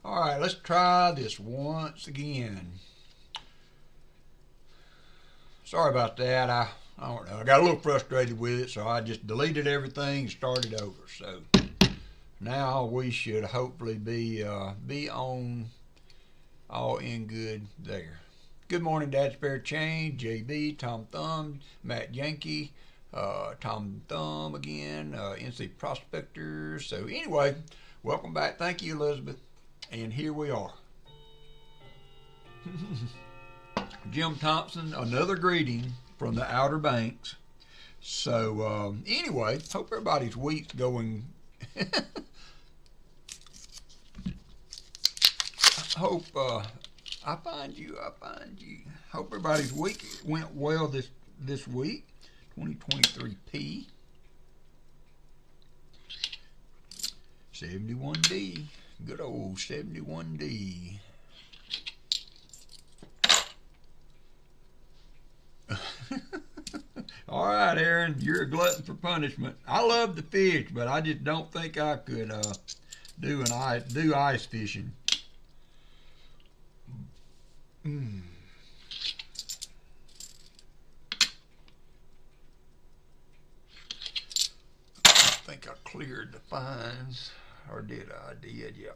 All right, let's try this once again. Sorry about that. I don't know. I got a little frustrated with it, so I just deleted everything and started over. So now we should hopefully be on all in good there. Good morning, Dad Spare Chain, JB, Tom Thumb, Matt Yankee, Tom Thumb again, NC Prospectors. So anyway, welcome back. Thank you, Elizabeth. And here we are. Jim Thompson, another greeting from the Outer Banks. So anyway, hope everybody's week's going. Hope I find you. Hope everybody's week went well this week. 2023P 71D. Good old 71D. All right, Aaron, you're a glutton for punishment. I love the fish, but I just don't think I could do ice fishing. I think I cleared the fines, or did I? I did, yeah.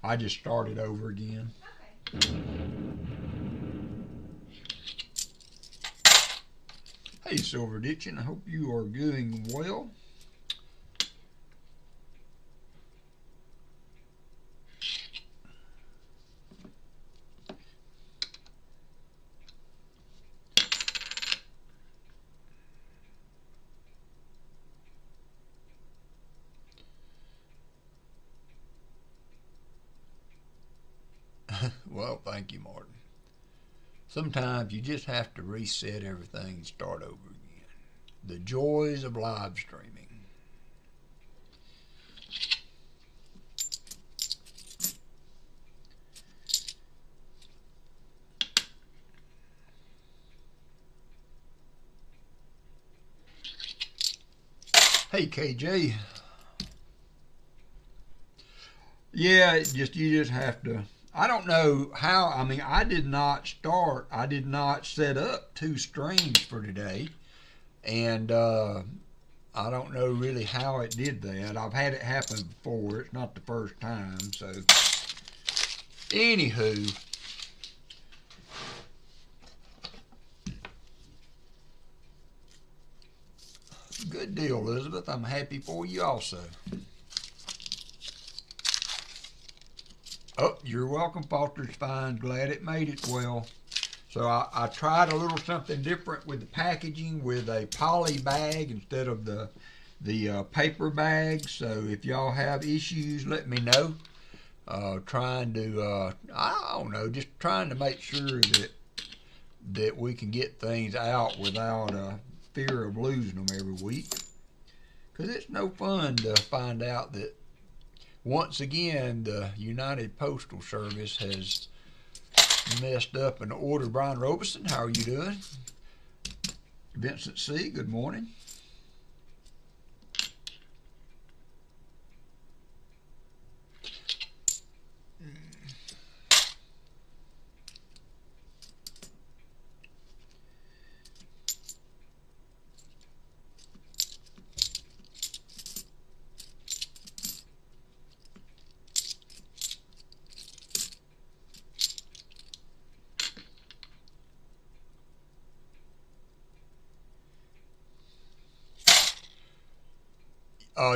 I just started over again. Okay. Hey, Silver Ditchin, I hope you are doing well. Well, thank you, Martin. Sometimes you just have to reset everything and start over again. The joys of live streaming. Hey, KJ. Yeah, you just have to. I don't know how. I mean, I did not set up two streams for today, and I don't know really how it did that. I've had it happen before. It's not the first time. So anywho, good deal, Elizabeth. I'm happy for you also. Oh, you're welcome, Foster's Fine. Glad it made it well. So I tried a little something different with the packaging, with a poly bag instead of the paper bag. So if y'all have issues, let me know. Trying to, I don't know, just trying to make sure that we can get things out without fear of losing them every week. Because it's no fun to find out that once again, the United Postal Service has messed up an order. Brian Robeson, how are you doing? Vincent C., good morning.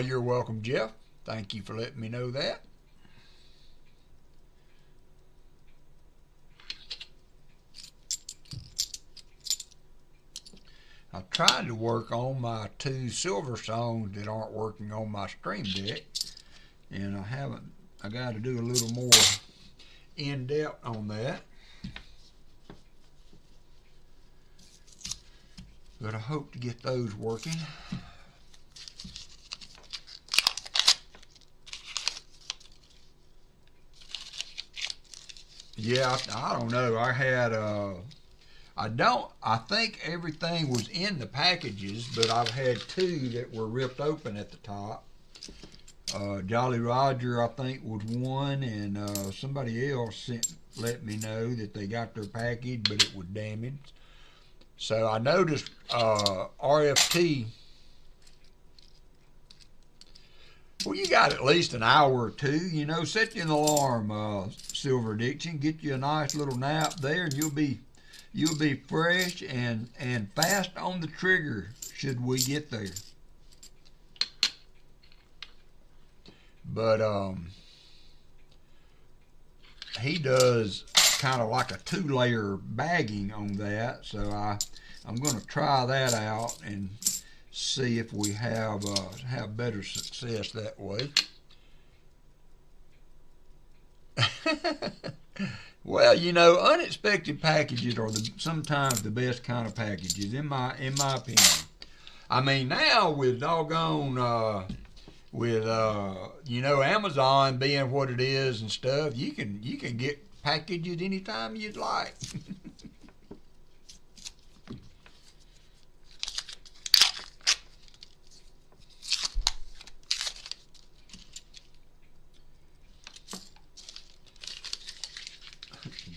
You're welcome, Jeff. Thank you for letting me know that. I've tried to work on my two silver songs that aren't working on my stream deck, and I haven't. I got to do a little more in depth on that. But I hope to get those working. Yeah, I don't know. I think everything was in the packages, but I've had two that were ripped open at the top. Jolly Roger, I think, was one, and somebody else let me know that they got their package, but it was damaged. So I noticed RFT. Well, you got at least an hour or two. You know, set you an alarm, Silver Addiction. Get you a nice little nap there, and you'll be fresh and fast on the trigger should we get there. But he does kind of like a 2-layer bagging on that, so I'm going to try that out and see if we have better success that way. Well, you know, unexpected packages are sometimes the best kind of packages, in my opinion. I mean, now with doggone you know, Amazon being what it is and stuff, you can get packages anytime you'd like.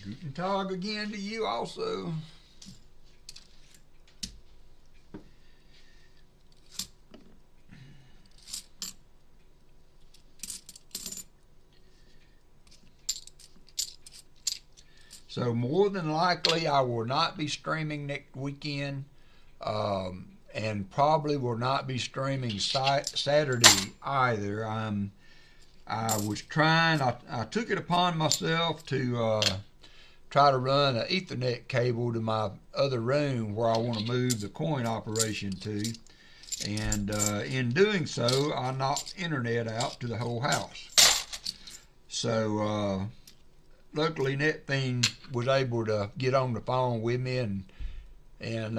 Guten Tag again to you also. So more than likely I will not be streaming next weekend, and probably will not be streaming Saturday either. I was trying, I took it upon myself to try to run an Ethernet cable to my other room where I want to move the coin operation to, and in doing so I knocked internet out to the whole house. So luckily NetThing was able to get on the phone with me and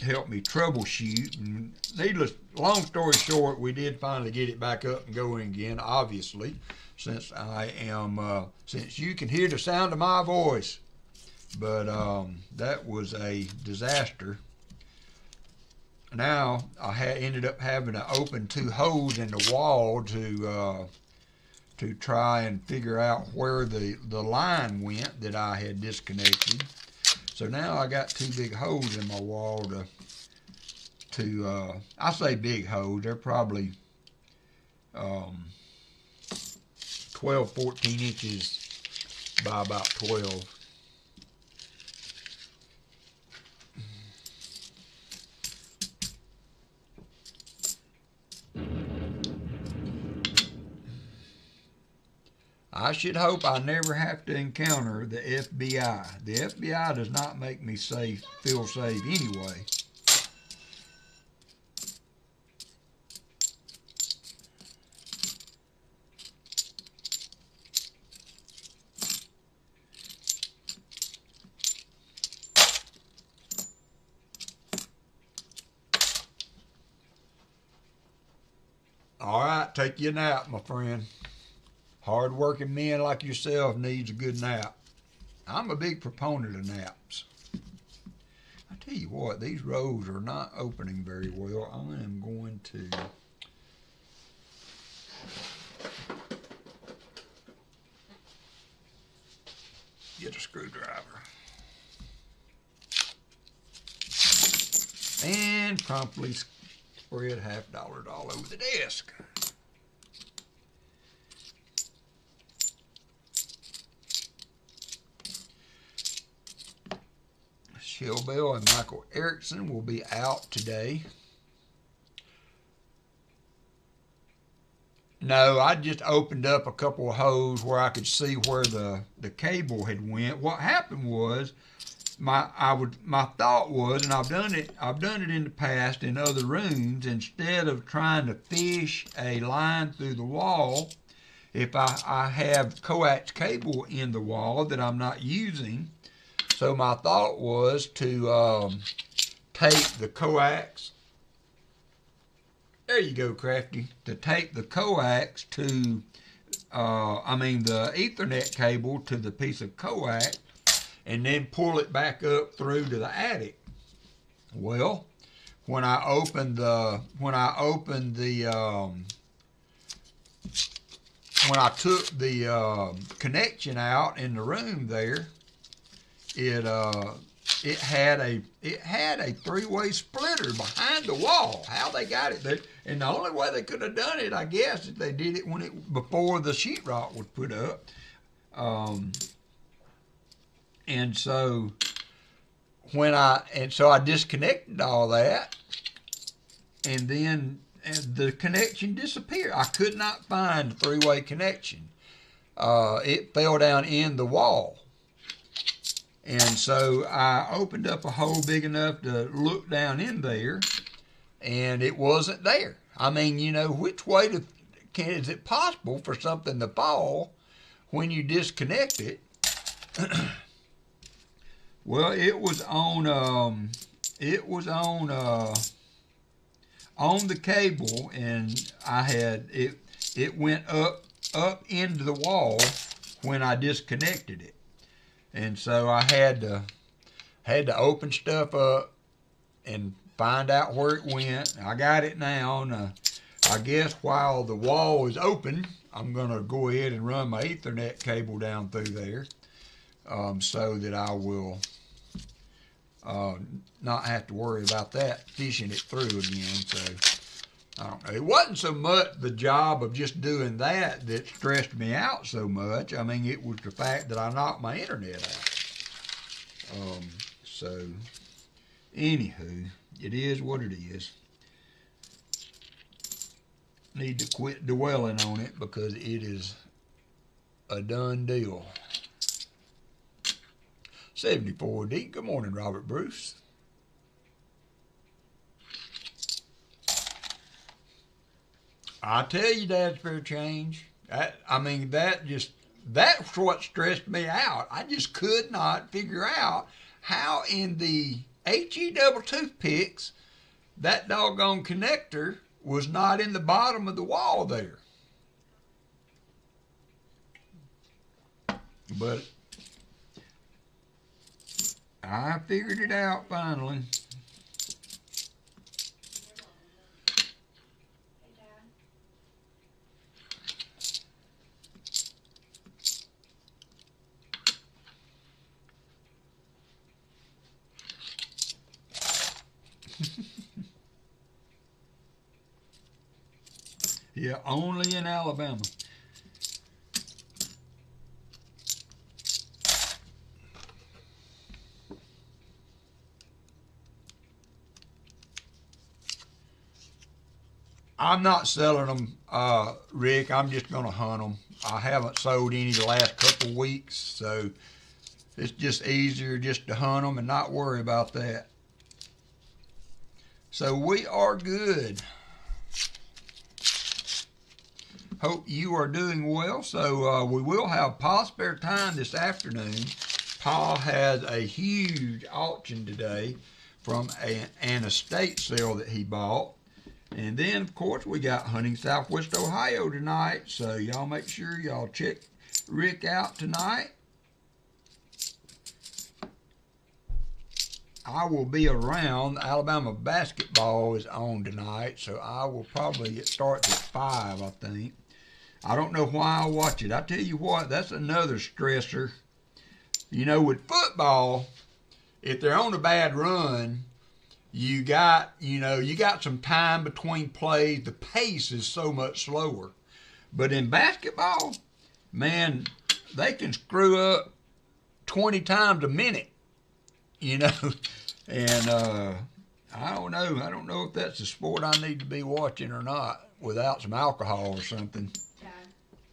help me troubleshoot. And long story short, we did finally get it back up and going again, obviously, since since you can hear the sound of my voice. But that was a disaster. Now I ended up having to open 2 holes in the wall to try and figure out where the line went that I had disconnected. So now I got 2 big holes in my wall I say big holes, they're probably 12, 14 inches by about 12. I should hope I never have to encounter the FBI. The FBI does not make me feel safe anyway. All right, take you a nap, my friend. Hard-working men like yourself needs a good nap. I'm a big proponent of naps. I tell you what, these rows are not opening very well. I am going to get a screwdriver and promptly spread $50 all over the desk. Bell and Michael Erickson will be out today. No, I just opened up a couple of holes where I could see where the cable had went. What happened was my thought was, and I've done it in the past in other rooms, instead of trying to fish a line through the wall, if I have coax cable in the wall that I'm not using. So my thought was to take the coax, there you go, Crafty, to take the coax to, the Ethernet cable to the piece of coax and then pull it back up through to the attic. Well, when I opened the when I took the connection out in the room there, it had a three-way splitter behind the wall. How they got it there, and the only way they could have done it, I guess, is they did it before the sheetrock was put up. And so I disconnected all that, and then the connection disappeared. I could not find the three-way connection. It fell down in the wall. And so I opened up a hole big enough to look down in there, and it wasn't there. I mean, you know, which way is it possible for something to fall when you disconnect it? Well, it was on the cable, and I had it went up into the wall when I disconnected it. And so I had to open stuff up and find out where it went. I got it now, and I guess while the wall is open, I'm going to go ahead and run my Ethernet cable down through there, so that I will not have to worry about that fishing it through again. So I don't know. It wasn't so much the job of just doing that stressed me out so much. I mean, it was the fact that I knocked my internet out. So anywho, it is what it is. Need to quit dwelling on it because it is a done deal. 74D. Good morning, Robert Bruce. I tell you, Dad's fair change. That's what stressed me out. I just could not figure out how in the HE double toothpicks that doggone connector was not in the bottom of the wall there. But I figured it out finally. Yeah, only in Alabama. I'm not selling them, Rick. I'm just going to hunt them. I haven't sold any the last couple weeks, so it's just easier just to hunt them and not worry about that. So we are good. Hope you are doing well. So we will have Pa's spare time this afternoon. Pa has a huge auction today from an estate sale that he bought. And then, of course, we got Hunting Southwest Ohio tonight. So y'all make sure y'all check Rick out tonight. I will be around. Alabama basketball is on tonight, so I will probably start at 5, I think. I don't know why I watch it. I tell you what, that's another stressor. You know, with football, if they're on a bad run, you got some time between plays. The pace is so much slower. But in basketball, man, they can screw up 20 times a minute, you know. And I don't know. I don't know if that's the sport I need to be watching or not without some alcohol or something.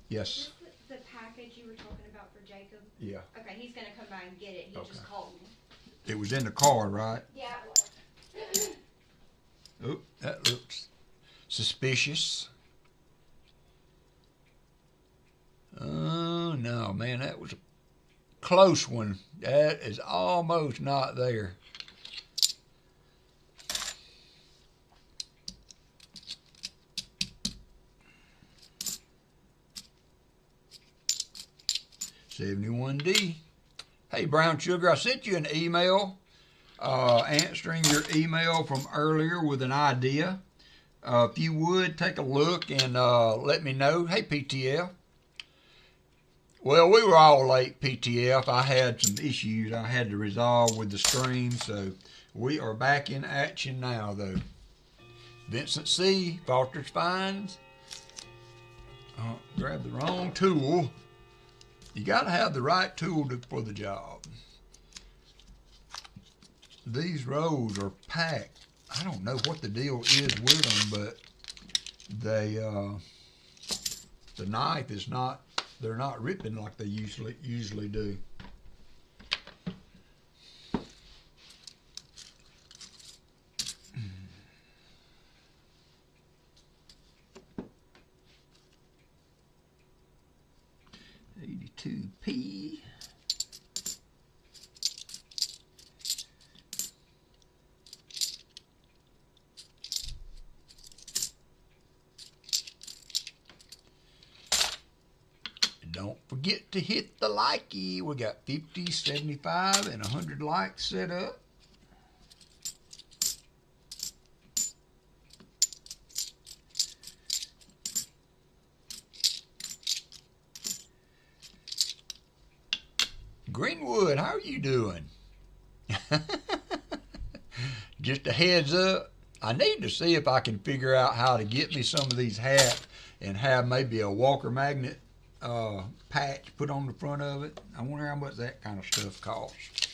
Yes. The package you were talking about for Jacob? Yeah. Okay, he's going to come by and get it. He just called me. It was in the car, right? Yeah, it was. Oh, that looks suspicious. Oh, no, man, that was a close one. That is almost not there. $71D. Hey, Brown Sugar, I sent you an email answering your email from earlier with an idea. If you would, take a look and let me know. Hey, PTF. Well, we were all late, PTF. I had some issues I had to resolve with the stream, so we are back in action now, though. Vincent C., Foster's Finds. Grab the wrong tool. You got to have the right tool for the job. These rolls are packed. I don't know what the deal is with them, but they the knife is not. They're not ripping like they usually do. $82p. Don't forget to hit the likey. We got 50, 75, and 100 likes set up. Greenwood, how are you doing? Just a heads up, I need to see if I can figure out how to get me some of these hats and have maybe a WalkerMagnet patch put on the front of it. I wonder how much that kind of stuff costs.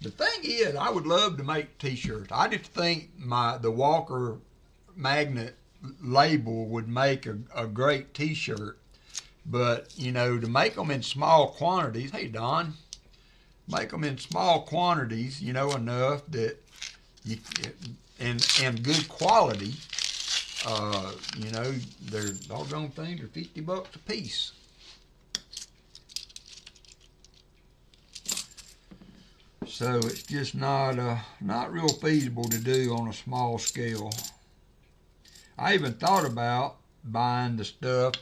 The thing is, I would love to make t-shirts. I just think the WalkerMagnet label would make a great t-shirt. But, you know, to make them in small quantities, hey, Don, make them in small quantities, you know, enough that you, and good quality, you know, they're doggone things are $50 a piece. So it's just not real feasible to do on a small scale. I even thought about buying the stuff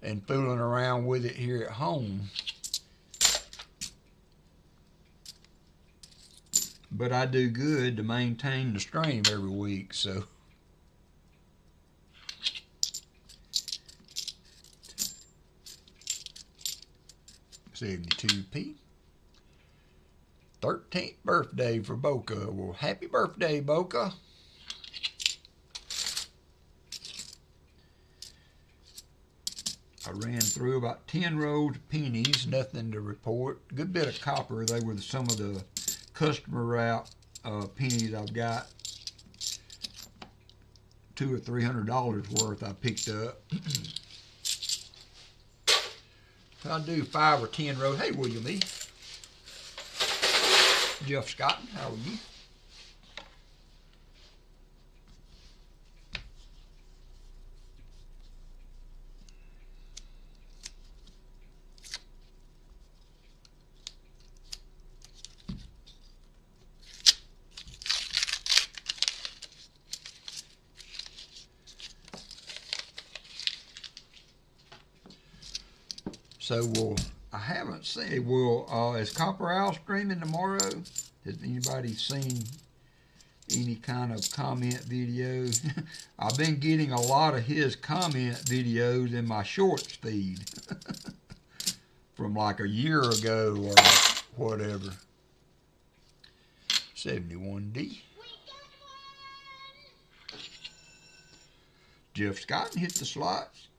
and fooling around with it here at home. But I do good to maintain the stream every week, so. $72p. 13th birthday for Boca. Well, happy birthday, Boca. I ran through about 10 rows of pennies, nothing to report. Good bit of copper. They were some of the customer route pennies I've got. $200 or $300 worth I picked up. I'll do 5 or 10 rows. Hey, William E. Jeff Scott, how are you? So I haven't seen, is Copper Owl streaming tomorrow? Has anybody seen any kind of comment videos? I've been getting a lot of his comment videos in my shorts feed from like a year ago or whatever. 71D. Jeff Scott hit the slots.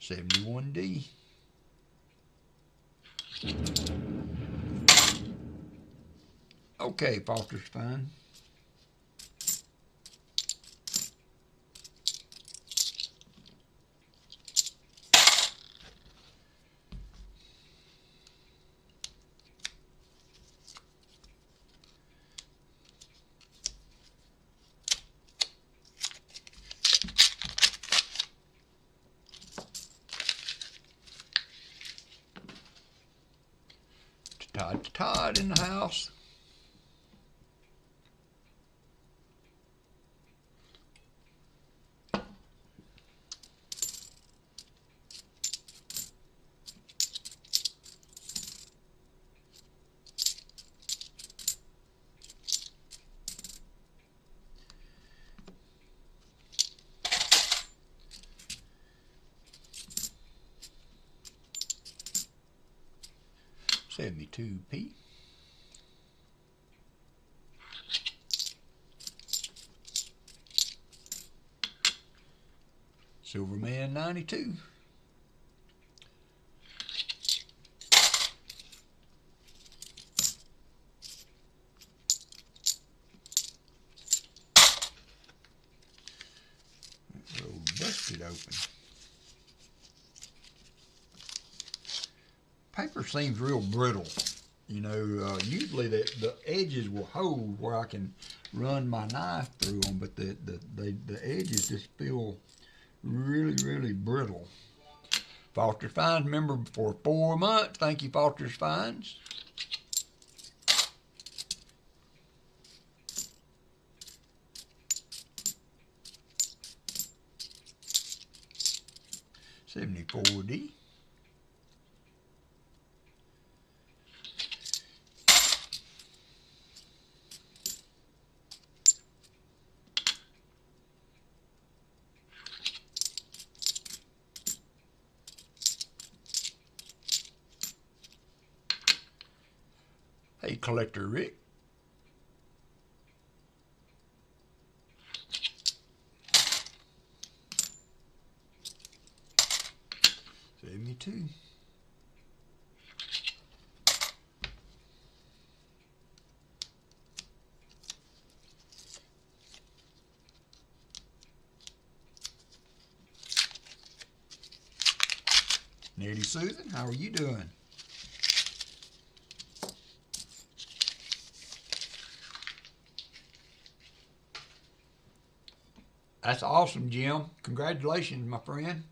$71D. Okay, Foster's fine. Todd in the house. 72p. Silverman 92. That roll busted open. Paper seems real brittle. You know, usually the edges will hold where I can run my knife through them, but the edges just feel really brittle. Foster's Finds member for 4 months. Thank you, Foster's Finds. $74D. Hey, Collector Rick. $72. Nettie Susan, how are you doing? That's awesome, Jim. Congratulations, my friend.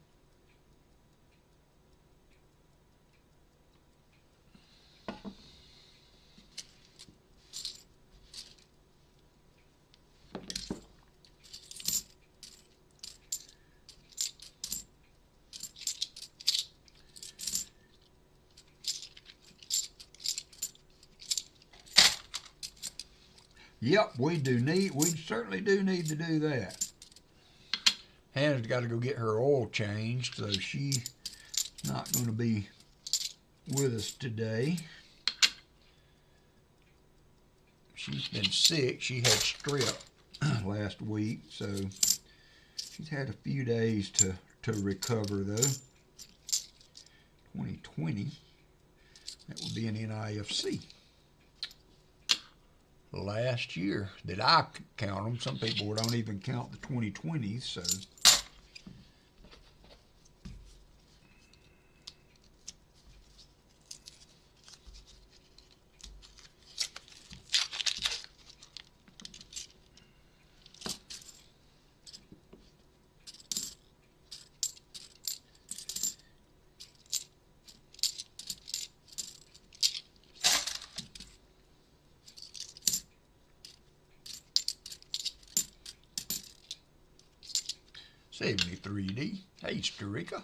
Yep, we certainly do need to do that. Hannah's got to go get her oil changed, so she's not going to be with us today. She's been sick. She had strep last week, so she's had a few days to recover, though. 2020, that would be an NIFC. Last year that I count them. Some people don't even count the 2020s, so. $73D. Hey, Sturika.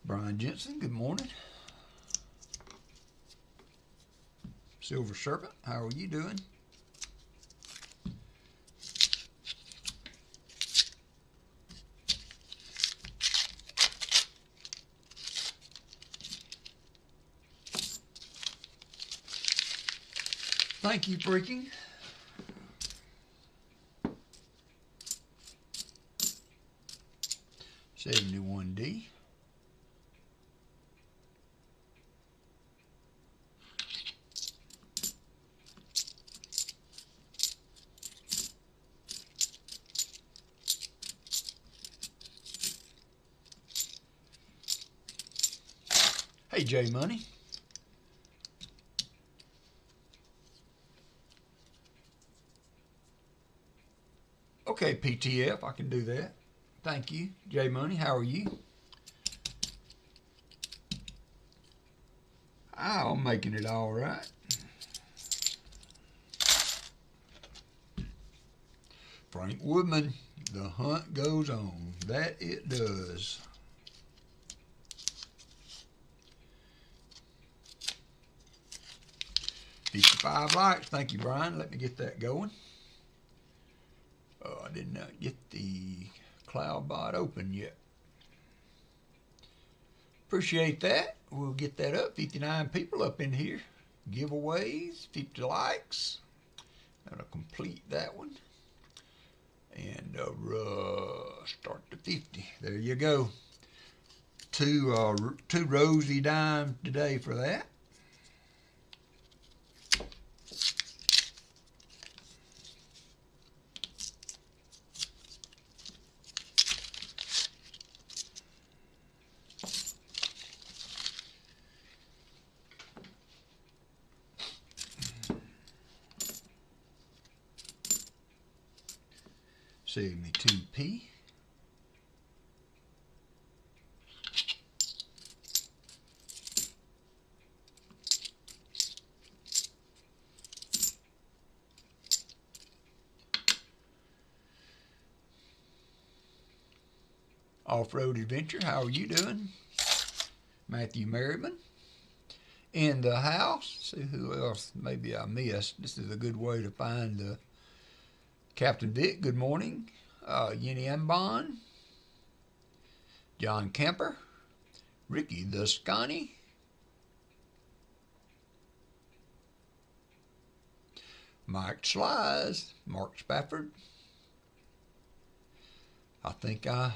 Brian Jensen, good morning. Silver Serpent, how are you doing? Thank you, Freaking. $71D. Hey, J Money. Okay, PTF, I can do that. Thank you. J Money, how are you? I'm making it all right. Frank Woodman, the hunt goes on. That it does. 55 likes. Thank you, Brian. Let me get that going. Oh, I did not get the CloudBot open yet. Appreciate that. We'll get that up. 59 people up in here. Giveaways, 50 likes. That'll complete that one. And start to 50. There you go. Two Rosie dimes today for that. Save me 2p. Off-Road Adventure, how are you doing? Matthew Merriman in the house. See who else maybe I missed. This is a good way to find the Captain Vic, good morning. Yeni Ambon, John Kemper, Ricky the Scotty, Mike Slies, Mark Spafford. I think I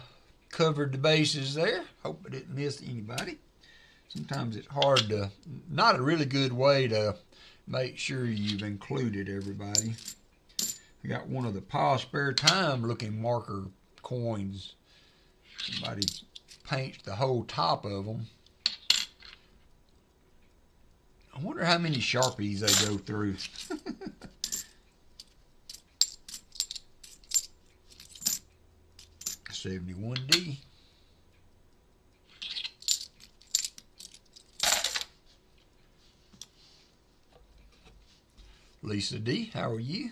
covered the bases there. Hope I didn't miss anybody. Sometimes it's hard to, not a really good way to make sure you've included everybody. I got one of the Pa Spare Time looking marker coins. Somebody paints the whole top of them. I wonder how many Sharpies they go through. 71D. Lisa D, how are you?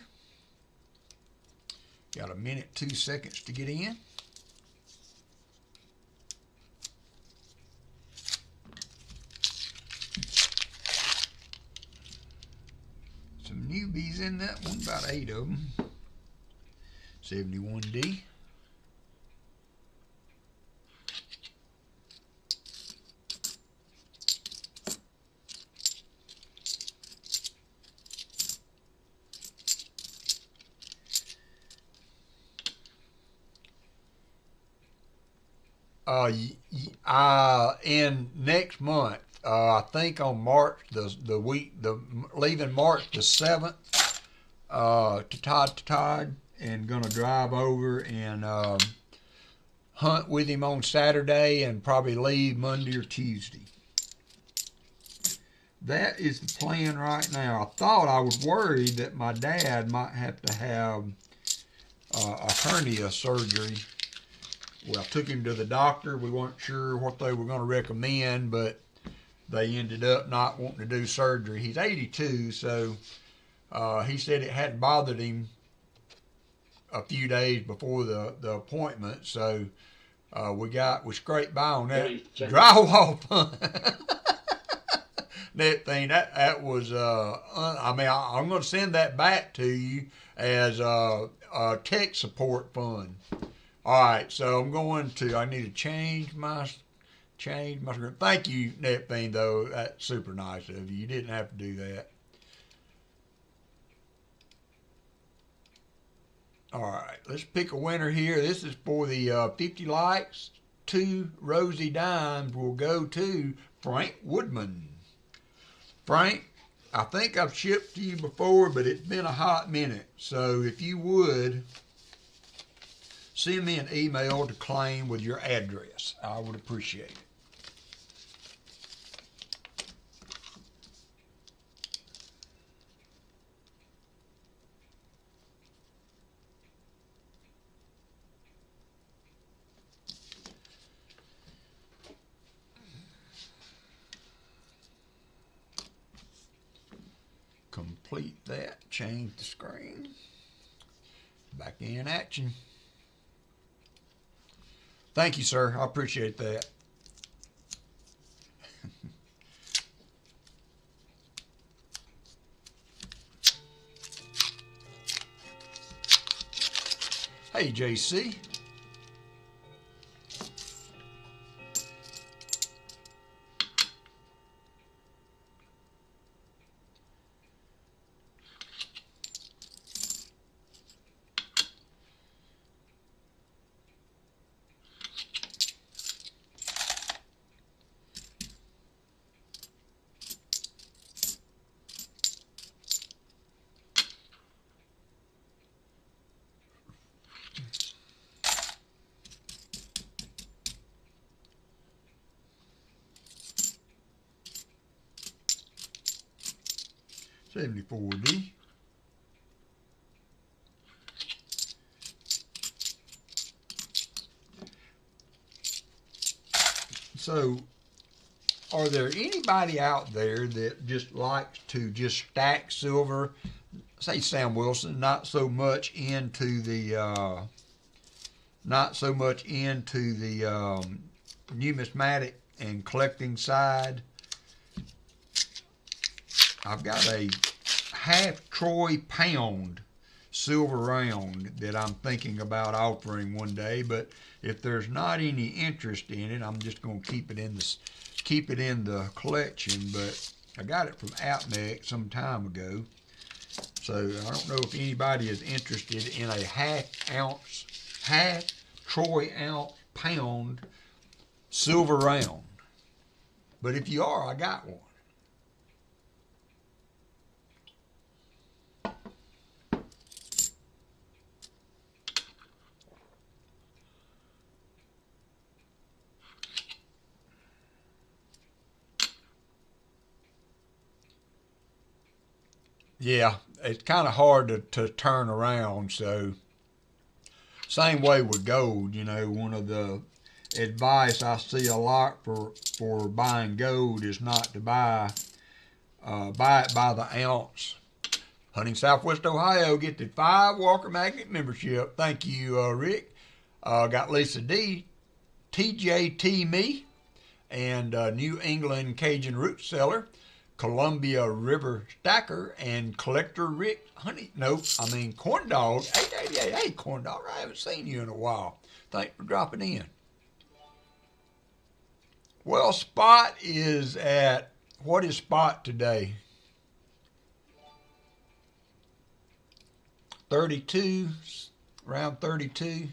Got a minute, 2 seconds to get in. Some newbies in that one, about 8 of them. 71D. In next month, I think on March leaving March the 7th, to Todd, and gonna drive over and hunt with him on Saturday, and probably leave Monday or Tuesday. That is the plan right now. I thought I was worried that my dad might have to have a hernia surgery. Well, I took him to the doctor. We weren't sure what they were going to recommend, but they ended up not wanting to do surgery. He's 82, so he said it hadn't bothered him a few days before the appointment, so we scraped by on that drywall fund. That thing, that was, I'm going to send that back to you as a tech support fund. All right, so I need to change my screen. Thank you, NetBean, though. That's super nice of you. You didn't have to do that. All right, let's pick a winner here. This is for the 50 likes. 2 Rosie dimes will go to Frank Woodman. Frank, I think I've shipped to you before, but it's been a hot minute. So if you would, send me an email to claim with your address. I would appreciate it. Complete that, change the screen. Back in action. Thank you, sir. I appreciate that. Hey, JC. $74D. So, are there anybody out there that just likes to just stack silver? Say Sam Wilson, not so much into the numismatic and collecting side. I've got a half Troy pound silver round that I'm thinking about offering one day, but if there's not any interest in it, I'm just going to keep it in the collection. But I got it from AppMex some time ago, so I don't know if anybody is interested in a half Troy ounce pound silver round. But if you are, I got one. Yeah, it's kind of hard to turn around. So same way with gold, you know, one of the advice I see a lot for buying gold is not to buy it by the ounce. Hunting Southwest Ohio, get the 5 WalkerMagnet membership. Thank you, Rick. Got Lisa D, TJT Me, and New England Cajun Root Cellar, Columbia River Stacker, and Collector Rick Corn Dog 888. Hey, Corn Dog, I haven't seen you in a while. Thanks for dropping in. Well, spot is at, what is spot today? 32, around 32.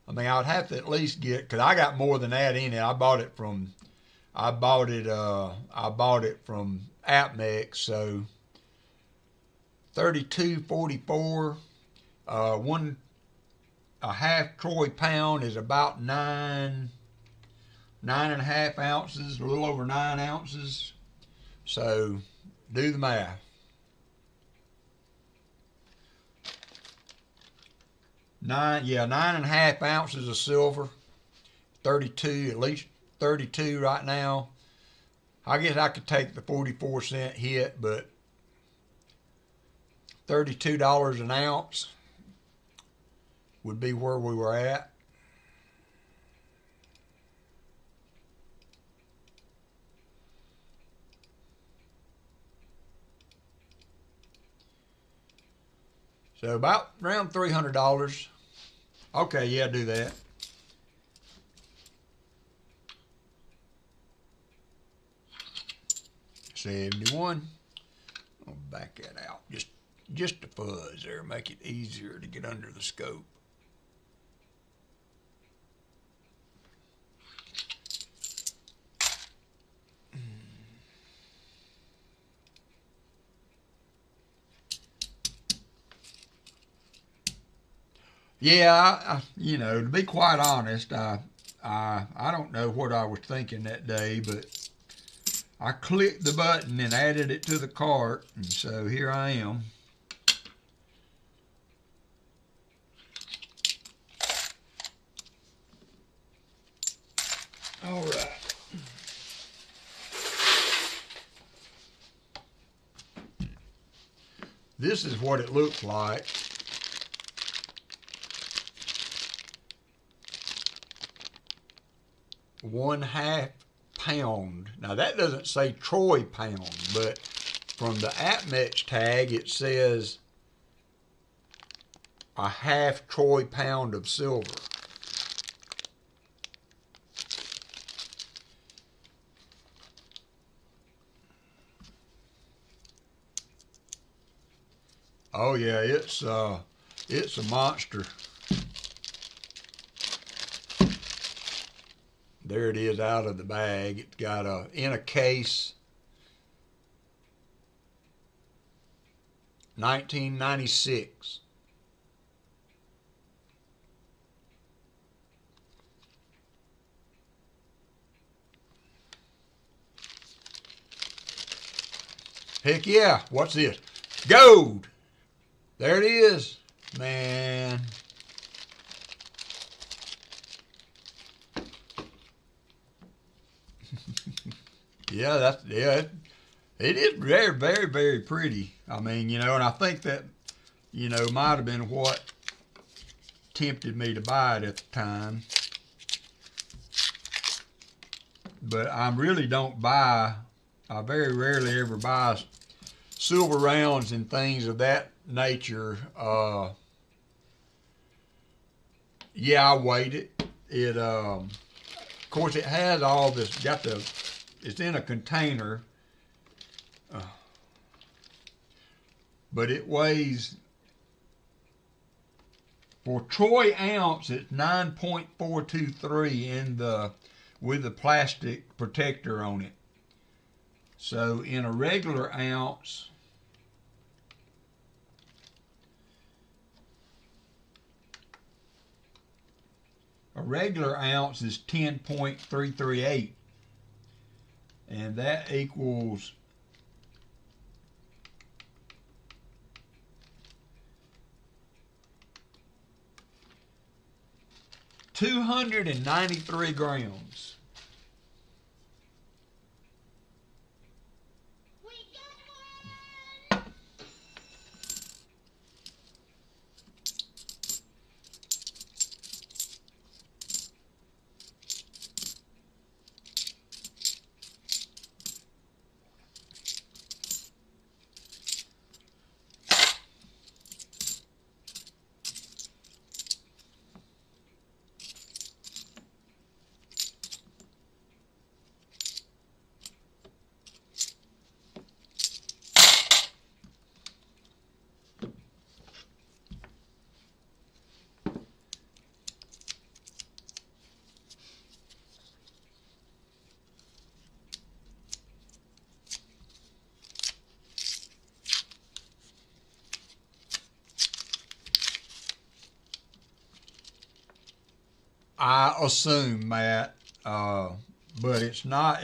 I mean, I would have to at least get, because I got more than that in it. I bought it from AppMex, so 32.44. A half Troy pound is about 9.5 ounces, a little over 9 ounces. So do the math. Nine and a half ounces of silver, 32, at least 32 right now. I guess I could take the 44-cent hit, but $32 an ounce would be where we were at. So about around $300. Okay, yeah, do that. $71. I'll back that out. Just the fuzz there, make it easier to get under the scope. Yeah, you know, to be quite honest, I don't know what I was thinking that day, but I clicked the button and added it to the cart, and so here I am. All right. This is what it looks like. One-half pound. Now that doesn't say Troy pound, but from the AppMex tag it says a half troy pound of silver. Oh yeah, it's a monster. There it is out of the bag. It's got in a case. 1996. Heck yeah, what's this? Gold! There it is, man. Yeah, it is very, very, very pretty. I mean, you know, and I think that, you know, might have been what tempted me to buy it at the time. But I really don't buy, I very rarely ever buy silver rounds and things of that nature. Yeah, I weighed it. It, of course, it has all this, it's in a container, but it weighs, for troy ounce, it's 9.423 with the plastic protector on it. So in a regular ounce, is 10.338, and that equals 293 grams. I assume, Matt, but it's not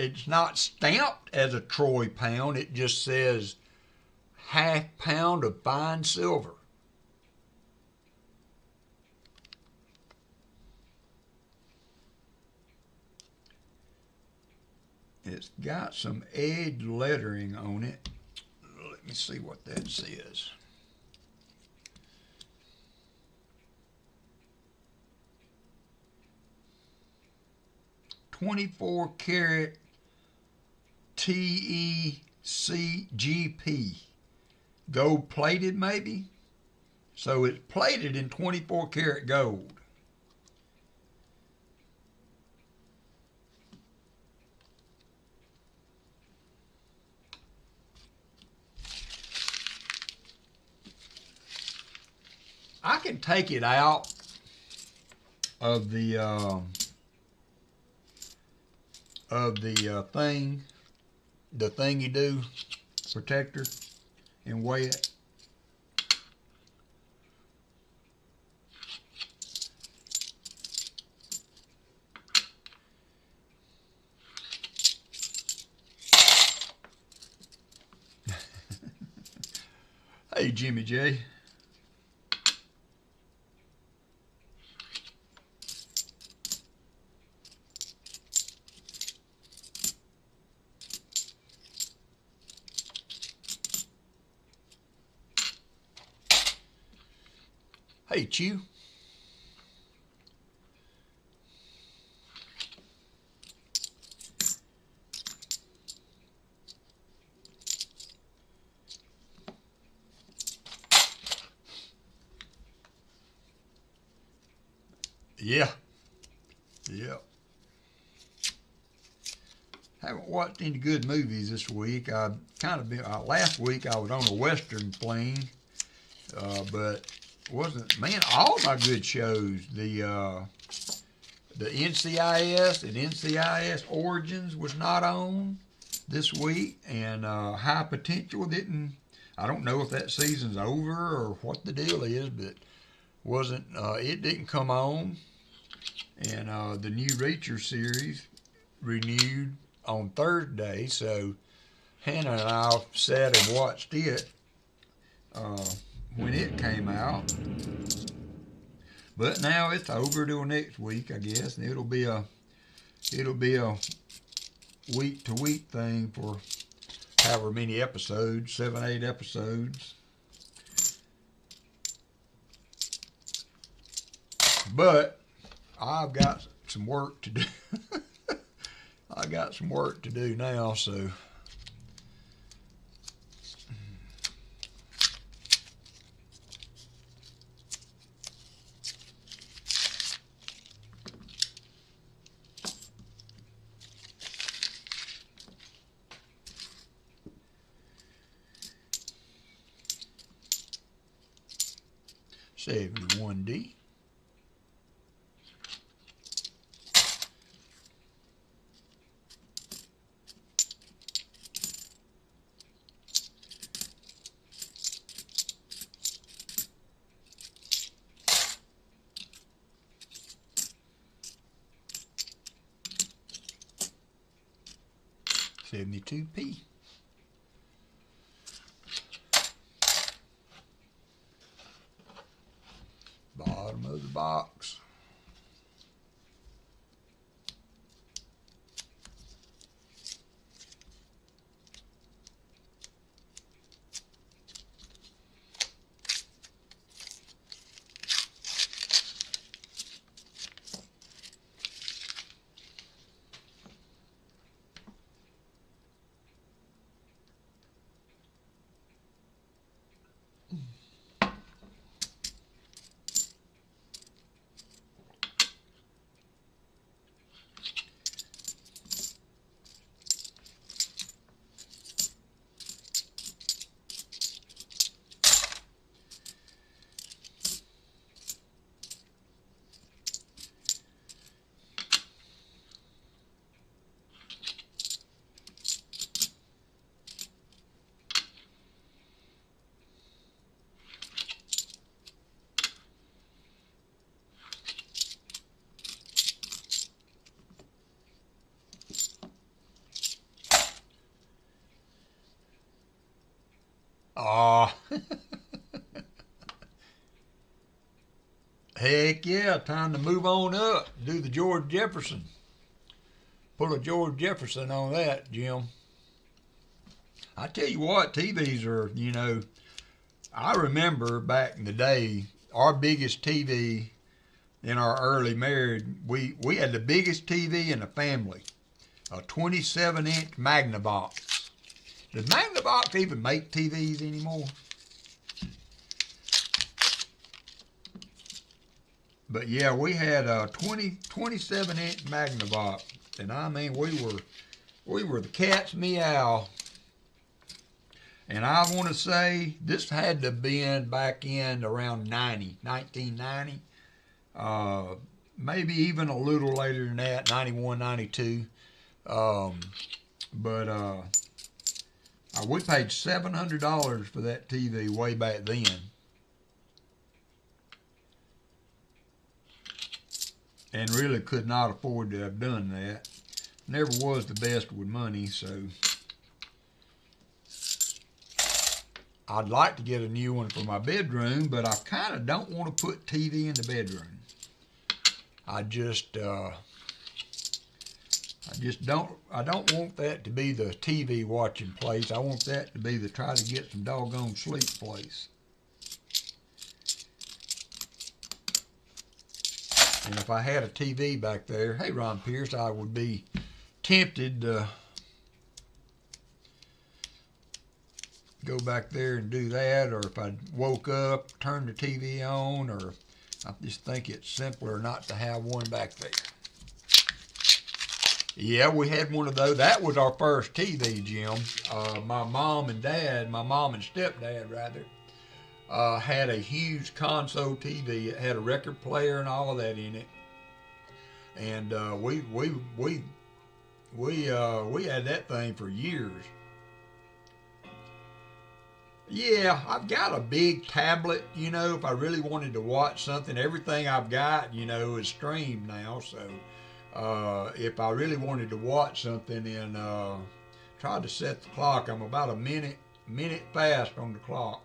stamped as a troy pound. It just says half pound of fine silver. It's got some edge lettering on it. Let me see what that says. .24 karat TECGP. Gold plated, maybe? So it's plated in 24 karat gold. I can take it out of the thing you do, protector, and weigh it. Hey, Jimmy J. Hey, Chew. Yeah. Yep. Haven't watched any good movies this week. I kind of been last week I was on a Western fling, but wasn't, man, all my good shows. The NCIS and NCIS Origins was not on this week, and High Potential didn't. I don't know if that season's over or what the deal is, but wasn't it didn't come on. And the new Reacher series renewed on Thursday, so Hannah and I sat and watched it when it came out. But now it's over till next week, I guess, and it'll be a week to week thing for however many episodes, 7, 8 episodes. But I've got some work to do. I got some work to do now, so $71D. $72P. Bottom of the box. Heck yeah, time to move on up. Do the George Jefferson. Put a George Jefferson on that, Jim. I tell you what, TVs are, I remember back in the day, our biggest TV in our early marriage, we had the biggest TV in the family, a 27-inch Magnavox. Does Magnavox even make TVs anymore? But yeah, we had a 27-inch Magnavox, and I mean we were the cat's meow. And I want to say this had to have been back in around 1990, maybe even a little later than that, 91, 92. But we paid $700 for that TV way back then. And really could not afford to have done that. Never was the best with money, so I'd like to get a new one for my bedroom, but I kind of don't want to put TV in the bedroom. I don't want that to be the TV watching place. I want that to be the try to get some doggone sleep place. And if I had a TV back there, hey Ron Pierce, I would be tempted to go back there and do that, or if I woke up, turn the TV on, or I just think it's simpler not to have one back there. Yeah, we had one of those. That was our first TV, Jim. My mom and stepdad rather, had a huge console TV. It had a record player and all of that in it. And we had that thing for years. Yeah, I've got a big tablet, you know, if I really wanted to watch something. Everything I've got, you know, is streamed now, so if I really wanted to watch something and tried to set the clock, I'm about a minute fast on the clock.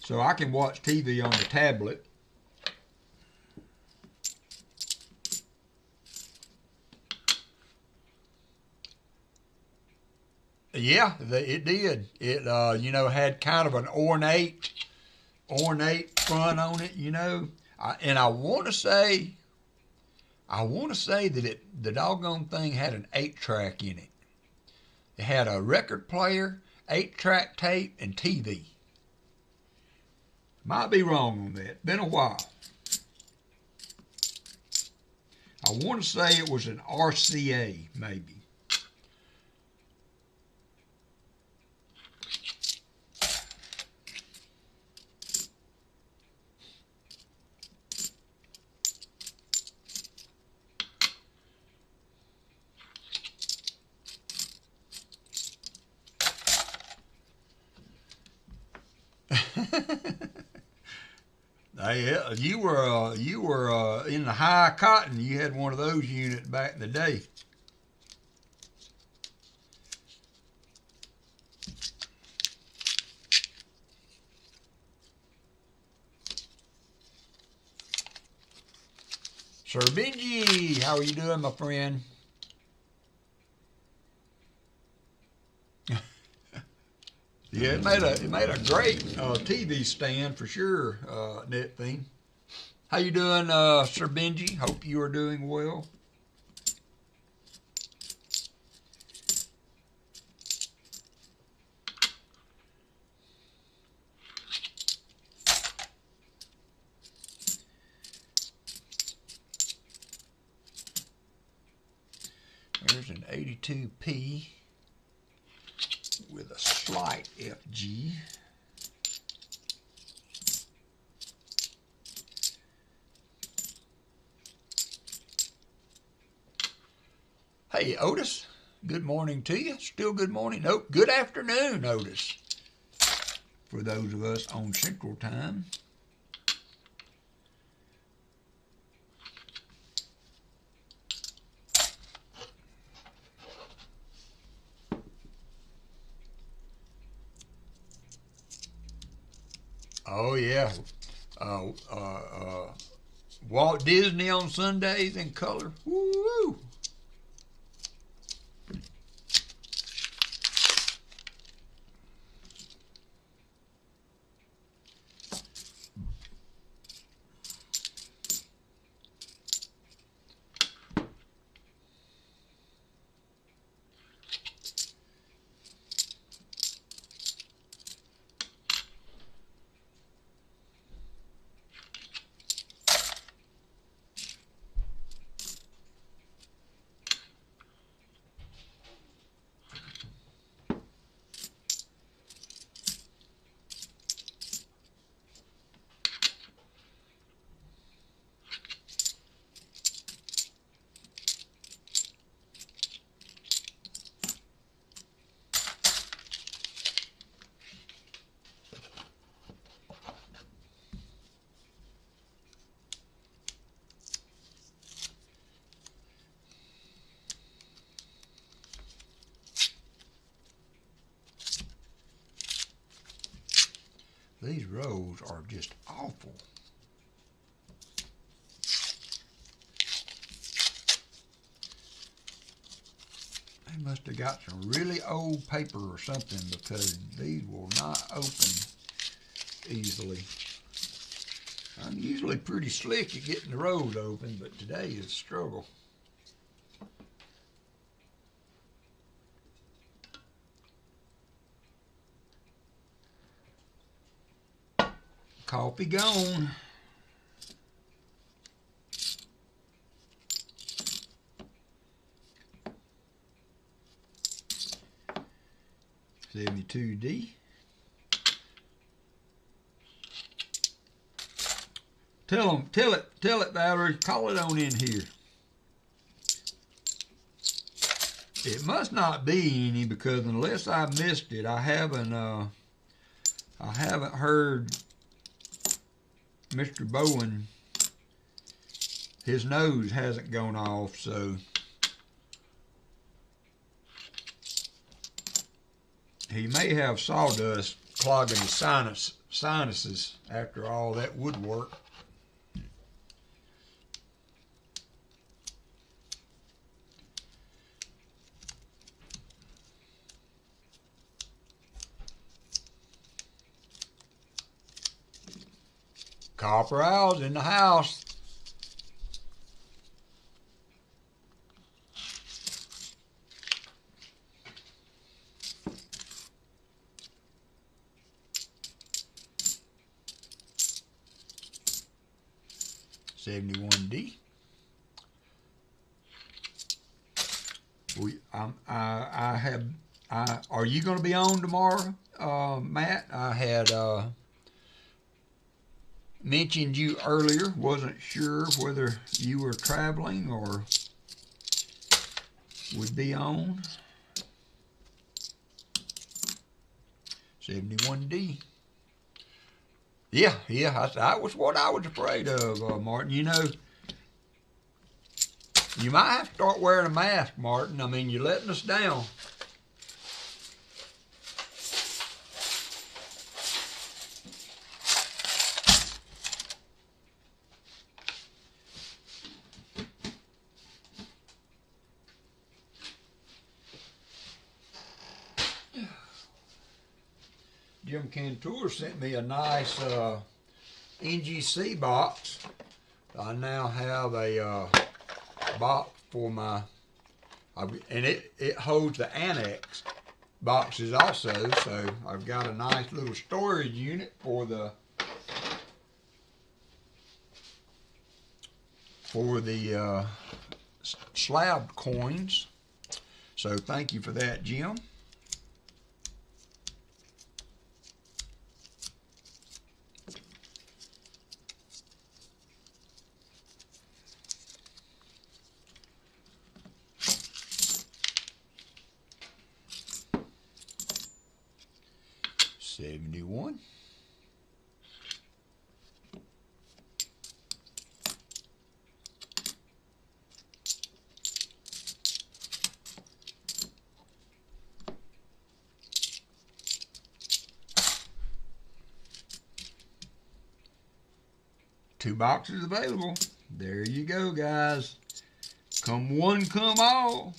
So I can watch TV on the tablet. Yeah, it did. It you know, had kind of an ornate front on it, you know. And I want to say that the doggone thing had an 8-track in it. It had a record player, 8-track tape, and TV. Might be wrong on that. Been a while. I want to say it was an RCA, maybe. Hey, you were in the high cotton. You had one of those units back in the day. Sir Benji, how are you doing, my friend? Yeah, it made a great TV stand for sure, Net Thing. How you doing, Sir Benji? Hope you are doing well. There's an 82p with a slight FG. Hey, Otis, good morning to you. Still good morning? Nope, good afternoon, Otis, for those of us on Central Time. Oh, yeah. Walt Disney on Sundays in color. Woo! These rows are just awful. They must have got some really old paper or something, because these will not open easily. I'm usually pretty slick at getting the rows open, but today is a struggle. Coffee gone. $72D. Tell it, Valerie, call it on in here. It must not be any, because unless I missed it, I haven't heard Mr. Bowen. His nose hasn't gone off, so he may have sawdust clogging his sinuses after all that woodwork. Copper Owl's in the house. $71D. Are you going to be on tomorrow, Matt? I had mentioned you earlier. Wasn't sure whether you were traveling or would be on. 71D. Yeah, that was what I was afraid of, Martin. You know, you might have to start wearing a mask, Martin. I mean, you're letting us down. Jim Cantor sent me a nice NGC box. I now have a box for my, and it holds the annex boxes also. So I've got a nice little storage unit for the slab coins. So thank you for that, Jim. $71. Two boxes available. There you go, guys. Come one, come all.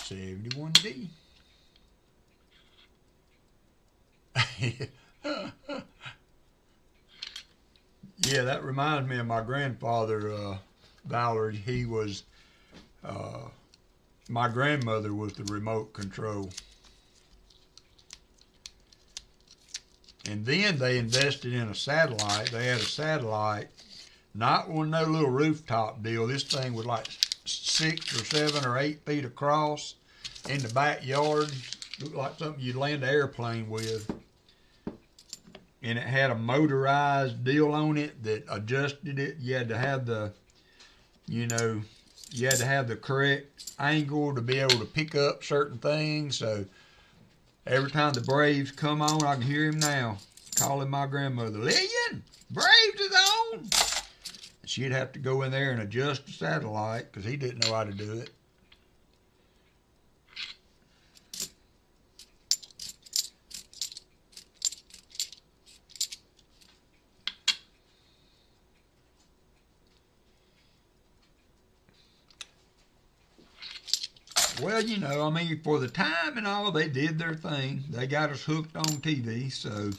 $71D. Yeah, that reminds me of my grandfather, Valerie. He was, my grandmother was the remote control. And then they invested in a satellite. They had a satellite, not one no little rooftop deal. This thing was like 6 or 7 or 8 feet across in the backyard. Looked like something you'd land an airplane with. and it had a motorized deal on it that adjusted it. You had to have the, you had to have the correct angle to be able to pick up certain things. So every time the Braves come on, I can hear him now calling my grandmother, Lillian, Braves is on. And she'd have to go in there and adjust the satellite because he didn't know how to do it. Well, I mean, for the time and all, they did their thing. They got us hooked on TV, so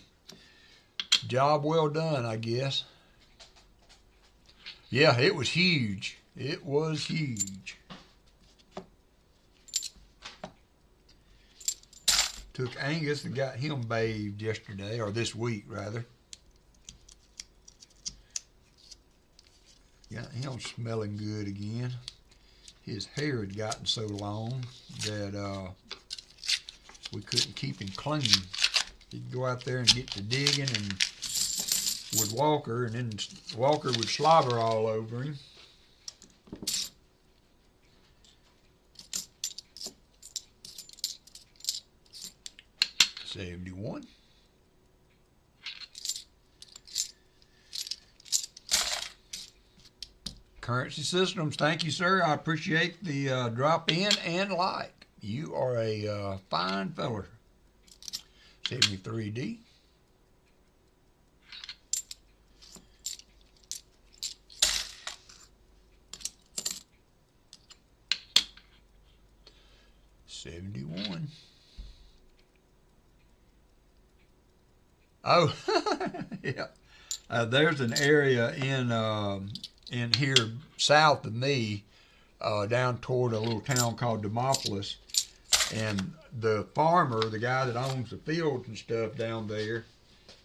job well done, I guess. Yeah, it was huge. It was huge. Took Angus and got him bathed yesterday, or this week, rather. Got him smelling good again. His hair had gotten so long that we couldn't keep him clean. He'd go out there and get to digging and with Walker, and then Walker would slobber all over him. $71. Currency Systems, thank you, sir. I appreciate the drop in and like. You are a fine feller. 73D. $71. Oh, yeah. There's an area in here south of me, down toward a little town called Demopolis, and the farmer, the guy that owns the fields and stuff down there,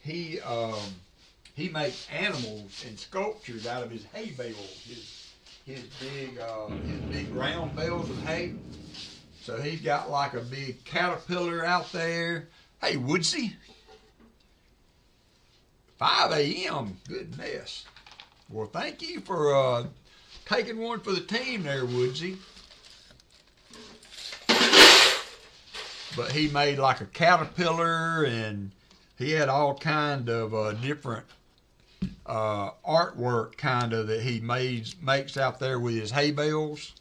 he makes animals and sculptures out of his hay bales, his big round bales of hay. So he's got like a big caterpillar out there. Hey, Woodsy. 5 a.m. Goodness. Well, thank you for taking one for the team there, Woodsy. But he made like a caterpillar, and he had all kind of different artwork kind of that he makes out there with his hay bales.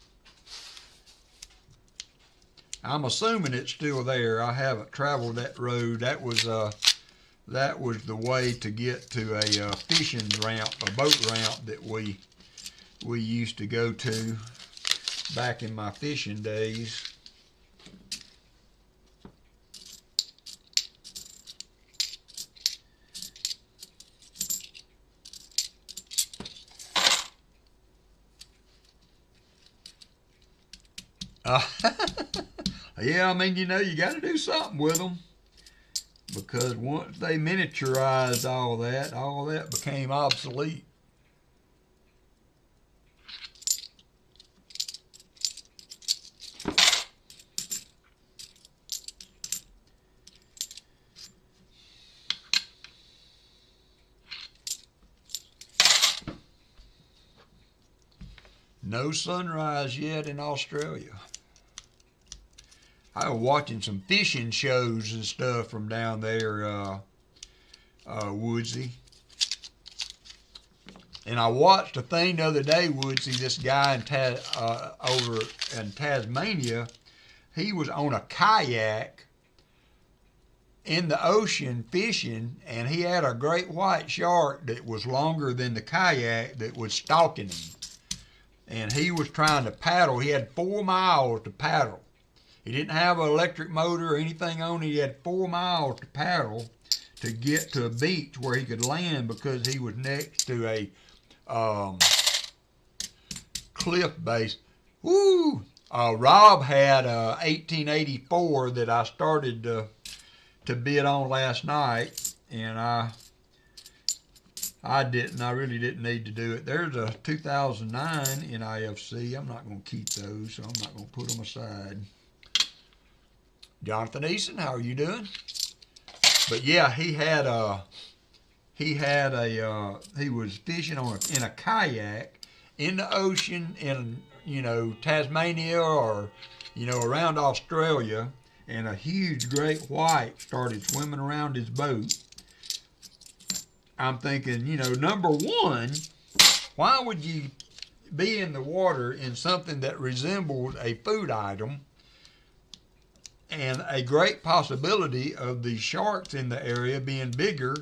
I'm assuming it's still there. I haven't traveled that road. That was the way to get to a fishing ramp, a boat ramp that we used to go to back in my fishing days. Yeah, I mean, you got to do something with them, because once they miniaturized all that became obsolete. No sunrise yet in Australia. I was watching some fishing shows and stuff from down there, Woodsy. And I watched a thing the other day, Woodsy, this guy over in Tasmania, he was on a kayak in the ocean fishing, and he had a great white shark that was longer than the kayak that was stalking him. And he was trying to paddle. He had 4 miles to paddle. He didn't have an electric motor or anything on it. He had 4 miles to paddle to get to a beach where he could land, because he was next to a cliff base. Woo! Rob had a 1884 that I started to bid on last night, and I really didn't need to do it. There's a 2009 NIFC. I'm not going to keep those, so I'm not going to put them aside. Jonathan Eason, how are you doing? But yeah, he had he had he was fishing in a kayak in the ocean in, Tasmania or, around Australia, and a huge great white started swimming around his boat. I'm thinking, number one, why would you be in the water in something that resembled a food item, and a great possibility of the sharks in the area being bigger?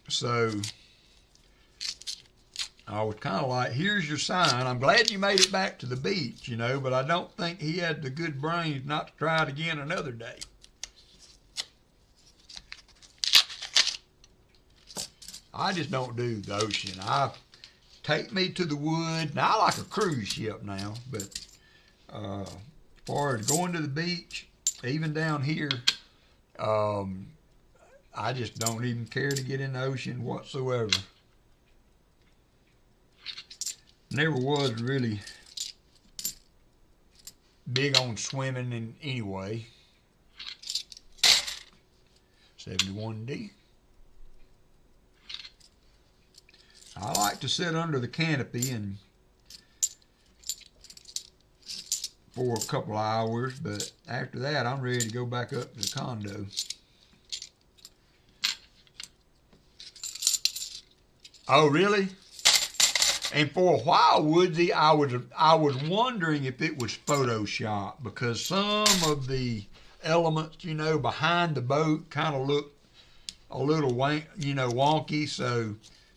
So I was kind of like, here's your sign. I'm glad you made it back to the beach, but I don't think he had the good brains not to try it again another day. I just don't do the ocean. Take me to the wood. Now, I like a cruise ship now, but as far as going to the beach, even down here, I just don't even care to get in the ocean whatsoever. Never was really big on swimming in anyway. 71D. I like to sit under the canopy and for a couple of hours, but after that I'm ready to go back up to the condo. Oh, really? And for a while, Woodsy, I was wondering if it was Photoshop, because some of the elements, behind the boat kind of look a little wonky. So,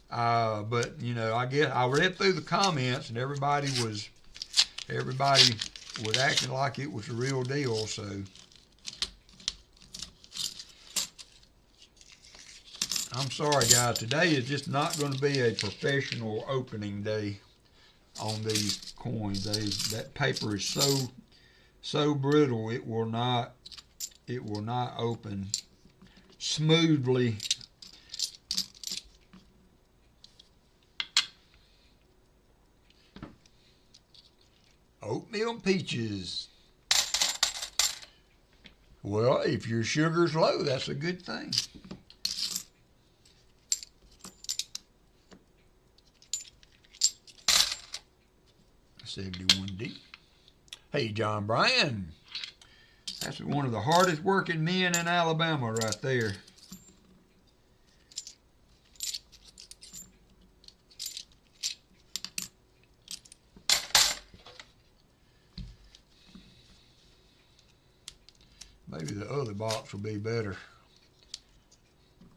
but I guess I read through the comments, and everybody was acting like it was the real deal. So. I'm sorry, guys. Today is just not going to be a professional opening day on these coins. That paper is so brittle, it will not open smoothly. Oatmeal and peaches. Well, if your sugar's low, that's a good thing. $71D. Hey, John Bryan. That's one of the hardest working men in Alabama right there. Maybe the other box will be better.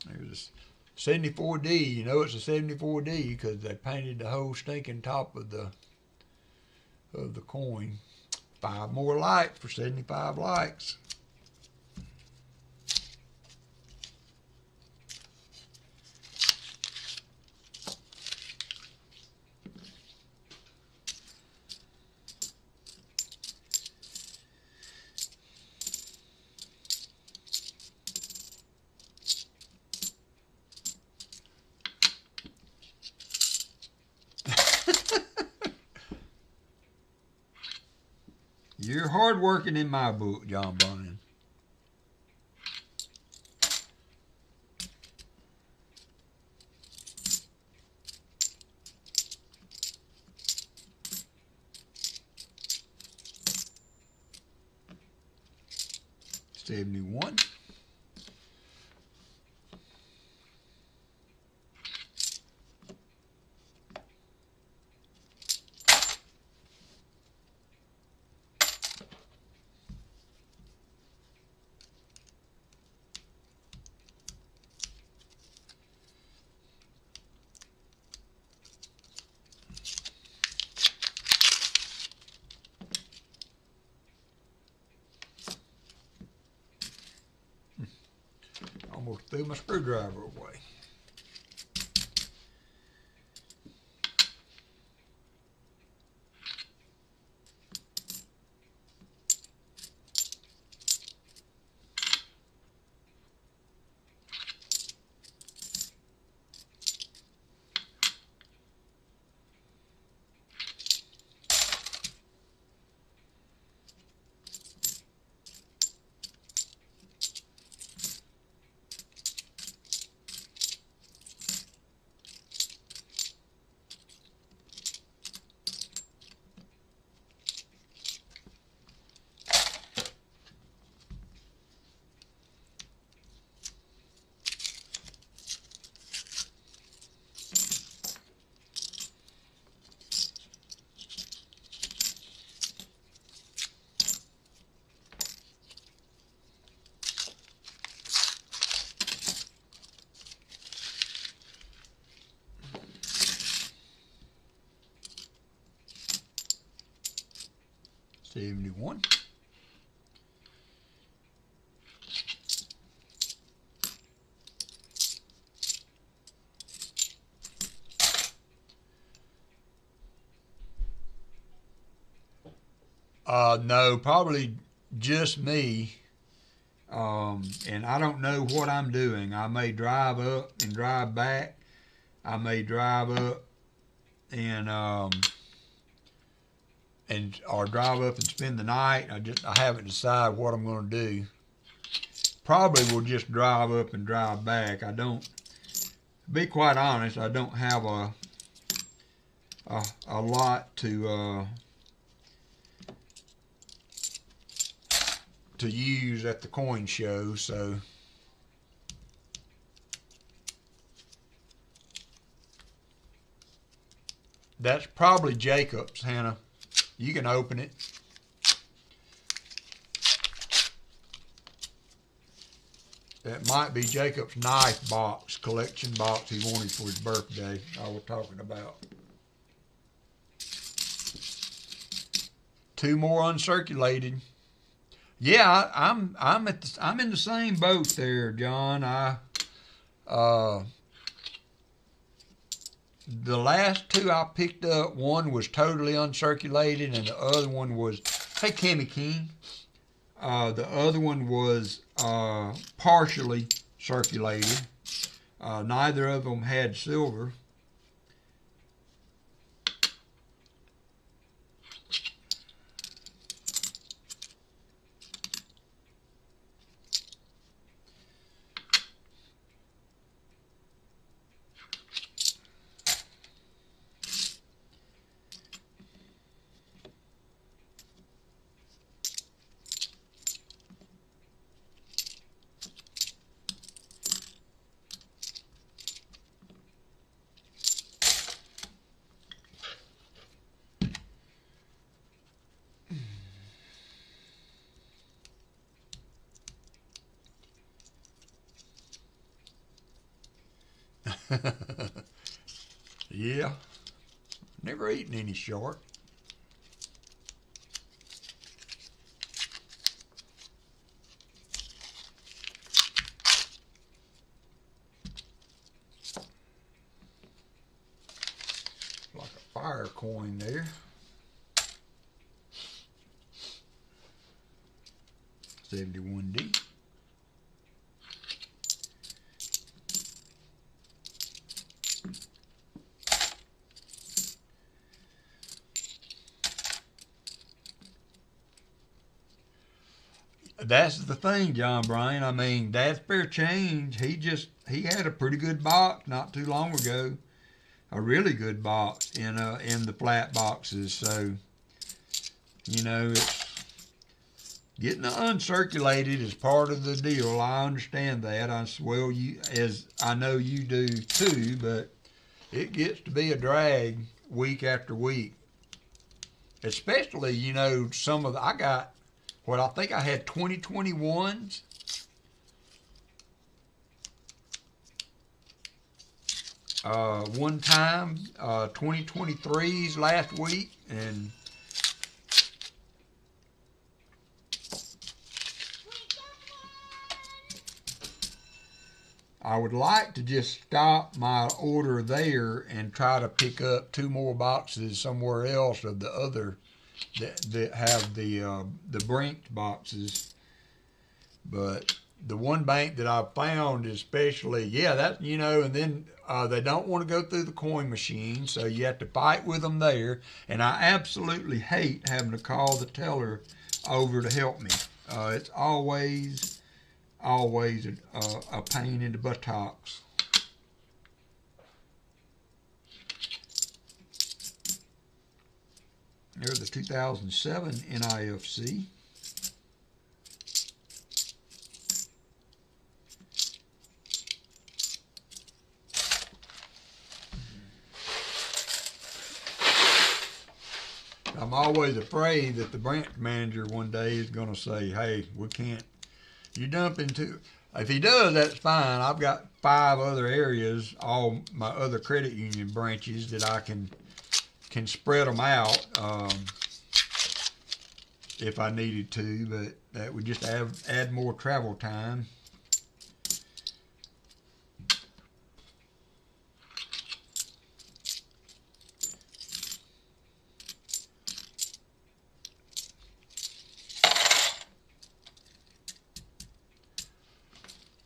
There's a 74D. It's a 74D because they painted the whole stinking top of the coin. 5 more likes for 75 likes. You're hardworking in my book, John Bryan. $71. Almost threw my screwdriver away. 71. No, probably just me. And I don't know what I'm doing. I may drive up and drive back. I may drive up and or drive up and spend the night. I haven't decided what I'm going to do. Probably will just drive up and drive back. I don't, to be quite honest, I don't have a lot to use at the coin show, so that's probably Jacob's, Hannah. You can open it. That might be Jacob's knife box, collection box he wanted for his birthday I was talking about. 2 more uncirculated. Yeah, I'm in the same boat there, John. The last 2 I picked up, one was totally uncirculated, and the other one was, hey, Kimmy King. The other one was partially circulated. Neither of them had silver. Yeah, never eaten any shark. Like a fire coin there. 71D. That's the thing, John Bryan. I mean, Dad's Spare Change, he had a pretty good box not too long ago. A really good box in the flat boxes. So, you know, it's getting the uncirculated is part of the deal. I understand that. As I know you do too, but it gets to be a drag week after week. Especially, you know, I got what I think I had 2021s. One time, 2023s last week, and I would like to just stop my order there and try to pick up 2 more boxes somewhere else of the other that have the brinked boxes. But the one bank that I found especially, yeah, that, you know, and then they don't want to go through the coin machine, so you have to fight with them there. And I absolutely hate having to call the teller over to help me. It's always a pain in the buttocks. There's the 2007 NIFC. I'm always afraid that the branch manager one day is going to say, hey, we can't, you dump into, if he does, that's fine. I've got 5 other areas, all my other credit union branches, that I can spread them out. if I needed to, but that would just add more travel time.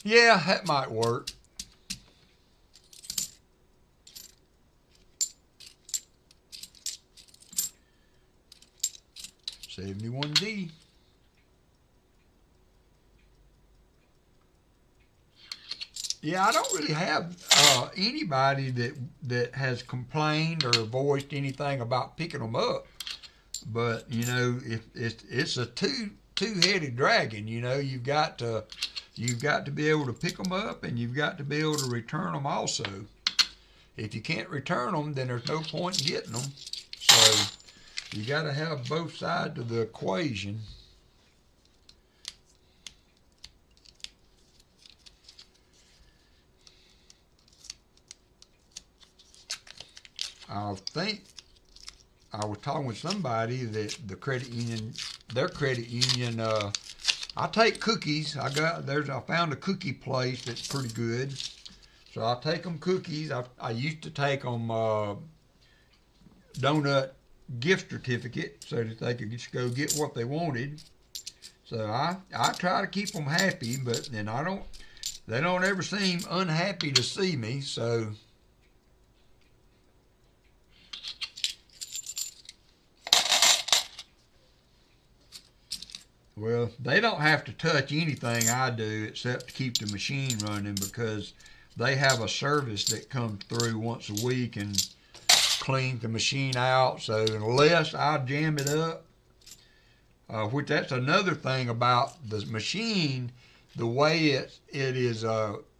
Yeah, that might work. $71D. Yeah, I don't really have anybody that has complained or voiced anything about picking them up. But you know, if it's a two-headed dragon, you know, you've got to be able to pick them up, and you've got to be able to return them also. If you can't return them, then there's no point in getting them. So you got to have both sides of the equation. I think I was talking with somebody that the credit union, their credit union, I take cookies. I found a cookie place that's pretty good. So I take them cookies. I used to take them donut gift certificate so that they could just go get what they wanted. So I try to keep them happy, but then they don't ever seem unhappy to see me, so. Well, they don't have to touch anything I do except to keep the machine running, because they have a service that comes through once a week and cleans the machine out. So unless I jam it up, which that's another thing about the machine, the way it is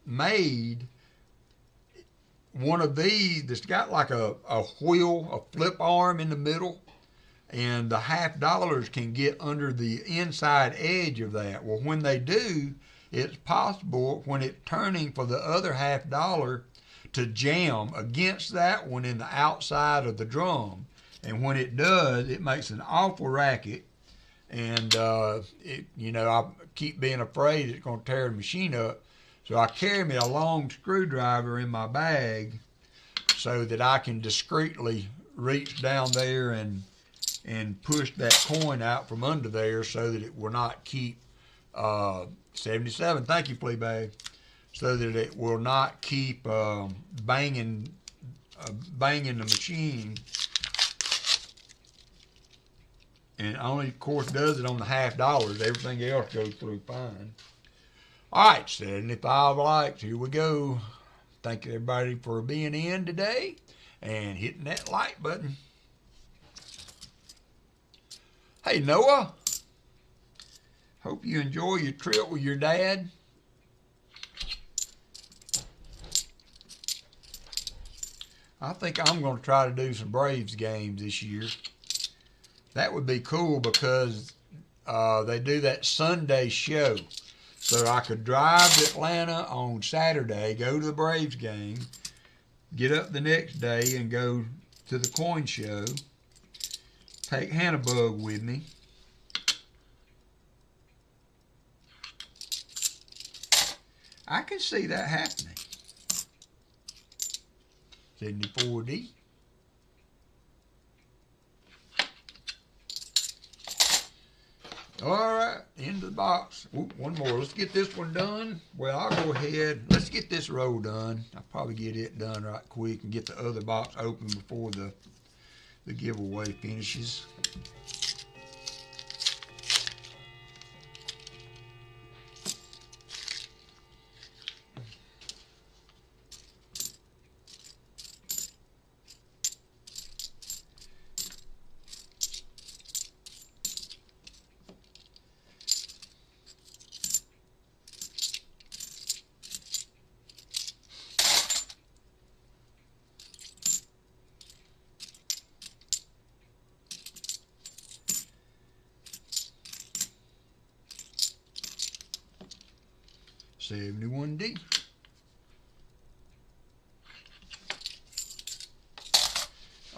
made. One of these that's got like a wheel, a flip arm in the middle, and the $half can get under the inside edge of that. Well, when they do, it's possible when it's turning for the other $half to jam against that one in the outside of the drum. And when it does, it makes an awful racket. And, you know, I keep being afraid it's going to tear the machine up. So I carry me a long screwdriver in my bag so that I can discreetly reach down there and push that coin out from under there so that it will not keep 77. Thank you, Fleabag. So that it will not keep banging the machine. And only, of course, does it on the $half. Everything else goes through fine. All right, 75 likes. Here we go. Thank you, everybody, for being in today and hitting that like button. Hey, Noah. Hope you enjoy your trip with your dad. I think I'm going to try to do some Braves games this year. That would be cool because they do that Sunday show. So I could drive to Atlanta on Saturday, go to the Braves game, get up the next day and go to the coin show, take Hannibug with me. I can see that happening. 74D. All right, into the box. Ooh, one more. Let's get this one done. Well, I'll go ahead. Let's get this row done. I'll probably get it done right quick and get the other box open before the giveaway finishes. $71D.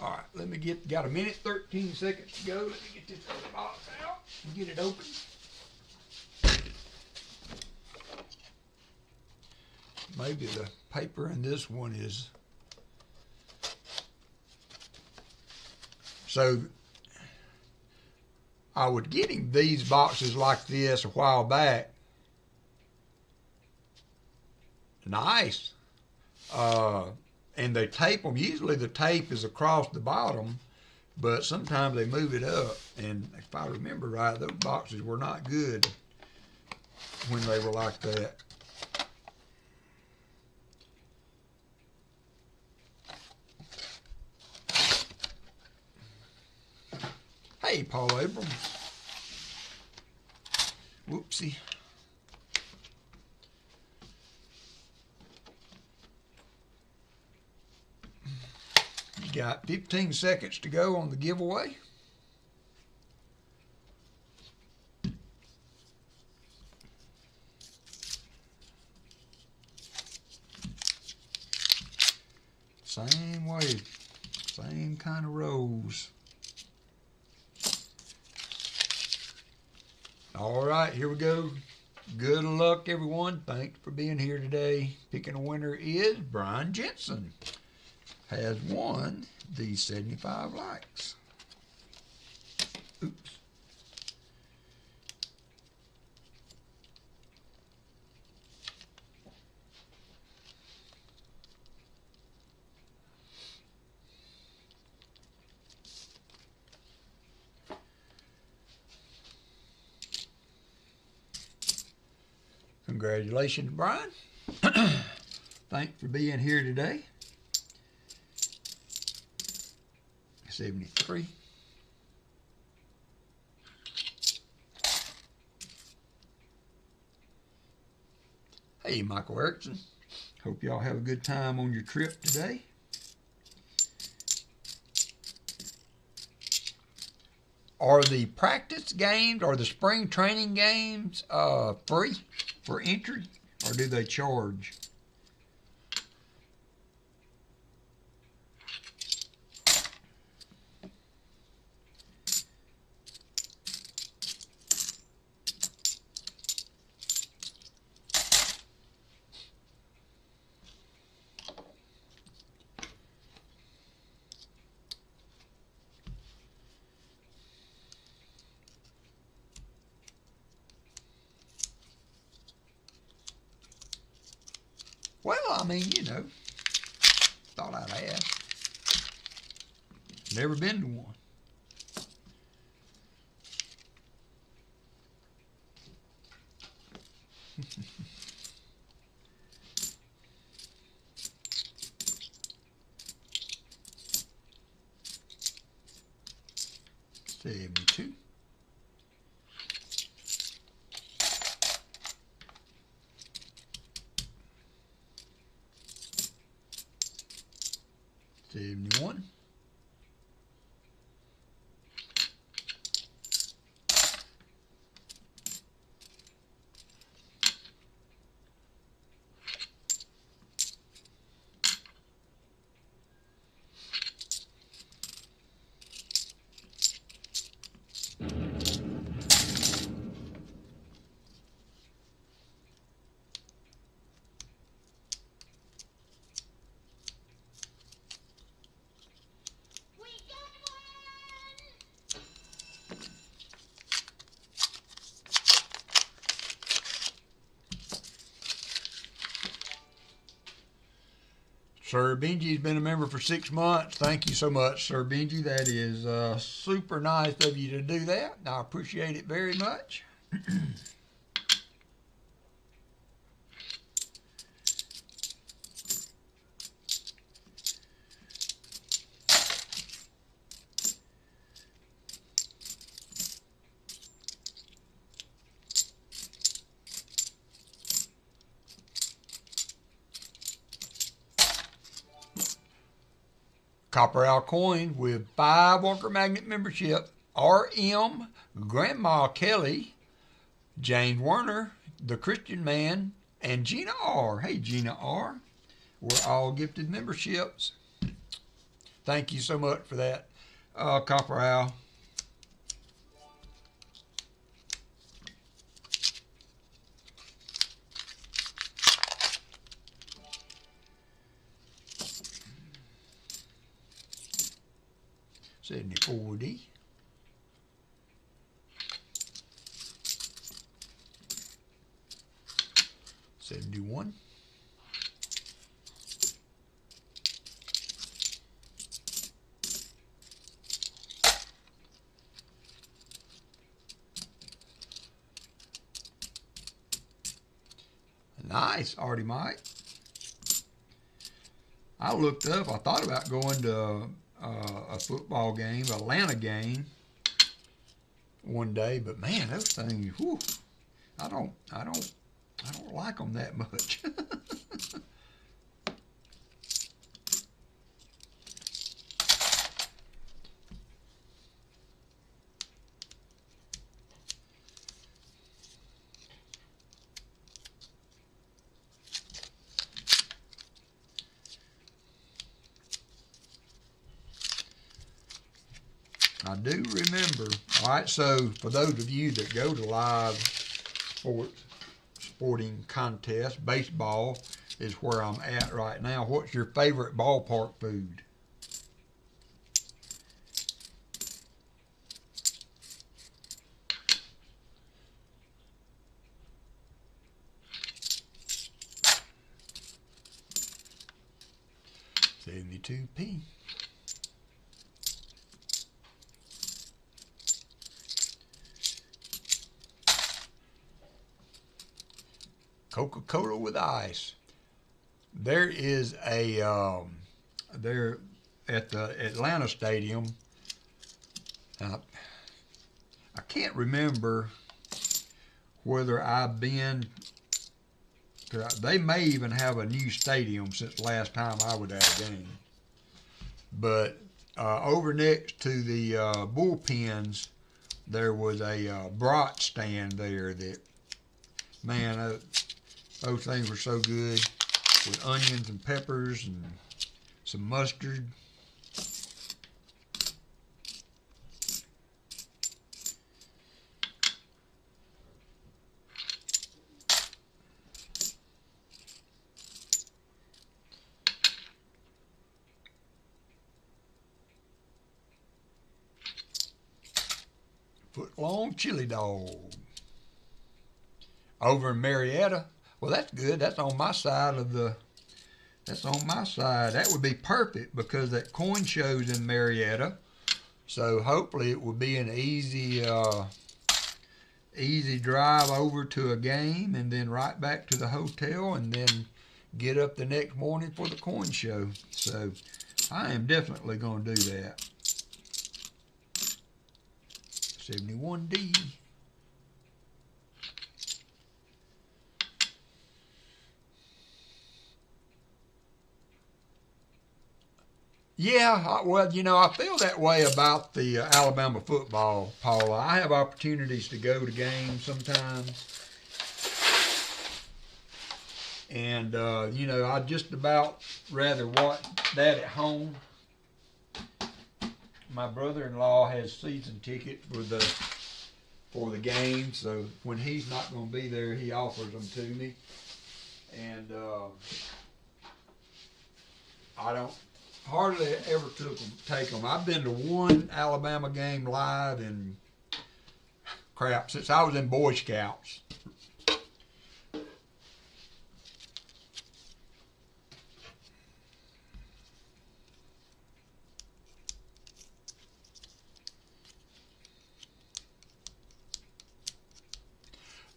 All right, got a minute, 13 seconds to go. Let me get this other box out. Get it open. Maybe the paper in this one is. So I was getting these boxes like this a while back. Nice. And they tape them. Usually the tape is across the bottom, but sometimes they move it up. And if I remember right, those boxes were not good when they were like that. Hey, Paul Abrams. Whoopsie. You got 15 seconds to go on the giveaway. Same way, same kind of rows. All right, here we go. Good luck, everyone. Thanks for being here today. Picking a winner is Brian Jensen. Has won the 75 likes. Oops. Congratulations, Brian. Thanks for being here today. 73. Hey, Michael Erickson. Hope y'all have a good time on your trip today. Are the practice games or the spring training games free for entry, or do they charge? Well, I mean, you know, thought I'd ask. Never been to one. $72. $71. Sir Benji's been a member for 6 months. Thank you so much, Sir Benji. That is super nice of you to do that. I appreciate it very much. Copper Owl coin with 5 WalkerMagnet membership. RM, Grandma Kelly, James Werner, the Christian Man, and Gina R. Hey, Gina R. We're all gifted memberships. Thank you so much for that, Copper Owl. 74D. 71. Nice, Artie Mike. I looked up, I thought about going to a football game, Atlanta game one day, but man, those things, whew, I don't like them that much. I do remember. All right, so for those of you that go to live sporting contests, baseball is where I'm at right now. What's your favorite ballpark food? $72p. Coca-Cola with ice. There is a there at the Atlanta Stadium. I can't remember whether I've been. They may even have a new stadium since last time I was at a game. But over next to the bullpens, there was a brat stand there that, man, those things were so good with onions and peppers and some mustard. Foot-long chili dog. Over in Marietta. Well, that's good. That's on my side of the. That's on my side. That would be perfect because that coin show's in Marietta. So hopefully it will be an easy drive over to a game and then right back to the hotel and then get up the next morning for the coin show. So I am definitely going to do that. 71D. Yeah, well, you know, I feel that way about the Alabama football, Paula. I have opportunities to go to games sometimes. And, you know, I'd just about rather watch that at home. My brother-in-law has season tickets for the game, so when he's not going to be there, he offers them to me. And I don't hardly ever take them. I've been to one Alabama game live in since I was in Boy Scouts.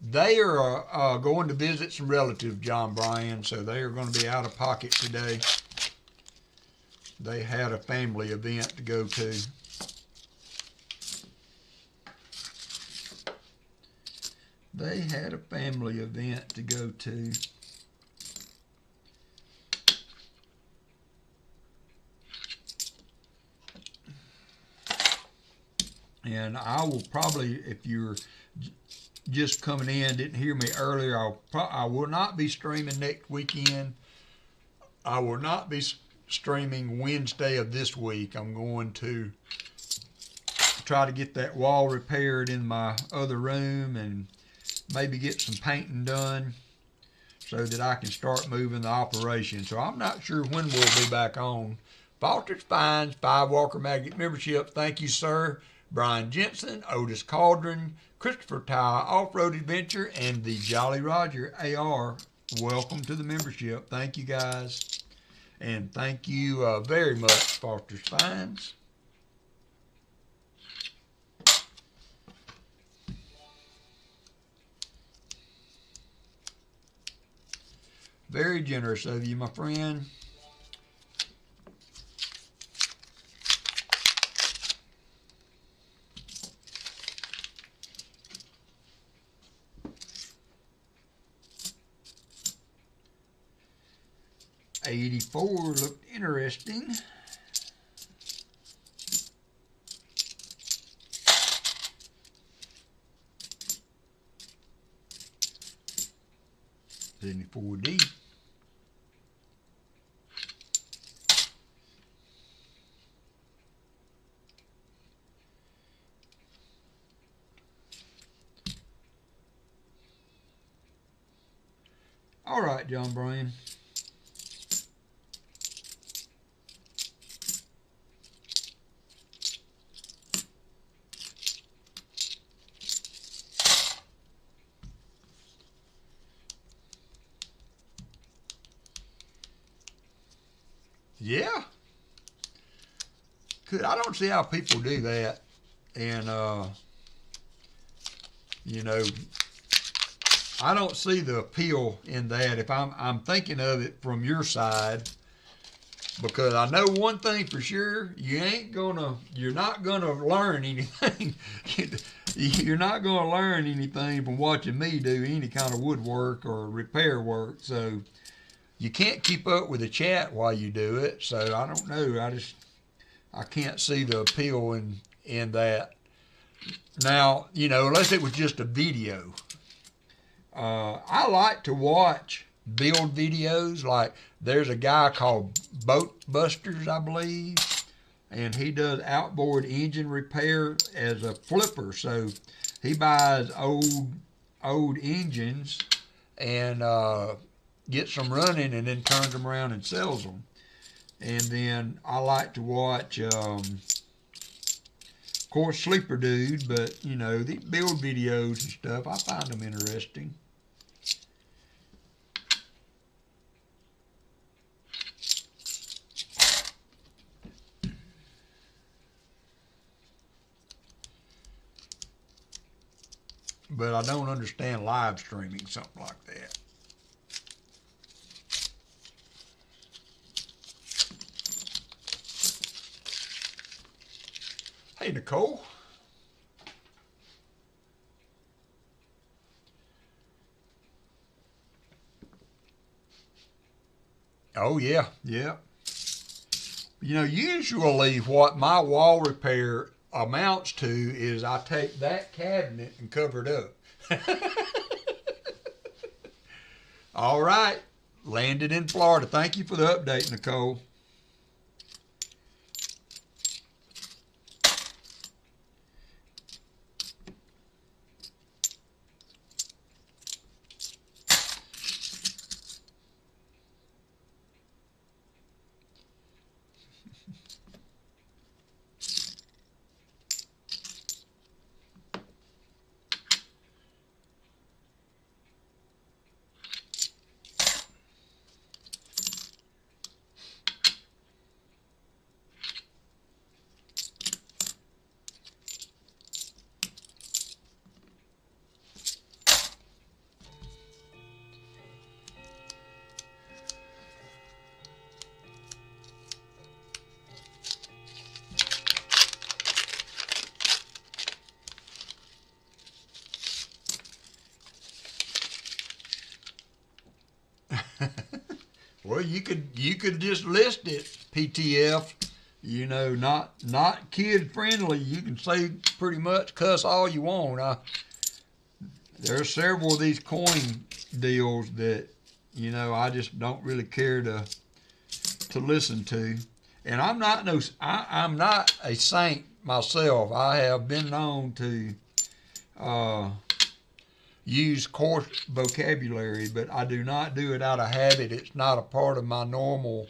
They are going to visit some relatives, John Bryan, so they are going to be out of pocket today. They had a family event to go to. They had a family event to go to. And I will probably, if you're just coming in, didn't hear me earlier, I will not be streaming next weekend. I will not be streaming Wednesday of this week. I'm going to try to get that wall repaired in my other room and maybe get some painting done so that I can start moving the operation. So I'm not sure when we'll be back on Foster's Finds, 5 WalkerMagnet membership. Thank you, sir. Brian Jensen, Otis Cauldron, Christopher Tye, Off-Road Adventure, and the Jolly Roger AR. Welcome to the membership. Thank you, guys. And thank you very much, Foster's Finds. Very generous of you, my friend. '84 looked interesting. '74D. All right, John Bryan. Yeah. I don't see how people do that. And, you know, I don't see the appeal in that if I'm thinking of it from your side, because I know one thing for sure, you're not gonna learn anything. You're not gonna learn anything from watching me do any kind of woodwork or repair work. So you can't keep up with the chat while you do it. So I don't know. I can't see the appeal in that. Now, you know, unless it was just a video. I like to watch build videos. Like there's a guy called Boat Busters, I believe, and he does outboard engine repair as a flipper. So he buys old engines and gets them running and then turns them around and sells them. And then I like to watch, of course, Sleeper Dude, but you know, the build videos and stuff, I find them interesting. But I don't understand live streaming something like that. Hey, Nicole. Oh, yeah, yeah. You know, usually what my wall repair amounts to is I take that cabinet and cover it up. All right. Landed in Florida. Thank you for the update, Nicole. Well, you could just list it PTF, you know, not kid friendly. You can say pretty much cuss all you want. There are several of these coin deals that, you know, I just don't really care to listen to. And I'm not a saint myself. I have been known to use coarse vocabulary, but I do not do it out of habit. It's not a part of my normal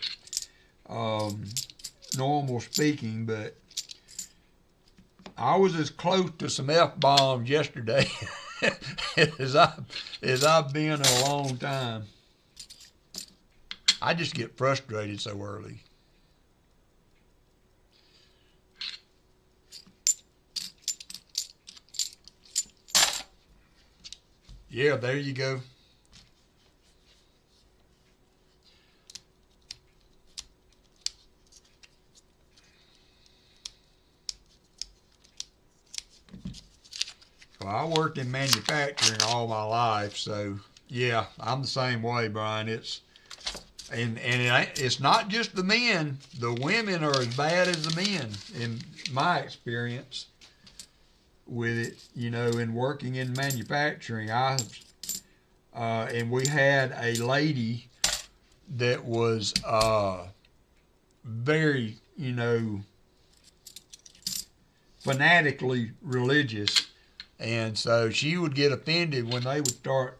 normal speaking, but I was as close to some F-bombs yesterday as I've been in a long time. I just get frustrated so early. Yeah, there you go. Well, I worked in manufacturing all my life, so yeah, I'm the same way, Brian. It's not just the men. The women are as bad as the men, in my experience with it. You know, in working in manufacturing, and we had a lady that was very, fanatically religious, and so she would get offended when they would start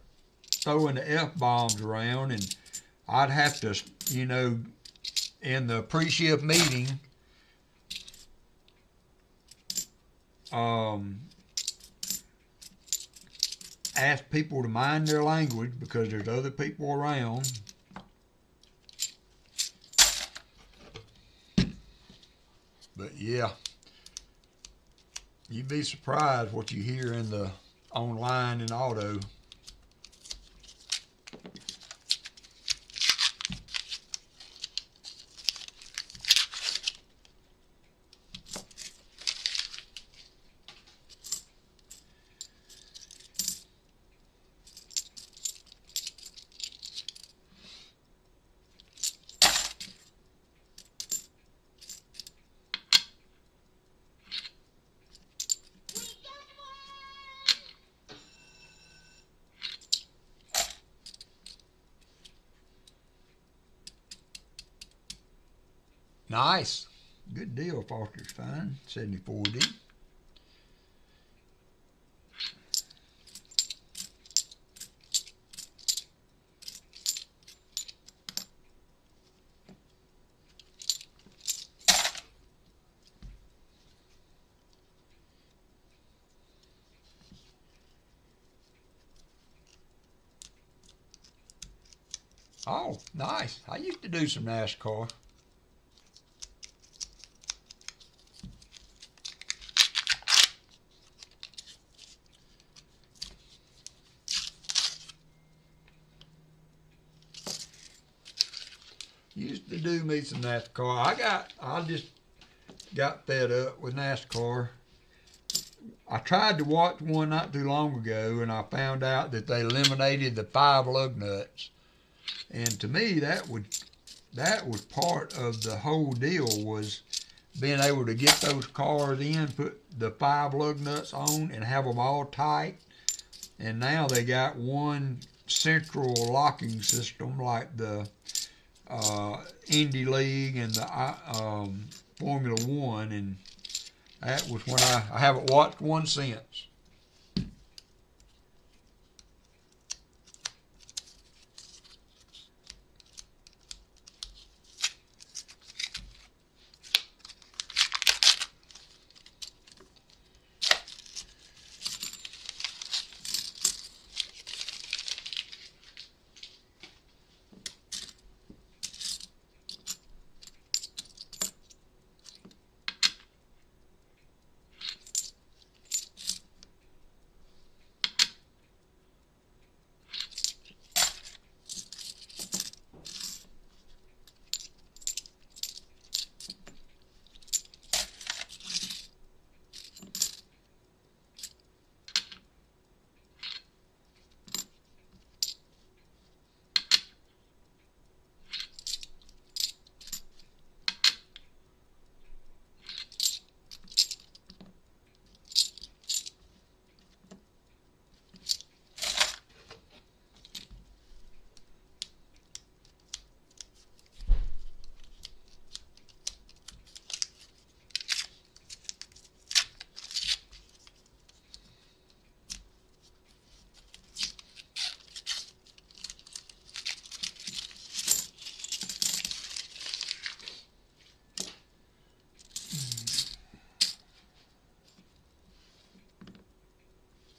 throwing the F-bombs around, and I'd have to, in the pre-shift meeting, ask people to mind their language because there's other people around. But yeah, you'd be surprised what you hear in the online and auto. Nice. Good deal, Foster's Fine. 74D. Oh, nice. I used to do some NASCAR. Used to do me some NASCAR. I just got fed up with NASCAR. I tried to watch one not too long ago, and I found out that they eliminated the 5 lug nuts. And to me, that was part of the whole deal, was being able to get those cars in, put the 5 lug nuts on, and have them all tight. And now they got one central locking system like the Indy League and the Formula One, and that was when I haven't watched one since.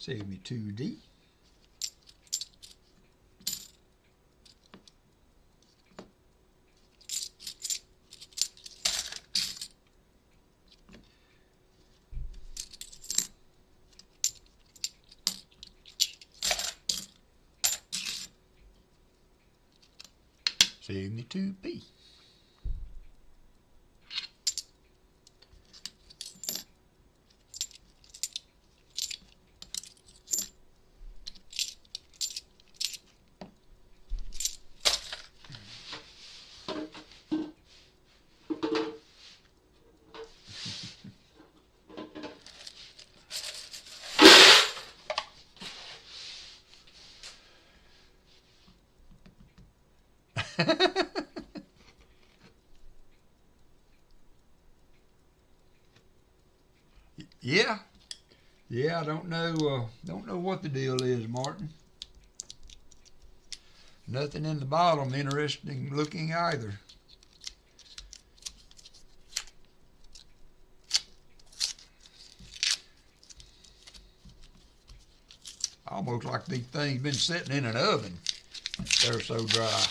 72D. $72p. Yeah, I don't know what the deal is, Martin. Nothing in the bottom interesting looking either. Almost like these things been sitting in an oven. They're so dry.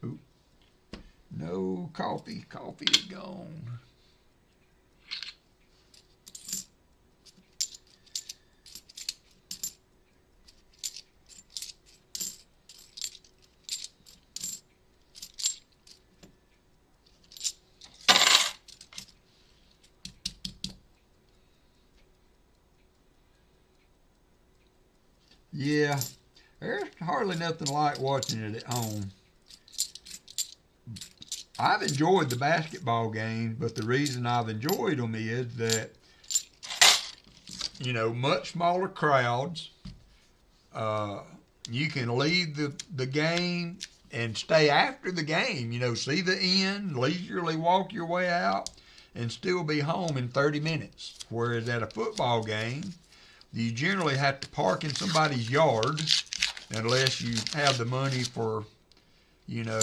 Ooh. No coffee. Coffee is gone. Yeah, there's hardly nothing like watching it at home. I've enjoyed the basketball games, but the reason I've enjoyed them is that, you know, much smaller crowds. You can leave the game and stay after the game, you know, see the end, leisurely walk your way out, and still be home in 30 minutes. Whereas at a football game, you generally have to park in somebody's yard unless you have the money for, you know,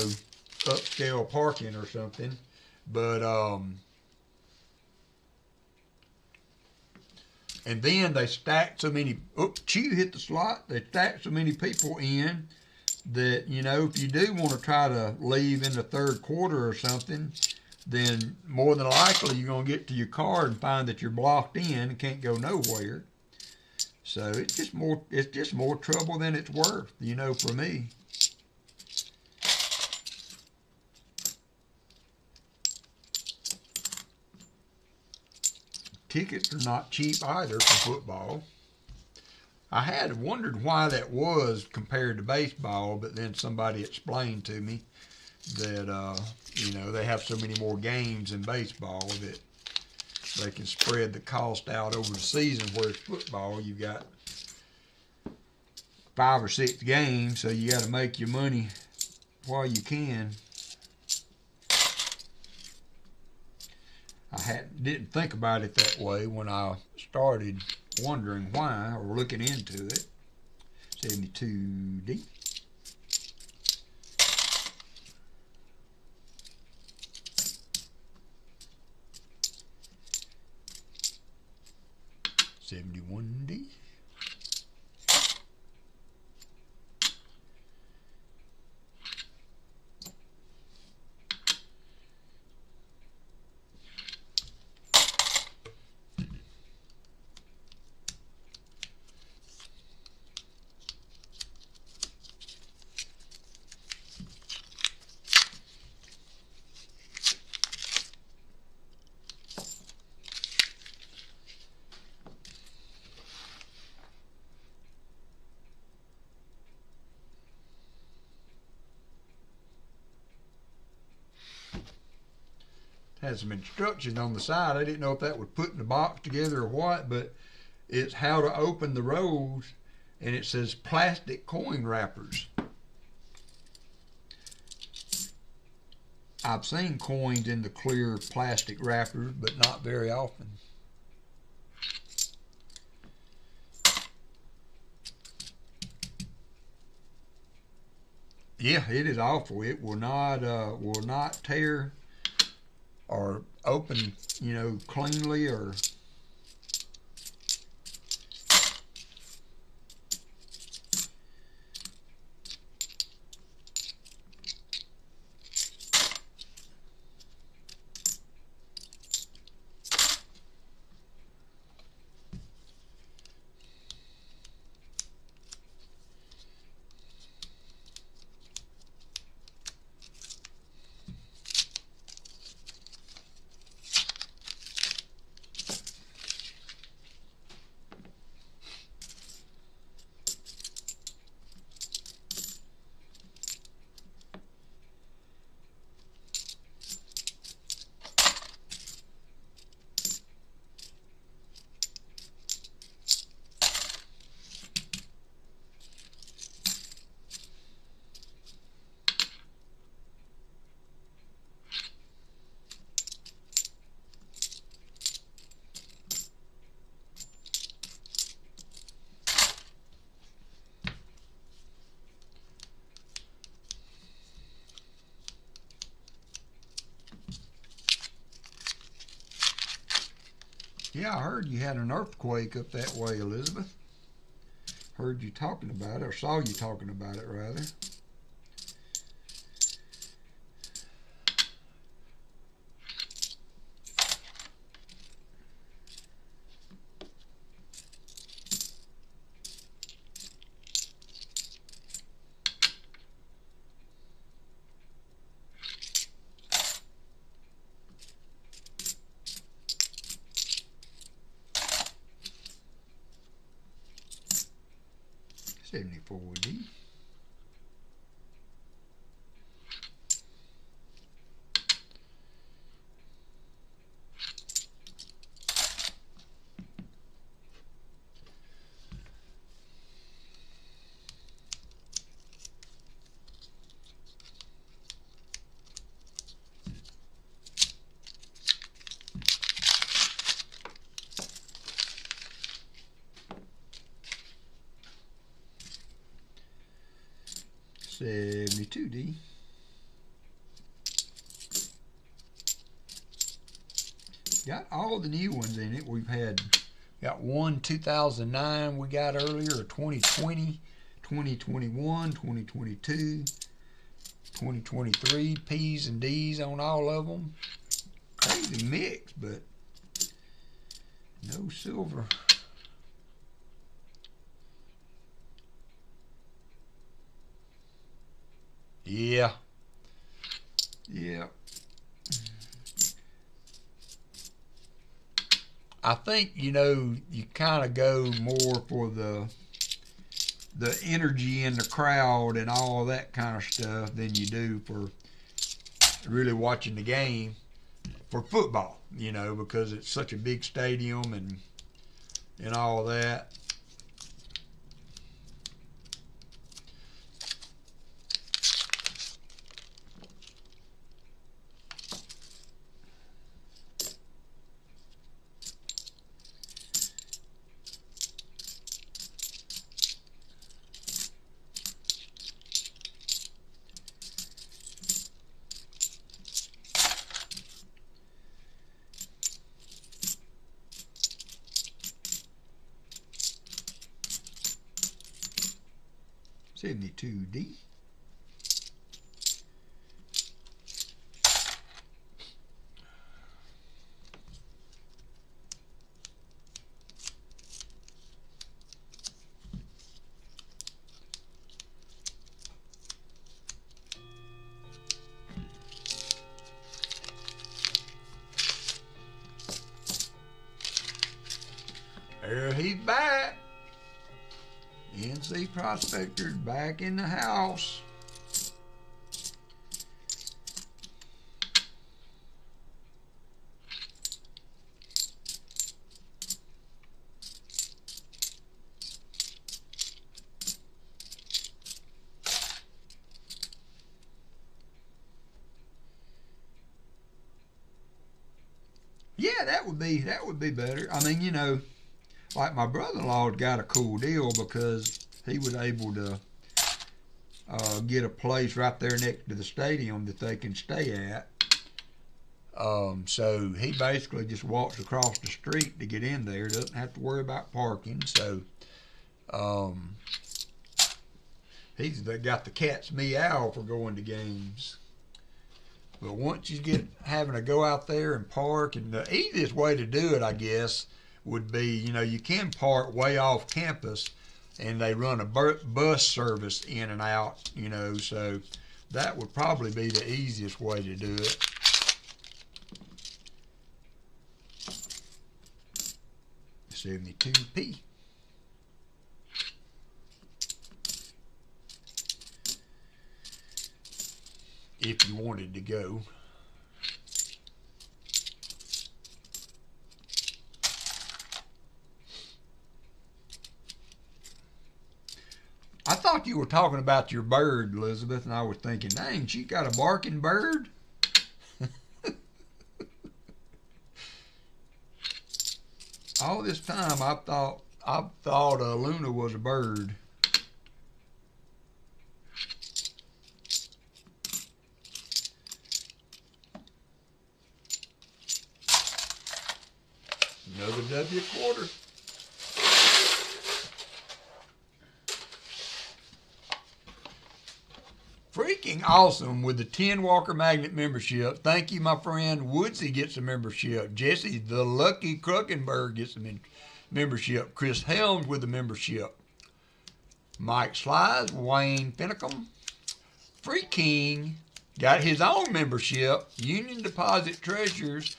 upscale parking or something. But, and then they stack so many, you hit the slot, they stack so many people in that, you know, if you do want to try to leave in the third quarter or something, then more than likely you're going to get to your car and find that you're blocked in and can't go nowhere. So it's just more trouble than it's worth, you know, for me. Tickets are not cheap either for football. I had wondered why that was compared to baseball, but then somebody explained to me that, you know, they have so many more games in baseball that they can spread the cost out over the season, whereas football, you've got 5 or 6 games, so you got to make your money while you can. I didn't think about it that way when I started wondering why or looking into it. 72D. $71D. Has some instructions on the side. I didn't know if that would put in the box together or what, but it's how to open the rolls, and it says plastic coin wrappers. I've seen coins in the clear plastic wrappers, but not very often. Yeah, it is awful. It will not tear or open, you know, cleanly or. Yeah, I heard you had an earthquake up that way, Elizabeth. Heard you talking about it, or saw you talking about it, rather. 74D. $72D. Got all the new ones in it. We've got one 2009 we got earlier, a 2020, 2021, 2022, 2023, P's and D's on all of them. Crazy mix, but no silver. Yeah. Yeah. I think, you know, you kind of go more for the energy in the crowd and all that kind of stuff than you do for really watching the game for football, you know, because it's such a big stadium and all that. $72D. There he's back. NC Prospector's back in the house. Yeah, that would be better. I mean, you know, like my brother-in-law's got a cool deal because he was able to get a place right there next to the stadium that they can stay at. So he basically just walks across the street to get in there. Doesn't have to worry about parking. So he's got the cat's meow for going to games. But once you get having to go out there and park, and the easiest way to do it, I guess, would be, you can park way off campus, and they run a bus service in and out, so that would probably be the easiest way to do it. $72p. If you wanted to go. I thought you were talking about your bird, Elizabeth, and I was thinking, dang, she got a barking bird? All this time I thought Luna was a bird. Another W quarter. Freaking awesome with the 10 WalkerMagnet membership. Thank you, my friend. Woodsy gets a membership. Jesse the Lucky Kruckenberg gets a membership. Chris Helms with a membership. Mike Slides, Wayne Finicum. Free King got his own membership. Union Deposit Treasures.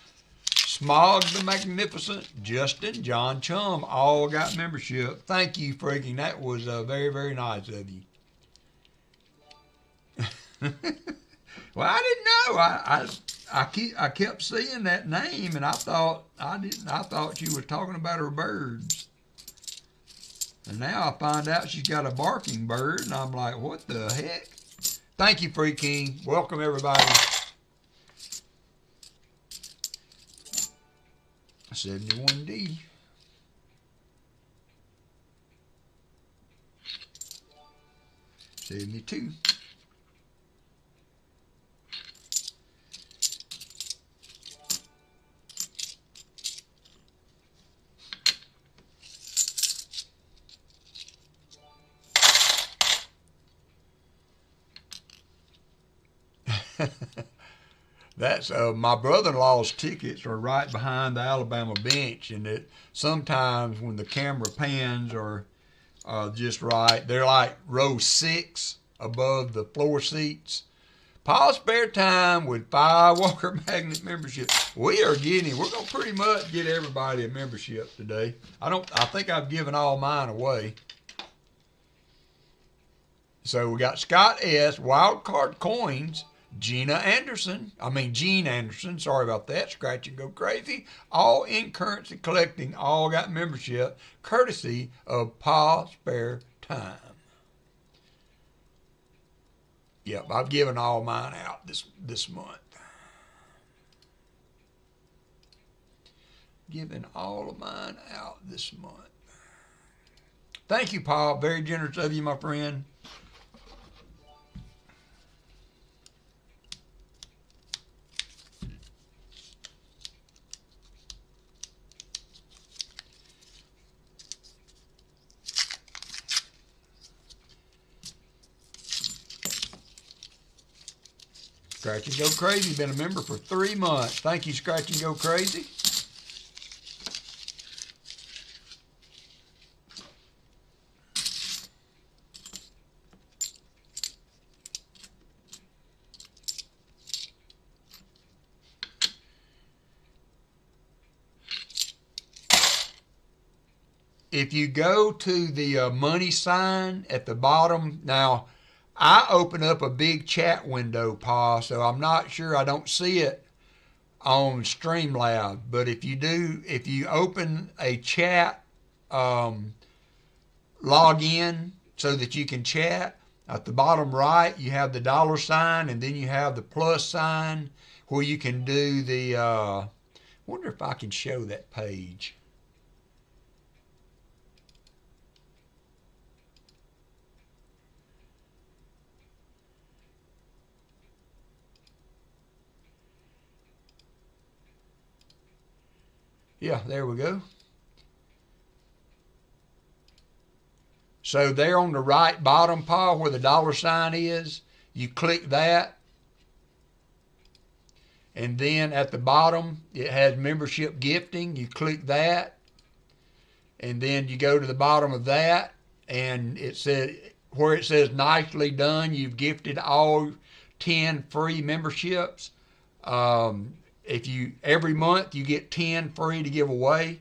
Smog the Magnificent, Justin, John Chum, all got membership. Thank you, freaking. That was very, very nice of you. Well, I didn't know. I kept seeing that name, and I thought she was talking about her birds. And now I find out she's got a barking bird, and I'm like, what the heck? Thank you, Free King. Welcome, everybody. 71D. $72. That's my brother-in-law's tickets are right behind the Alabama bench, and it sometimes when the camera pans are just right, they're like row 6 above the floor seats. Paul Spare Time with 5 WalkerMagnet memberships. We're gonna pretty much get everybody a membership today. I think I've given all mine away. So we got Scott S, Wildcard Coins, Gene Anderson, sorry about that, Scratch and Go Crazy, all in currency collecting, all got membership, courtesy of Pa Spare Time. Yep, I've given all mine out this month. Giving all of mine out this month. Thank you, Pa. Very generous of you, my friend. Scratch and Go Crazy, been a member for 3 months. Thank you, Scratch and Go Crazy. If you go to the money sign at the bottom, now, I open up a big chat window, Pa, so I'm not sure, I don't see it on Streamlab. But if you open a chat, log in so that you can chat, at the bottom right, you have the $sign, and then you have the plus sign where you can do the, wonder if I can show that page. Yeah, there we go. So there on the right bottom, Paul, where the $sign is, you click that. And then at the bottom, it has membership gifting. You click that. And then you go to the bottom of that. And it says, where it says nicely done, you've gifted all 10 free memberships. If you every month you get 10 free to give away.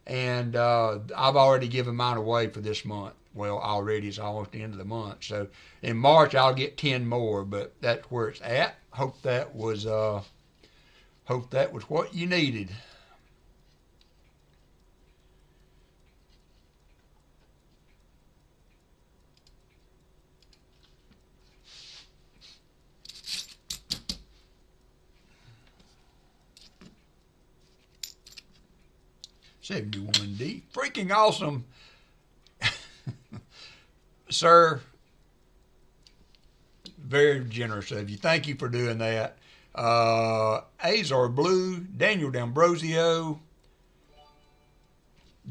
And I've already given mine away for this month. Well, already it's almost the end of the month. So in March I'll get 10 more, but that's where it's at. Hope that was what you needed. $71D. Freaking awesome. Sir, very generous of you. Thank you for doing that. Azar Blue, Daniel D'Ambrosio,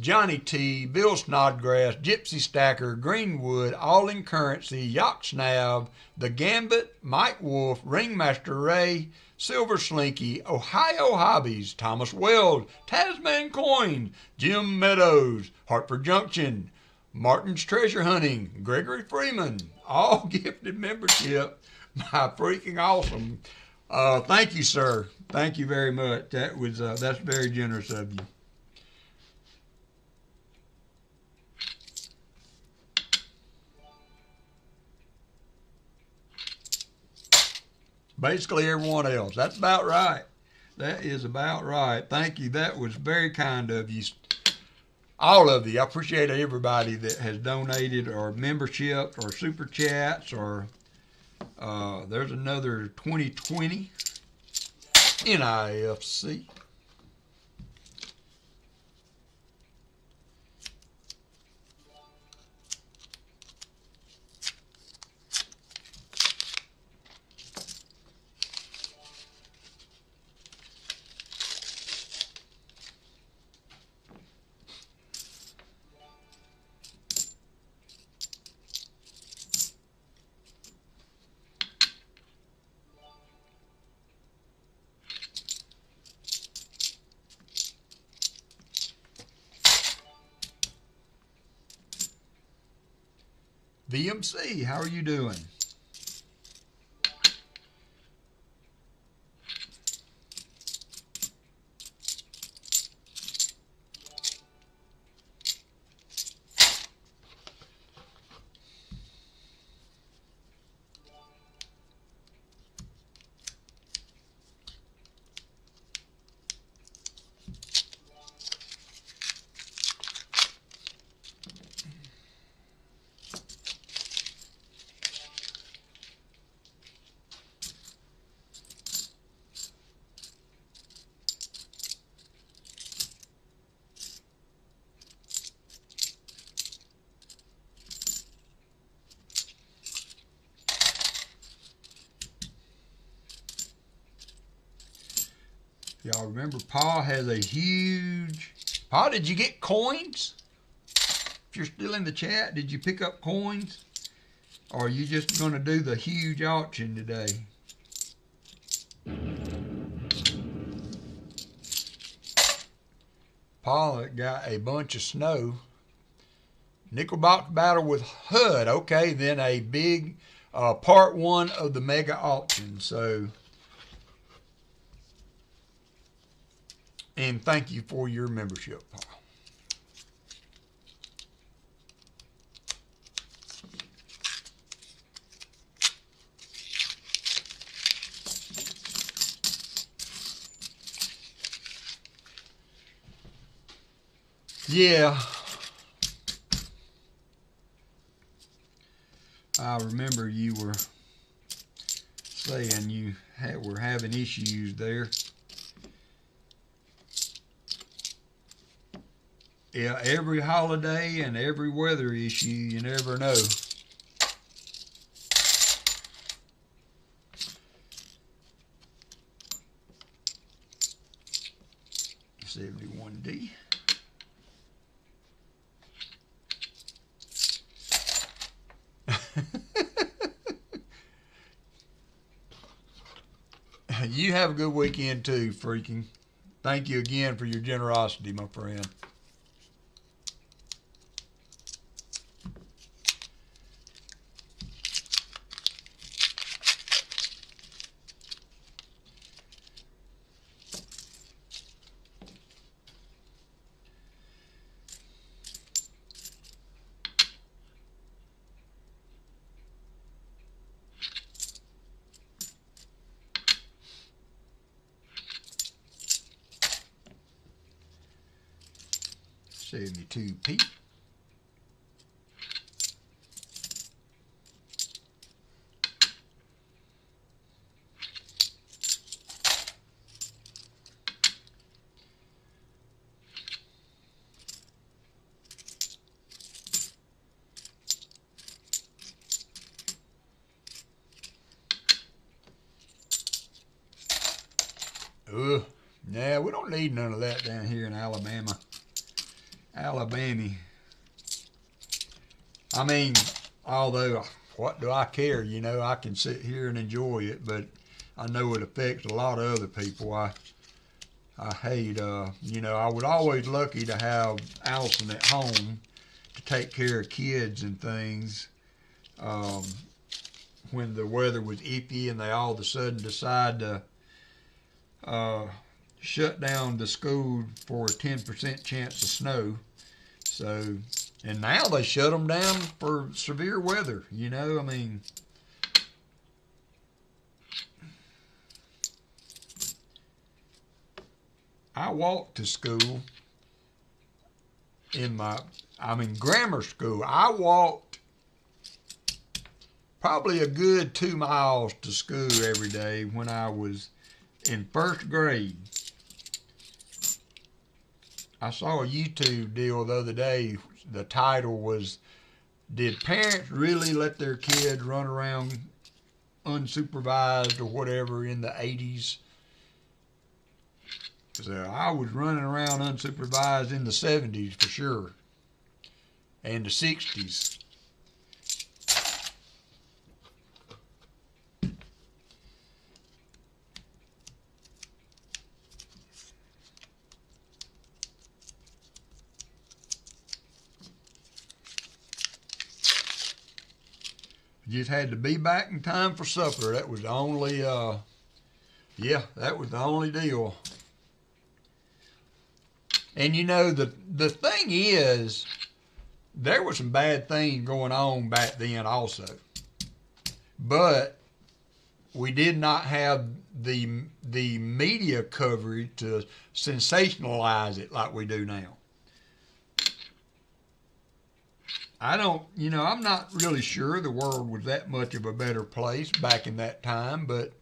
Johnny T, Bill Snodgrass, Gypsy Stacker, Greenwood, All in Currency, Yoxnav, The Gambit, Mike Wolf, Ringmaster Ray, Silver Slinky, Ohio Hobbies, Thomas Weld, Tasman Coin, Jim Meadows, Hartford Junction, Martin's Treasure Hunting, Gregory Freeman, all gifted membership. My freaking awesome. Thank you, sir. Thank you very much. That's very generous of you. Basically everyone else. That's about right. That is about right. Thank you. That was very kind of you. All of you. I appreciate everybody that has donated or membership or super chats or there's another 2020 NIFC. VMC, how are you doing? Y'all remember Paul has a huge... Paul, did you get coins? If you're still in the chat, did you pick up coins? Or are you just going to do the huge auction today? Paul got a bunch of snow. Nickel box battle with HUD. Okay, then a big part one of the mega auction. So... And thank you for your membership, Paul. Yeah. I remember you were saying you were having issues there. Yeah, every holiday and every weather issue, you never know. 71D. You have a good weekend too, freaking. Thank you again for your generosity, my friend. $72p. Ugh. Yeah, we don't need none of that down here in Alabama. Alabama. I mean, although, what do I care? You know, I can sit here and enjoy it, but I know it affects a lot of other people. I hate, you know, I was always lucky to have Allison at home to take care of kids and things. When the weather was iffy and they all of a sudden decide to shut down the school for a 10% chance of snow. So, and now they shut them down for severe weather, you know, I mean. I walked to school in grammar school. I walked probably a good 2 miles to school every day when I was in first grade. I saw a YouTube deal the other day. The title was, "Did parents really let their kids run around unsupervised or whatever in the 80s?" So I was running around unsupervised in the 70s for sure, and the 60s. Just had to be back in time for supper. That was the only, that was the only deal. And you know, the thing is, there were some bad things going on back then also. But we did not have the media coverage to sensationalize it like we do now. I'm not really sure the world was that much of a better place back in that time, but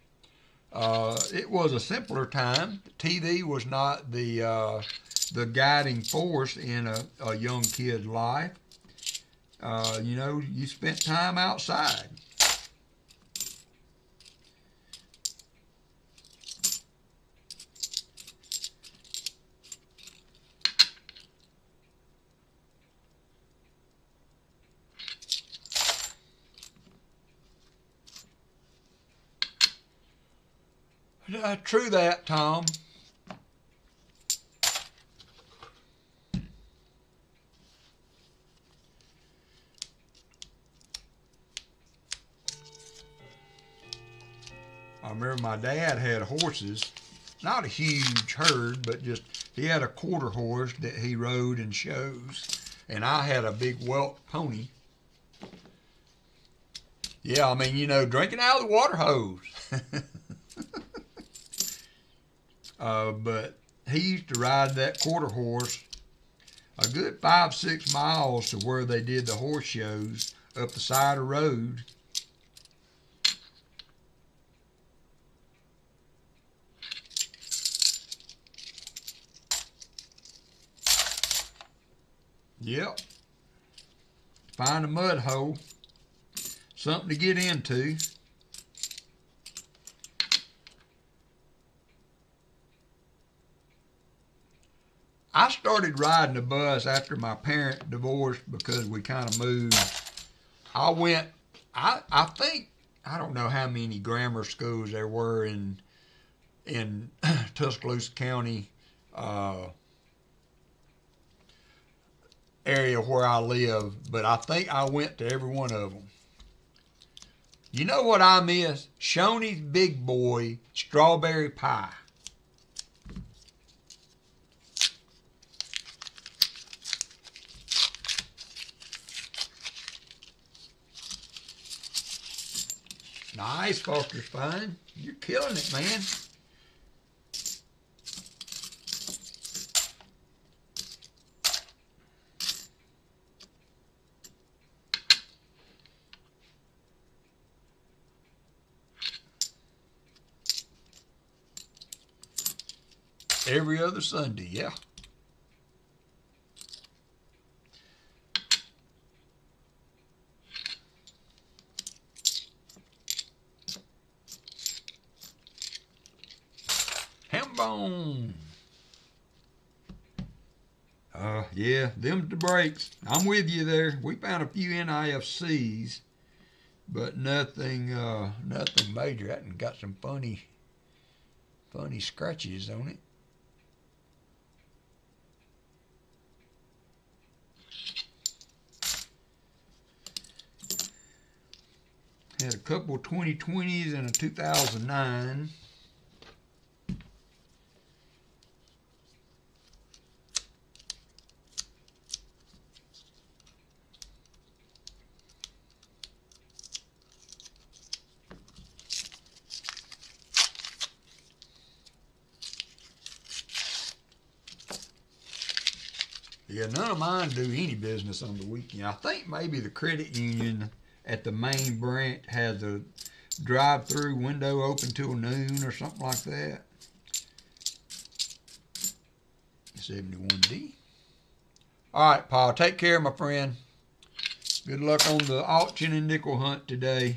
it was a simpler time. TV was not the guiding force in a young kid's life. You spent time outside. True that, Tom. I remember my dad had horses, not a huge herd, but just, he had a quarter horse that he rode in shows, and I had a big whelp pony. Yeah, I mean, drinking out of the water hose. But he used to ride that quarter horse a good 5-6 miles to where they did the horse shows up the side of the road. Yep. Find a mud hole. Something to get into. I started riding the bus after my parents divorced because we kind of moved. I think, I don't know how many grammar schools there were in Tuscaloosa County area where I live, but I think I went to every one of them. You know what I miss? Shoney's Big Boy strawberry pie. Nice, Foster's Fine. You're killing it, man. Every other Sunday, yeah. Ham bone. Yeah, them's the breaks. I'm with you there. We found a few NIFCs, but nothing major. That one got some funny scratches on it. Had a couple 2020s and a 2009. Yeah, none of mine do any business on the weekend. I think maybe the credit union at the main branch has a drive-through window open till noon or something like that. 71D. All right, Paul, take care, my friend. Good luck on the auction and nickel hunt today.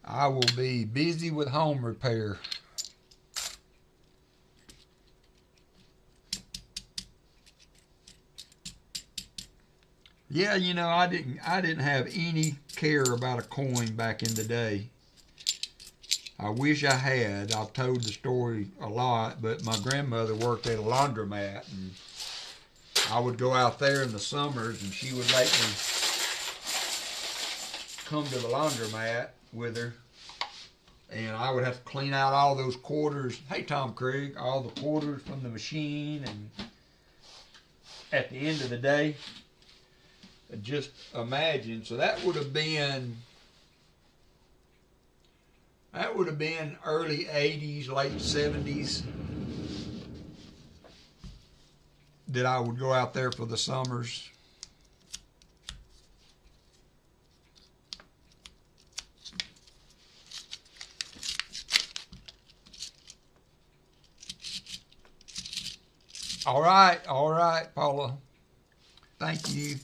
I will be busy with home repair. Yeah, you know, I didn't have any care about a coin back in the day. I wish I had. I've told the story a lot, but my grandmother worked at a laundromat, and I would go out there in the summers, and she would make me come to the laundromat with her, and I would have to clean out all those quarters. Hey, Tom Craig, all the quarters from the machine, and at the end of the day, just imagine. So that would have been early 80s, late 70s that I would go out there for the summers. All right, Paula. Thank you.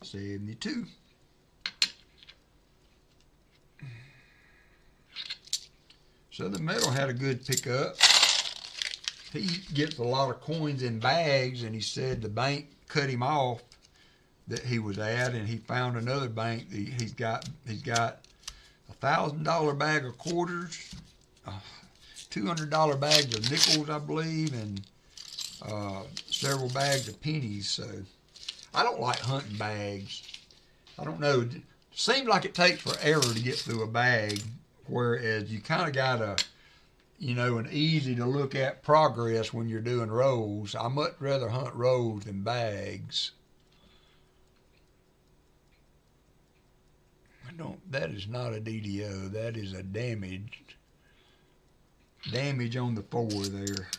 $72. Southern Metal had a good pickup. He gets a lot of coins in bags, and he said the bank cut him off that he was at, and he found another bank. He's got $1,000 bag of quarters, $200 bags of nickels, I believe, and several bags of pennies. So I don't like hunting bags. I don't know. It seems like it takes forever to get through a bag, whereas you kind of got a, you know, an easy to look at progress when you're doing rolls. I much rather hunt rolls than bags. That is not a DDO. That is a damage on the 4 there.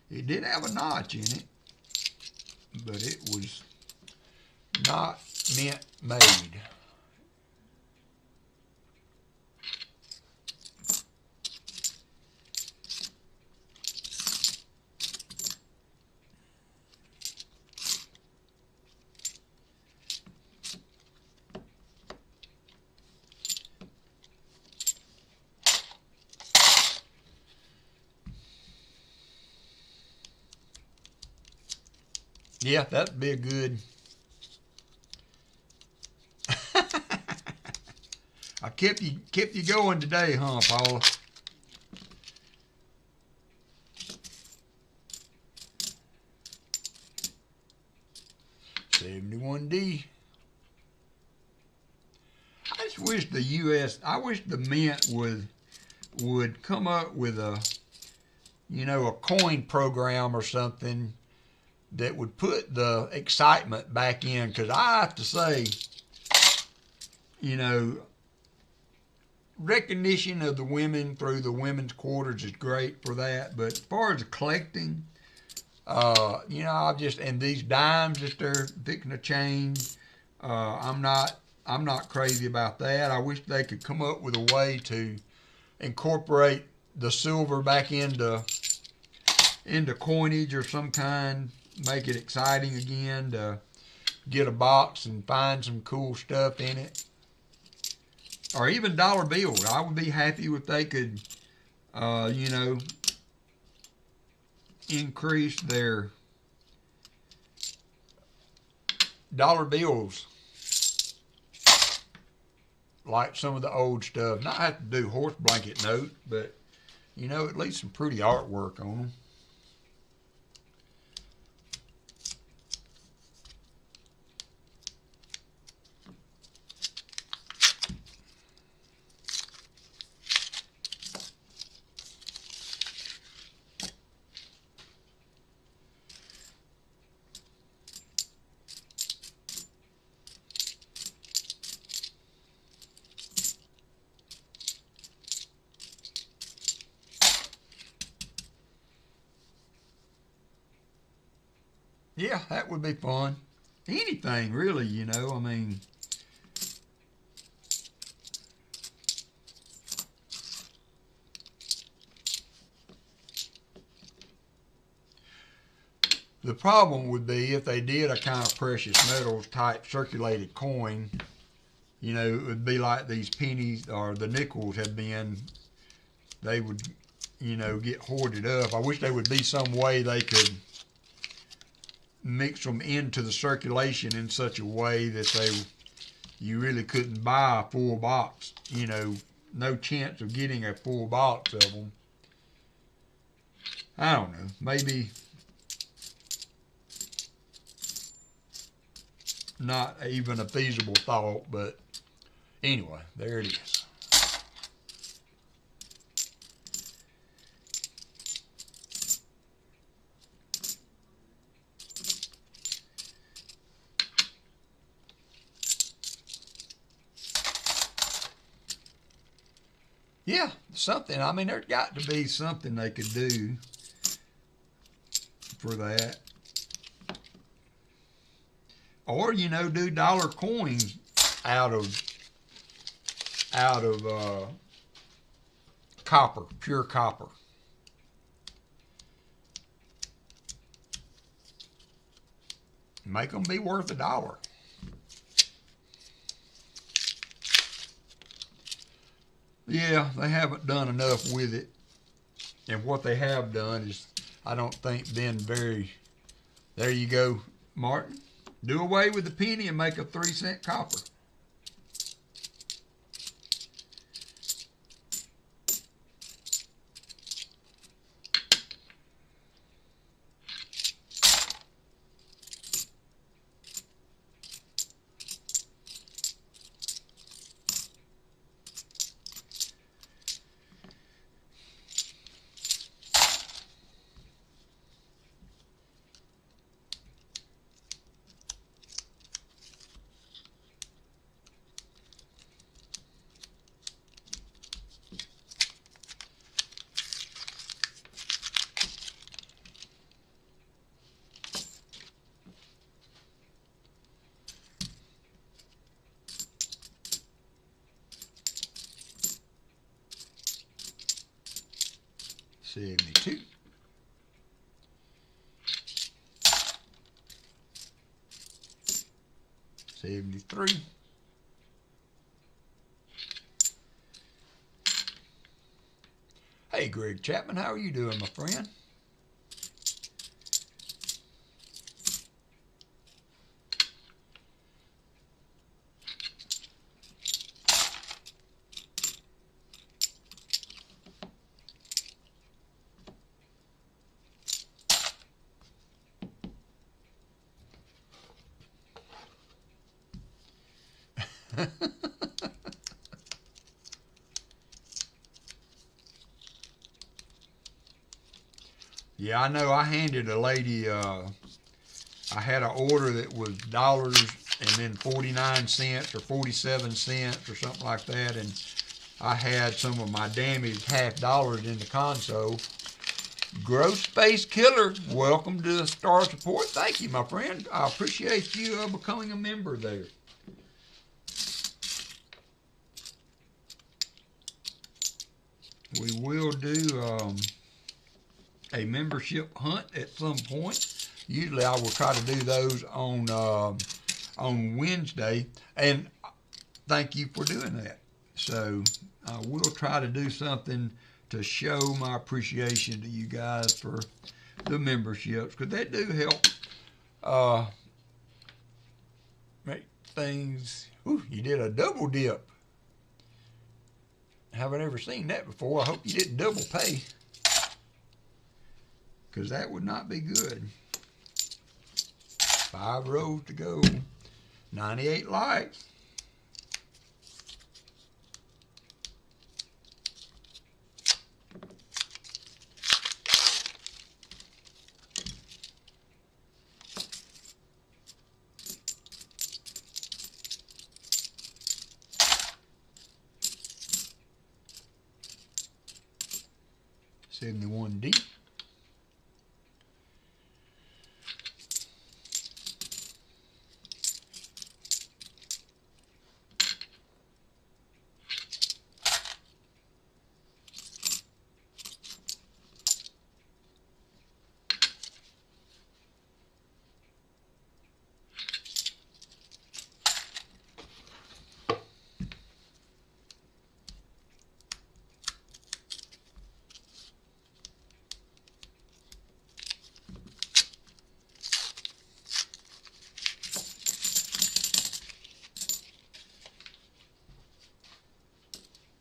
It did have a notch in it, but it was not mint made. Yeah, that'd be a good. I kept you going today, huh, Paula? $71D. I just wish the U.S. I wish the Mint would come up with a coin program or something that would put the excitement back in. Because I have to say, recognition of the women through the women's quarters is great for that. But as far as collecting, and these dimes that they're fixing to change, I'm not crazy about that. I wish they could come up with a way to incorporate the silver back into coinage or some kind, make it exciting again to get a box and find some cool stuff in it. Or even dollar bills. I would be happy if they could, increase their dollar bills like some of the old stuff. Not have to do horse blanket note, but at least some pretty artwork on them. Yeah, that would be fun. Anything, really, I mean. The problem would be if they did a kind of precious metals type circulated coin, it would be like these pennies or the nickels have been. They would, get hoarded up. I wish there would be some way they could mix them into the circulation in such a way that you really couldn't buy a full box. No chance of getting a full box of them. I don't know. Maybe not even a feasible thought, but anyway, there it is. Yeah, something. I mean, there's got to be something they could do for that. Or, do dollar coins out of copper, pure copper. Make them be worth $1. Yeah, they haven't done enough with it. And what they have done is, I don't think, been very... There you go, Martin. Do away with the penny and make a 3-cent copper. $72. $73. Hey, Greg Chapman, how are you doing, my friend? Yeah, I know. I handed a lady, I had an order that was dollars and then 49 cents or 47 cents or something like that, and I had some of my damaged $half in the console. Gross Space Killer, welcome to Star Support. Thank you, my friend. I appreciate you becoming a member there. We will do a membership hunt at some point. Usually I will try to do those on Wednesday, and thank you for doing that. So I will try to do something to show my appreciation to you guys for the memberships, because they do help make things. Ooh, you did a double dip. Haven't ever seen that before. I hope you didn't double pay, because that would not be good. 5 rows to go. 98 likes. $71D.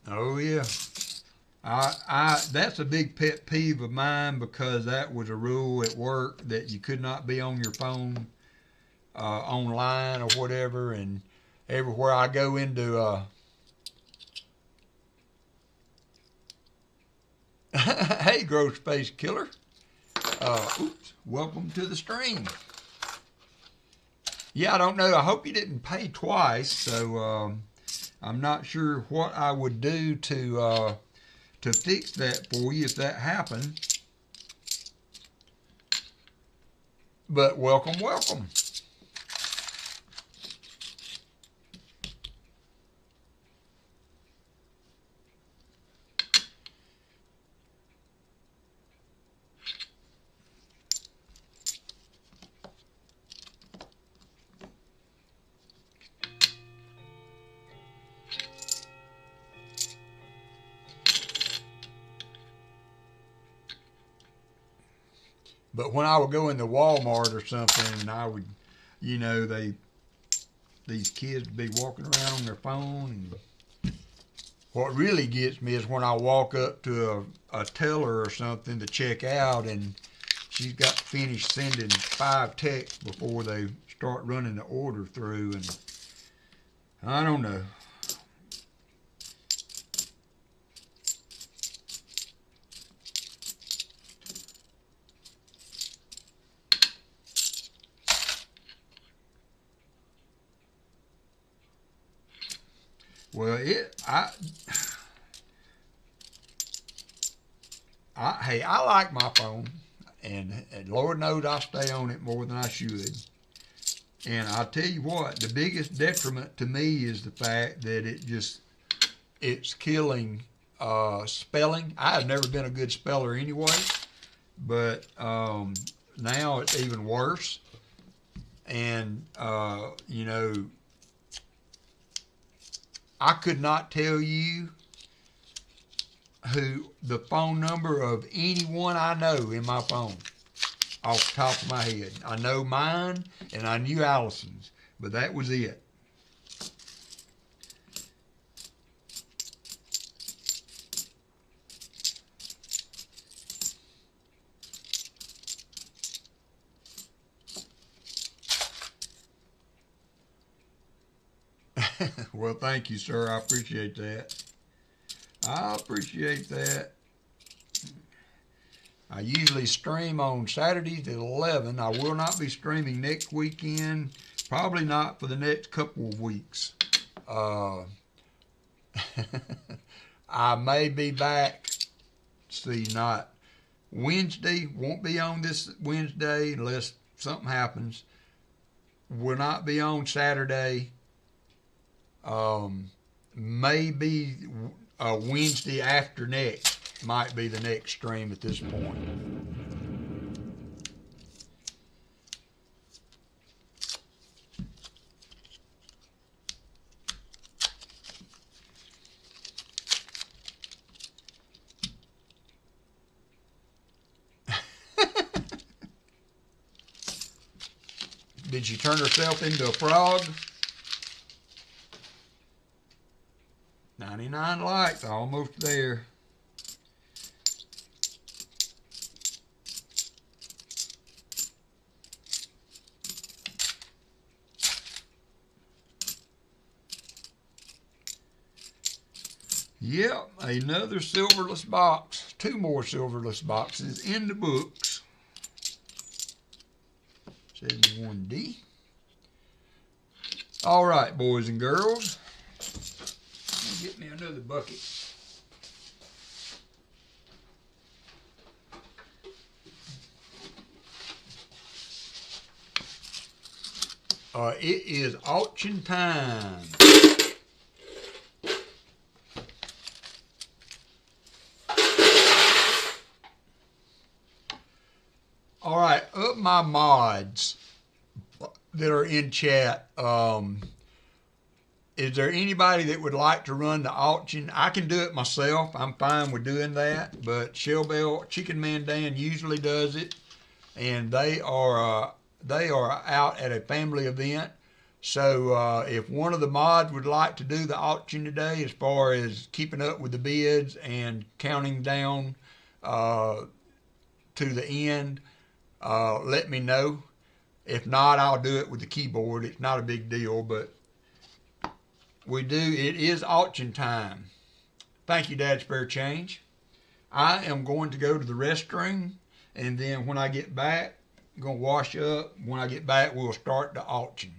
Oh yeah, that's a big pet peeve of mine, because that was a rule at work that you could not be on your phone online or whatever, and everywhere I go into hey, Gross Space Killer, oops, welcome to the stream. Yeah, I don't know. I hope you didn't pay twice, so I'm not sure what I would do to fix that for you if that happened. But welcome, welcome. But when I would go into Walmart or something, and I would, you know, these kids would be walking around on their phone. And what really gets me is when I walk up to a teller or something to check out, and she's got to finish sending 5 texts before they start running the order through. And I don't know. Well, hey, I like my phone, and Lord knows I stay on it more than I should. And I'll tell you what, the biggest detriment to me is the fact that it's killing spelling. I have never been a good speller anyway, but now it's even worse. And you know, I could not tell you the phone number of anyone I know in my phone off the top of my head. I know mine, and I knew Allison's, but that was it. Well, thank you, sir. I appreciate that. I appreciate that. I usually stream on Saturdays at 11. I will not be streaming next weekend. Probably not for the next couple of weeks. I may be back. See, not Wednesday. Won't be on this Wednesday unless something happens. Will not be on Saturday. Maybe Wednesday after next might be the next stream at this point. Did she turn herself into a frog? 99 likes, almost there. Yep, another silverless box. 2 more silverless boxes in the books. 71D. All right, boys and girls. Get me another bucket. It is auction time. All right, up my mods that are in chat. Is there anybody that would like to run the auction? I can do it myself. I'm fine with doing that. But Shellbell, Chicken Man Dan usually does it, and they are out at a family event. So if one of the mods would like to do the auction today, as far as keeping up with the bids and counting down to the end, let me know. If not, I'll do it with the keyboard. It's not a big deal, but it is auction time. Thank you, Dad Spare Change. I am going to go to the restroom, and then when I get back, I'm going to wash up. When I get back, we'll start the auction.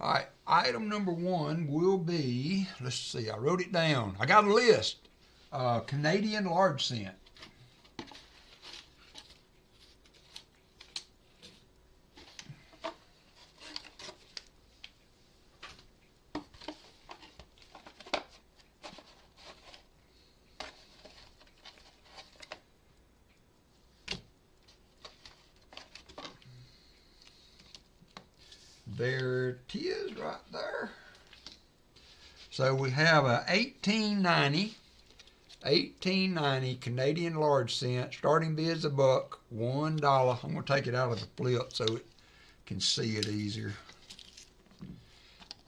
All right, item number 1 will be, let's see, I wrote it down. I got a list. Canadian large cent. There it is right there. So we have a 1890 Canadian large cent. Starting bid is $1. I'm going to take it out of the flip so it can see it easier.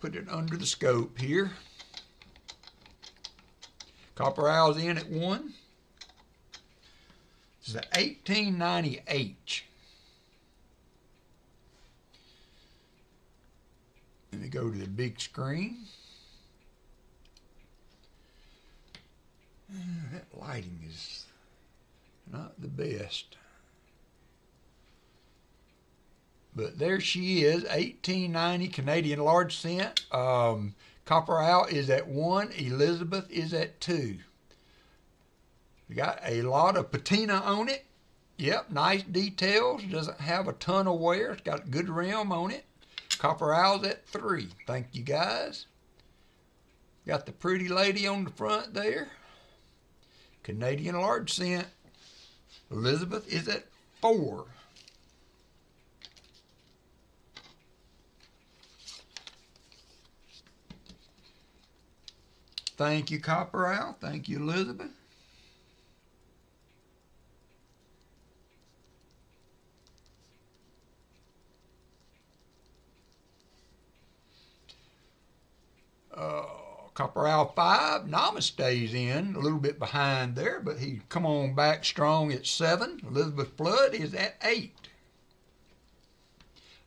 Put it under the scope here. Copper owl's in at 1. This is a 1890H. Let me go to the big screen. That lighting is not the best. But there she is, 1890 Canadian large cent. Copper owl is at 1. Elizabeth is at 2. We got a lot of patina on it. Yep, nice details. Doesn't have a ton of wear. It's got a good rim on it. Copper owl's at 3. Thank you, guys. Got the pretty lady on the front there. Canadian large cent. Elizabeth is at 4. Thank you, Copper Owl. Thank you, Elizabeth. Copper Owl 5, Namaste's in, a little bit behind there, but he come on back strong at 7. Elizabeth Flood is at 8.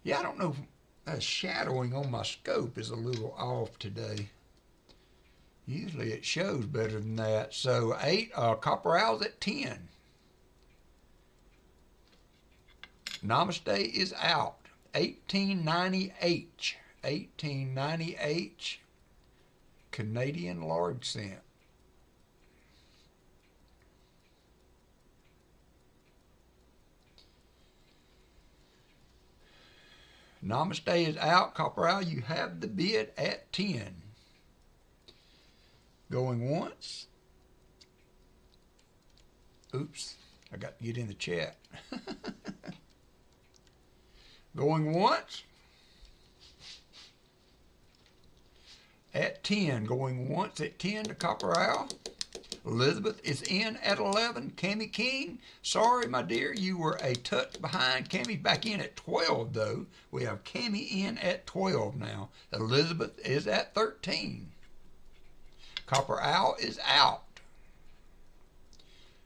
Yeah, I don't know, that shadowing on my scope is a little off today. Usually it shows better than that. So 8, Copper Owl's at 10. Namaste is out. 1890H. 1890H. Canadian large cent. Namaste is out. Copper Owl, you have the bid at 10. Going once. Oops, I got to get in the chat. Going once. At 10, going once at 10 to Copper Owl. Elizabeth is in at 11. Cammy King, sorry, my dear, you were a touch behind. Cammy's back in at 12, though. We have Cammy in at 12 now. Elizabeth is at 13. Copper Owl is out.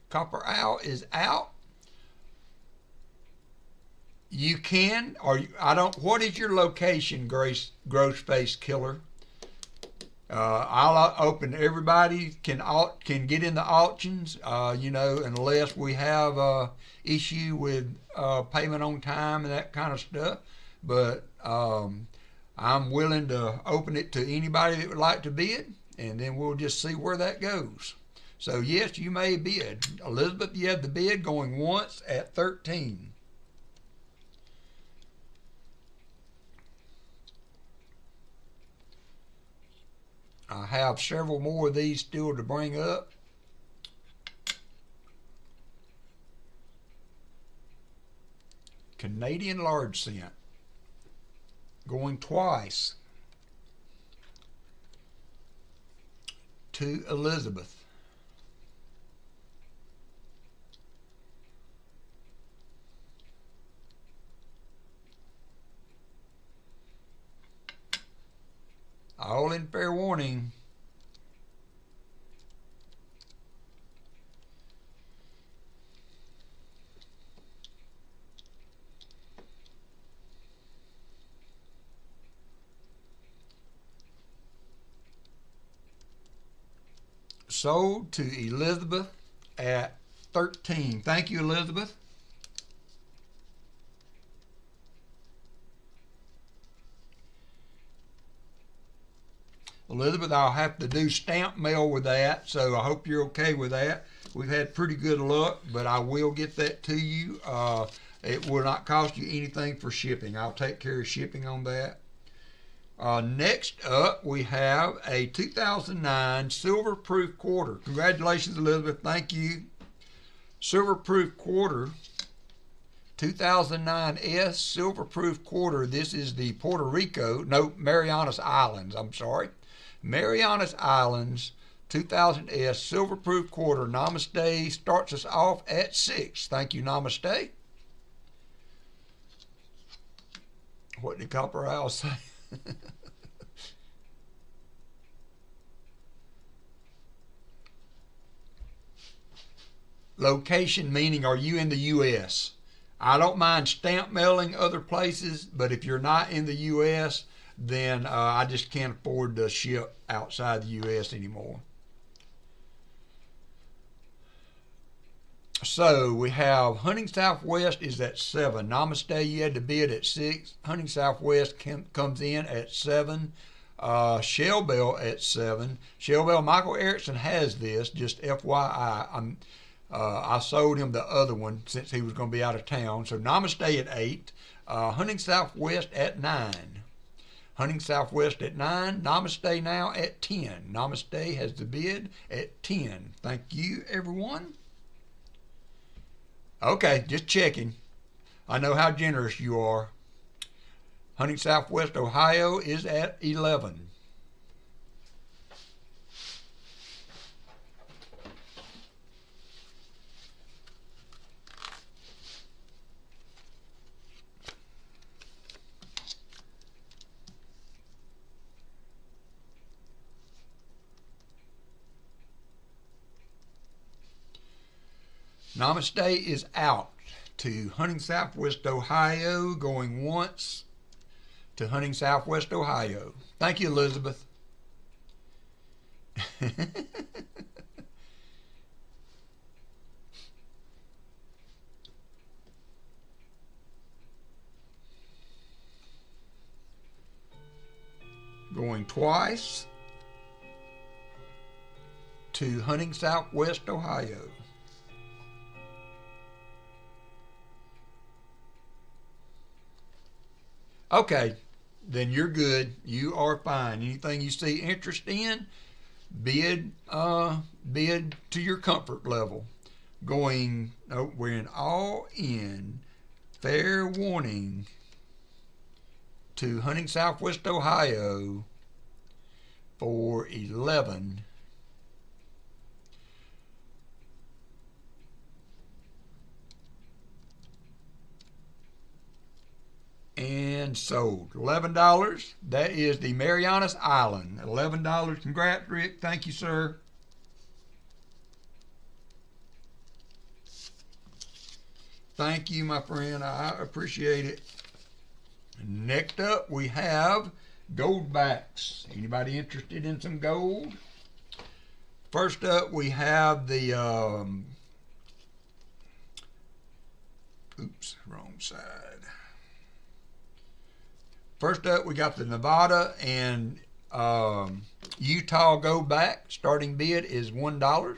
Copper Owl is out. You can, or I don't, what is your location, Gross Face Killer? I'll open, everybody can get in the auctions, you know, unless we have a issue with payment on time and that kind of stuff. But I'm willing to open it to anybody that would like to bid, and then we'll just see where that goes. So yes, you may bid. Elizabeth, you have the bid going once at 13. I have several more of these still to bring up. Canadian large cent. Going twice to Elizabeth. All in fair warning. Sold to Elizabeth at 13. Thank you, Elizabeth. Elizabeth, I'll have to do stamp mail with that, so I hope you're okay with that. We've had pretty good luck, but I will get that to you. It will not cost you anything for shipping. I'll take care of shipping on that. Next up, we have a 2009 Silver Proof Quarter. Congratulations, Elizabeth. Thank you. Silver Proof Quarter, 2009 S Silver Proof Quarter. This is the Marianas Islands. I'm sorry. Marianas Islands 2000 S Silver Proof Quarter. Namaste starts us off at 6. Thank you, Namaste. What did Copper Owl say? Location meaning, are you in the U.S.? I don't mind stamp mailing other places, but if you're not in the U.S., then I just can't afford to ship outside the U.S. anymore. So we have Hunting Southwest is at 7. Namaste, you had to bid at 6. Hunting Southwest comes in at 7. Shell Bell at 7. Shell Bell, Michael Erickson has this, just FYI. I sold him the other one since he was going to be out of town. So Namaste at 8. Hunting Southwest at 9. Hunting Southwest at 9. Namaste now at 10. Namaste has the bid at 10. Thank you, everyone. Okay, just checking. I know how generous you are. Hunting Southwest, Ohio is at 11. Namaste is out to Hunting Southwest, Ohio, going once to Hunting Southwest, Ohio. Thank you, Elizabeth. Going twice to Hunting Southwest, Ohio. Okay, then you're good. You are fine. Anything you see interest in, bid to your comfort level. We're in all in. Fair warning to Hunting Southwest, Ohio for 11. And sold. $11. That is the Marianas Island. $11. Congrats, Rick. Thank you, sir. Thank you, my friend. I appreciate it. Next up, we have gold backs. Anybody interested in some gold? First up, we have the oops, wrong side. First up, we got the Nevada and Utah gold back. Starting bid is $1.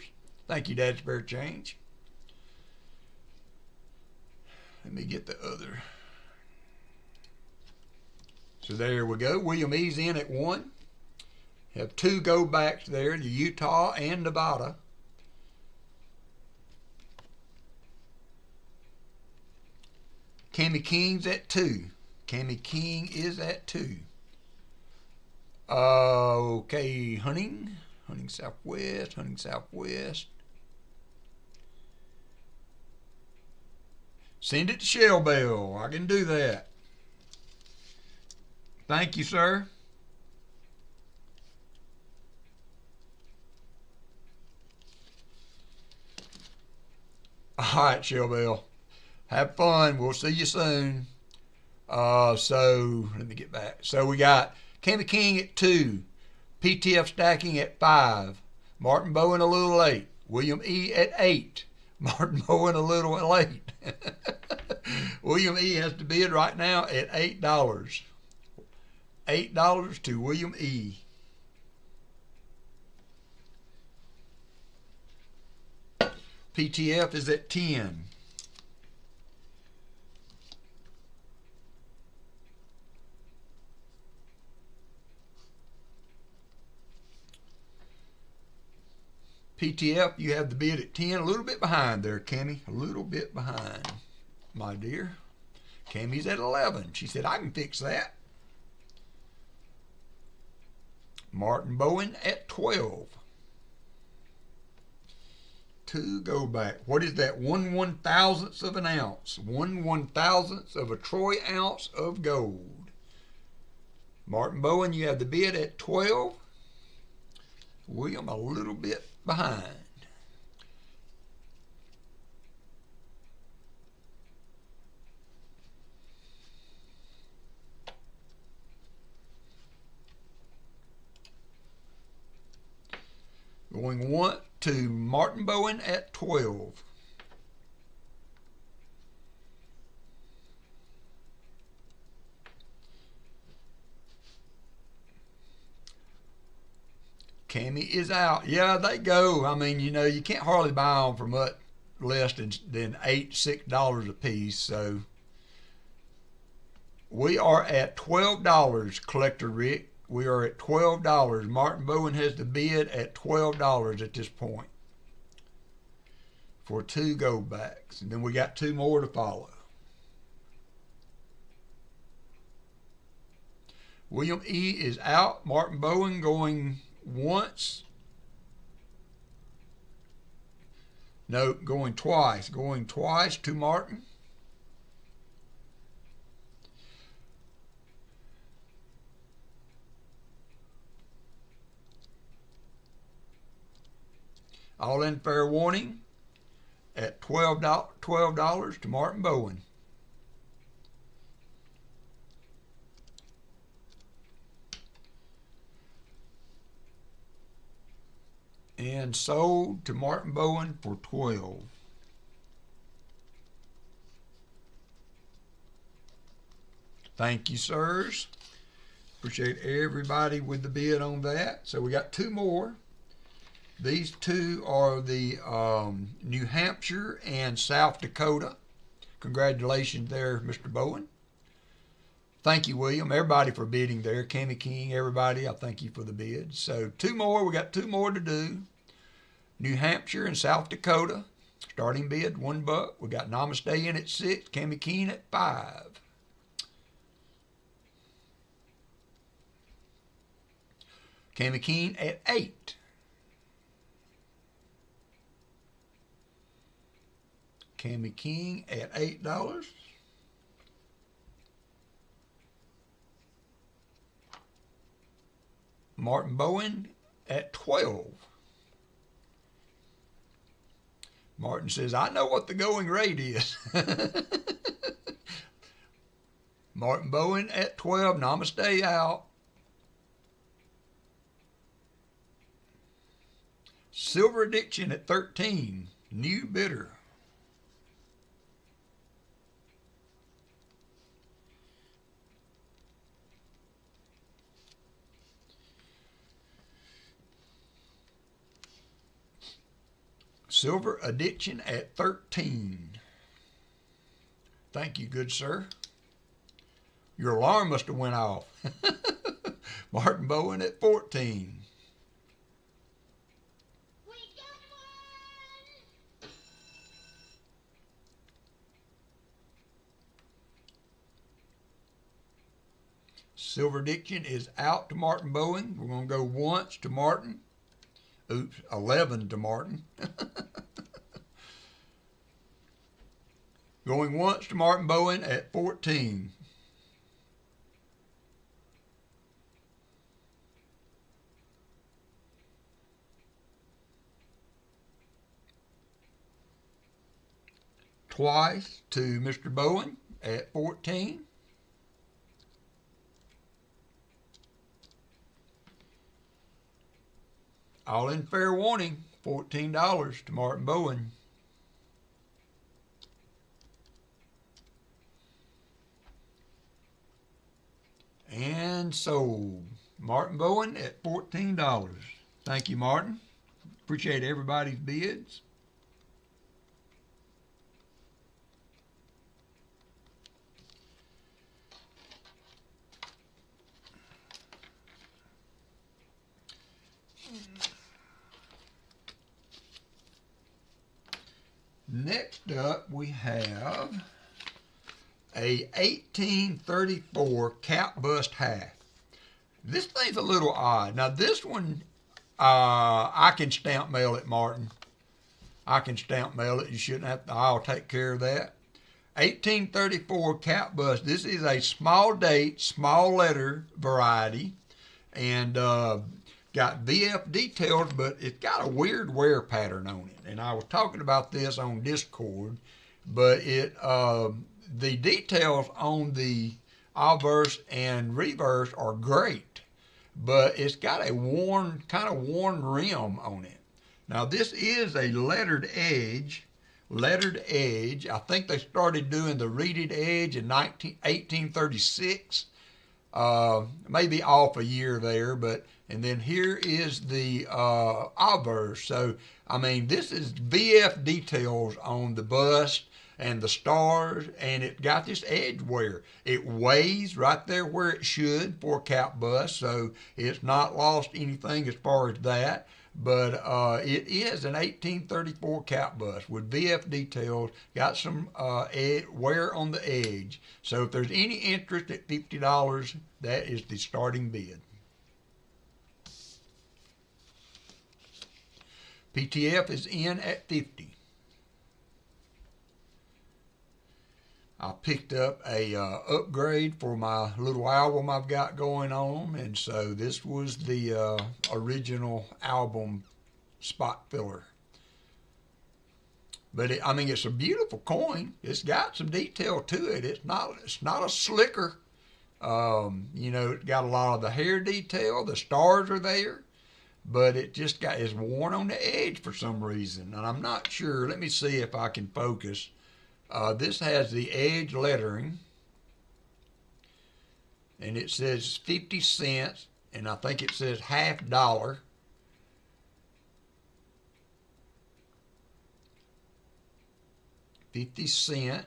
Thank you, Dad Spare Change. Let me get the other. So there we go. William E's in at 1. Have 2 gold backs there, the Utah and Nevada. Cami King's at 2. Cami King is at 2. Okay, Hunting Southwest. Send it to Shell Bell. I can do that. Thank you, sir. All right, Shell Bell. Have fun. We'll see you soon. So let me get back. So we got Cami King at 2, PTF Stacking at 5, Martin Bowen a little late, William E at 8, Martin Bowen a little late. William E has to bid right now at $8. $8 to William E. PTF is at 10. PTF, you have the bid at 10. A little bit behind there, Cammy. A little bit behind, my dear. Cammy's at 11. She said, I can fix that. Martin Bowen at 12. 2 go back. What is that? 1/1000th of an ounce. 1/1000th of a troy ounce of gold. Martin Bowen, you have the bid at 12. William, a little bit behind. Going one to Martin Bowen at 12. Cammy is out. Yeah, they go. I mean, you know, you can't hardly buy them for much less than $6 a piece. So we are at $12, Collector Rick. We are at $12. Martin Bowen has the bid at $12 at this point for 2 go backs. And then we got 2 more to follow. William E. is out. Martin Bowen going once. No, going twice. Going twice to Martin. All in fair warning at $12 to Martin Bowen. And sold to Martin Bowen for 12. Thank you, sirs. Appreciate everybody with the bid on that. So we got 2 more. These 2 are the New Hampshire and South Dakota. Congratulations there, Mr. Bowen. Thank you, William. Everybody for bidding there. Cammy King, everybody, I thank you for the bid. So 2 more. We got 2 more to do. New Hampshire and South Dakota. Starting bid, $1. We got Namaste in at 6. Cammy King at 5. Cammy King at 8. Cammy King at $8. Martin Bowen at 12. Martin says, I know what the going rate is. Martin Bowen at 12. Namaste out. Silver Addiction at 13. New bidder. Silver Addiction at 13. Thank you, good sir. Your alarm must have went off. Martin Bowen at 14. We got one! Silver Addiction is out to Martin Bowen. We're going to go once to Martin. Oops, 11 to Martin. Going once to Martin Bowen at 14. Twice to Mr. Bowen at 14. All in fair warning, $14 to Martin Bowen. And sold. Martin Bowen at $14. Thank you, Martin. Appreciate everybody's bids. Next up, we have a 1834 cap bust half. This thing's a little odd. Now this one, I can stamp mail it, Martin. I can stamp mail it. You shouldn't have to. I'll take care of that. 1834 cap bust. This is a small date, small letter variety, and got VF details, but it's got a weird wear pattern on it. And I was talking about this on Discord, but the details on the obverse and reverse are great, but it's got a kind of worn rim on it. Now this is a lettered edge. I think they started doing the reeded edge in 1836. Maybe off a year there, and then here is the obverse. So, I mean, this is VF details on the bust and the stars, and it got this edge wear. It weighs right there where it should for a cap bust, so it's not lost anything as far as that. But it is an 1834 cap bust with VF details, got some wear on the edge. So if there's any interest at $50, that is the starting bid. PTF is in at 50. I picked up a upgrade for my little album I've got going on, and so this was the original album spot filler. But I mean, it's a beautiful coin. It's got some detail to it. It's not a slicker. You know, it's got a lot of the hair detail. The stars are there, but it just it's worn on the edge for some reason, and I'm not sure. Let me see if I can focus. This has the edge lettering, and it says 50 cents, and I think it says $half. 50 cents.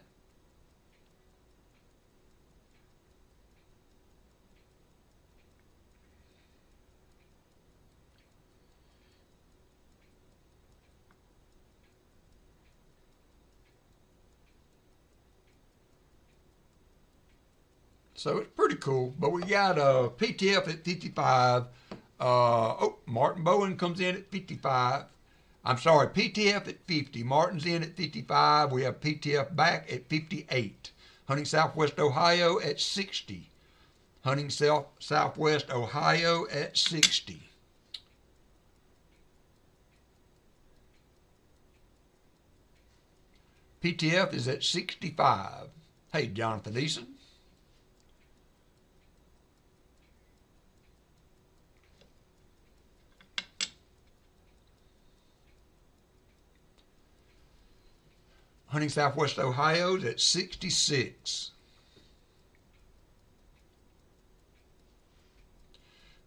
So it's pretty cool. But we got PTF at 55. Martin Bowen comes in at 55. I'm sorry, PTF at 50. Martin's in at 55. We have PTF back at 58. Hunting Southwest Ohio at 60. Hunting Southwest Ohio at 60. PTF is at 65. Hey, Jonathan Eason. Hunting Southwest Ohio's at 66.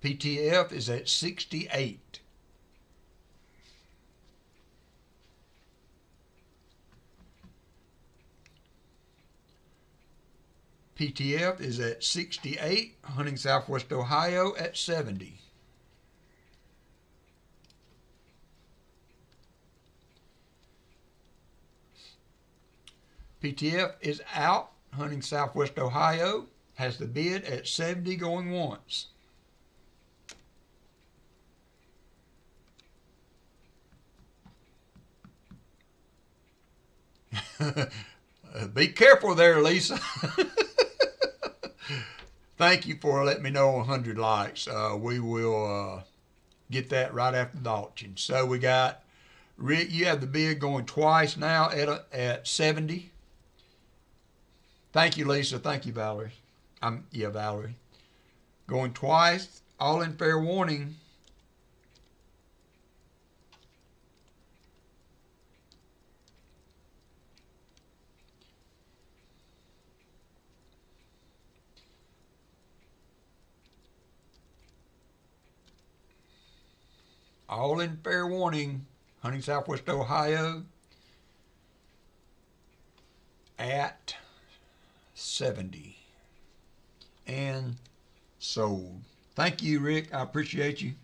PTF is at 68. PTF is at 68. Hunting Southwest Ohio at 70. PTF is out. Hunting Southwest Ohio has the bid at 70 going once. Be careful there, Lisa. Thank you for letting me know 100 likes. We will get that right after the auction. So we got Rick, you have the bid going twice now at 70. Thank you, Lisa. Thank you, Valerie. Valerie. Going twice, all in fair warning. All in fair warning. Hunting Southwest Ohio at 70 and sold. Thank you, Rick. I appreciate you.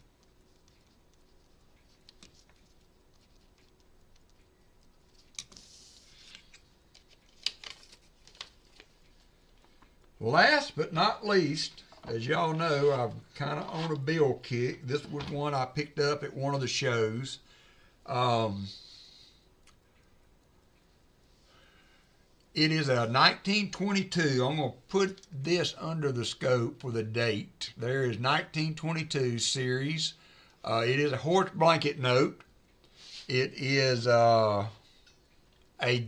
Last but not least, as y'all know, I'm kind of on a bill kick. This was one I picked up at one of the shows. It is a 1922. I'm going to put this under the scope for the date. There is 1922 series. It is a horse blanket note. It is a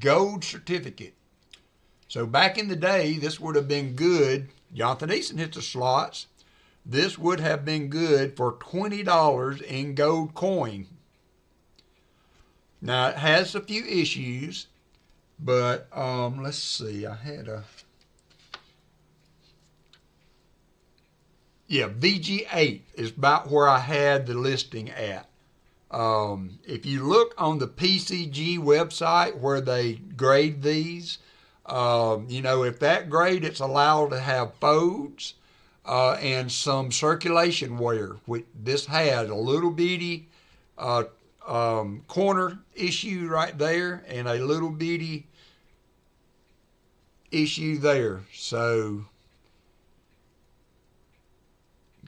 gold certificate. So back in the day, this would have been good. Jonathan Easton hits the slots. This would have been good for $20 in gold coin. Now, it has a few issues, but let's see. I had a... Yeah, VG8 is about where I had the listing at. If you look on the PCG website where they grade these, you know, if that grade, it's allowed to have folds and some circulation wear, which this had a little bitty corner issue right there and a little bitty issue there. So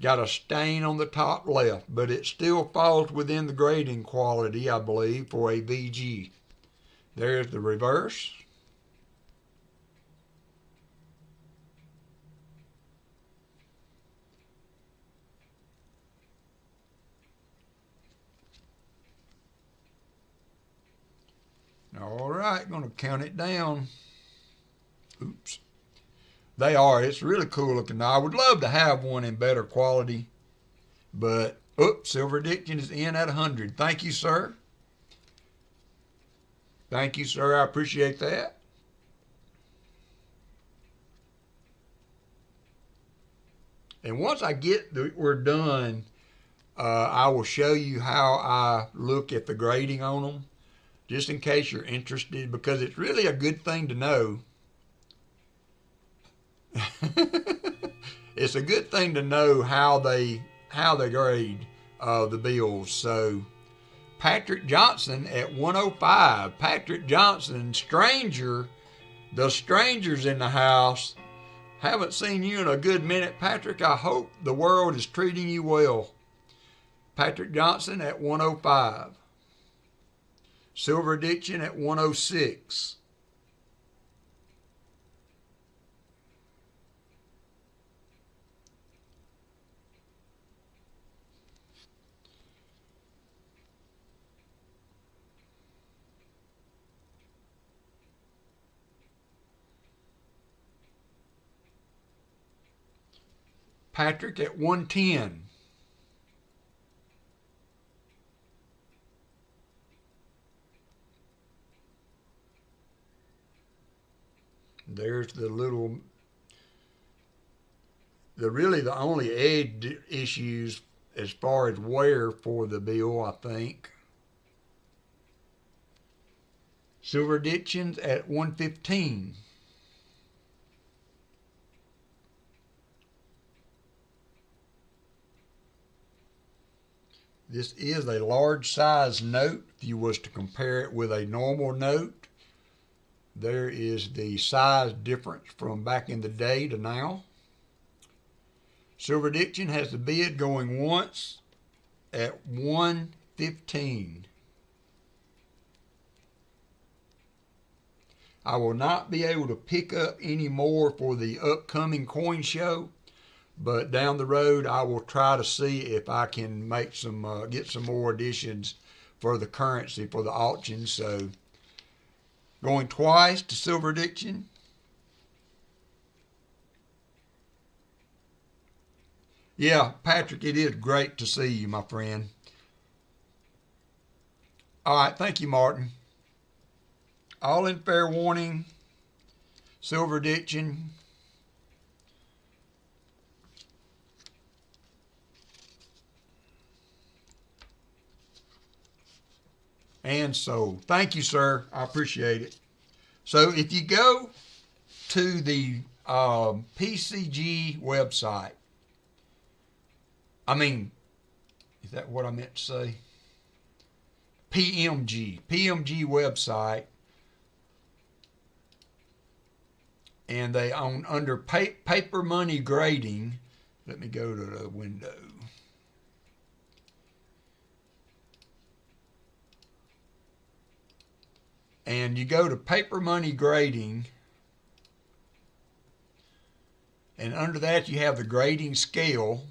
got a stain on the top left, but it still falls within the grading quality, I believe, for a VG. There's the reverse. All right, going to count it down. Oops. They are. It's really cool looking. Now, I would love to have one in better quality, but, oops, Silver Addiction is in at 100. Thank you, sir. Thank you, sir. I appreciate that. And once I get we're done, I will show you how I look at the grading on them, just in case you're interested, because it's really a good thing to know. It's a good thing to know how they grade the bills. So Patrick Johnson at 105. Patrick Johnson, stranger. The strangers in the house. Haven't seen you in a good minute, Patrick. I hope the world is treating you well. Patrick Johnson at 105. Silver Addiction at 106. Patrick at 110. There's the little, really the only edge issues as far as wear for the bill, I think. Silver Addictions at 115. This is a large size note. If you was to compare it with a normal note, there is the size difference from back in the day to now. Silver Addiction has the bid going once at 115. I will not be able to pick up any more for the upcoming coin show, but down the road I will try to see if I can make some get some more additions for the currency for the auction. So going twice to Silver Addiction. Yeah, Patrick, it is great to see you, my friend. All right, thank you, Martin. All in fair warning, Silver Addiction. And sold. Thank you, sir. I appreciate it. So if you go to the PCG website, is that what I meant to say? PMG website, and they own under paper money grading. Let me go to the window. And you go to paper money grading, and under that you have the grading scale.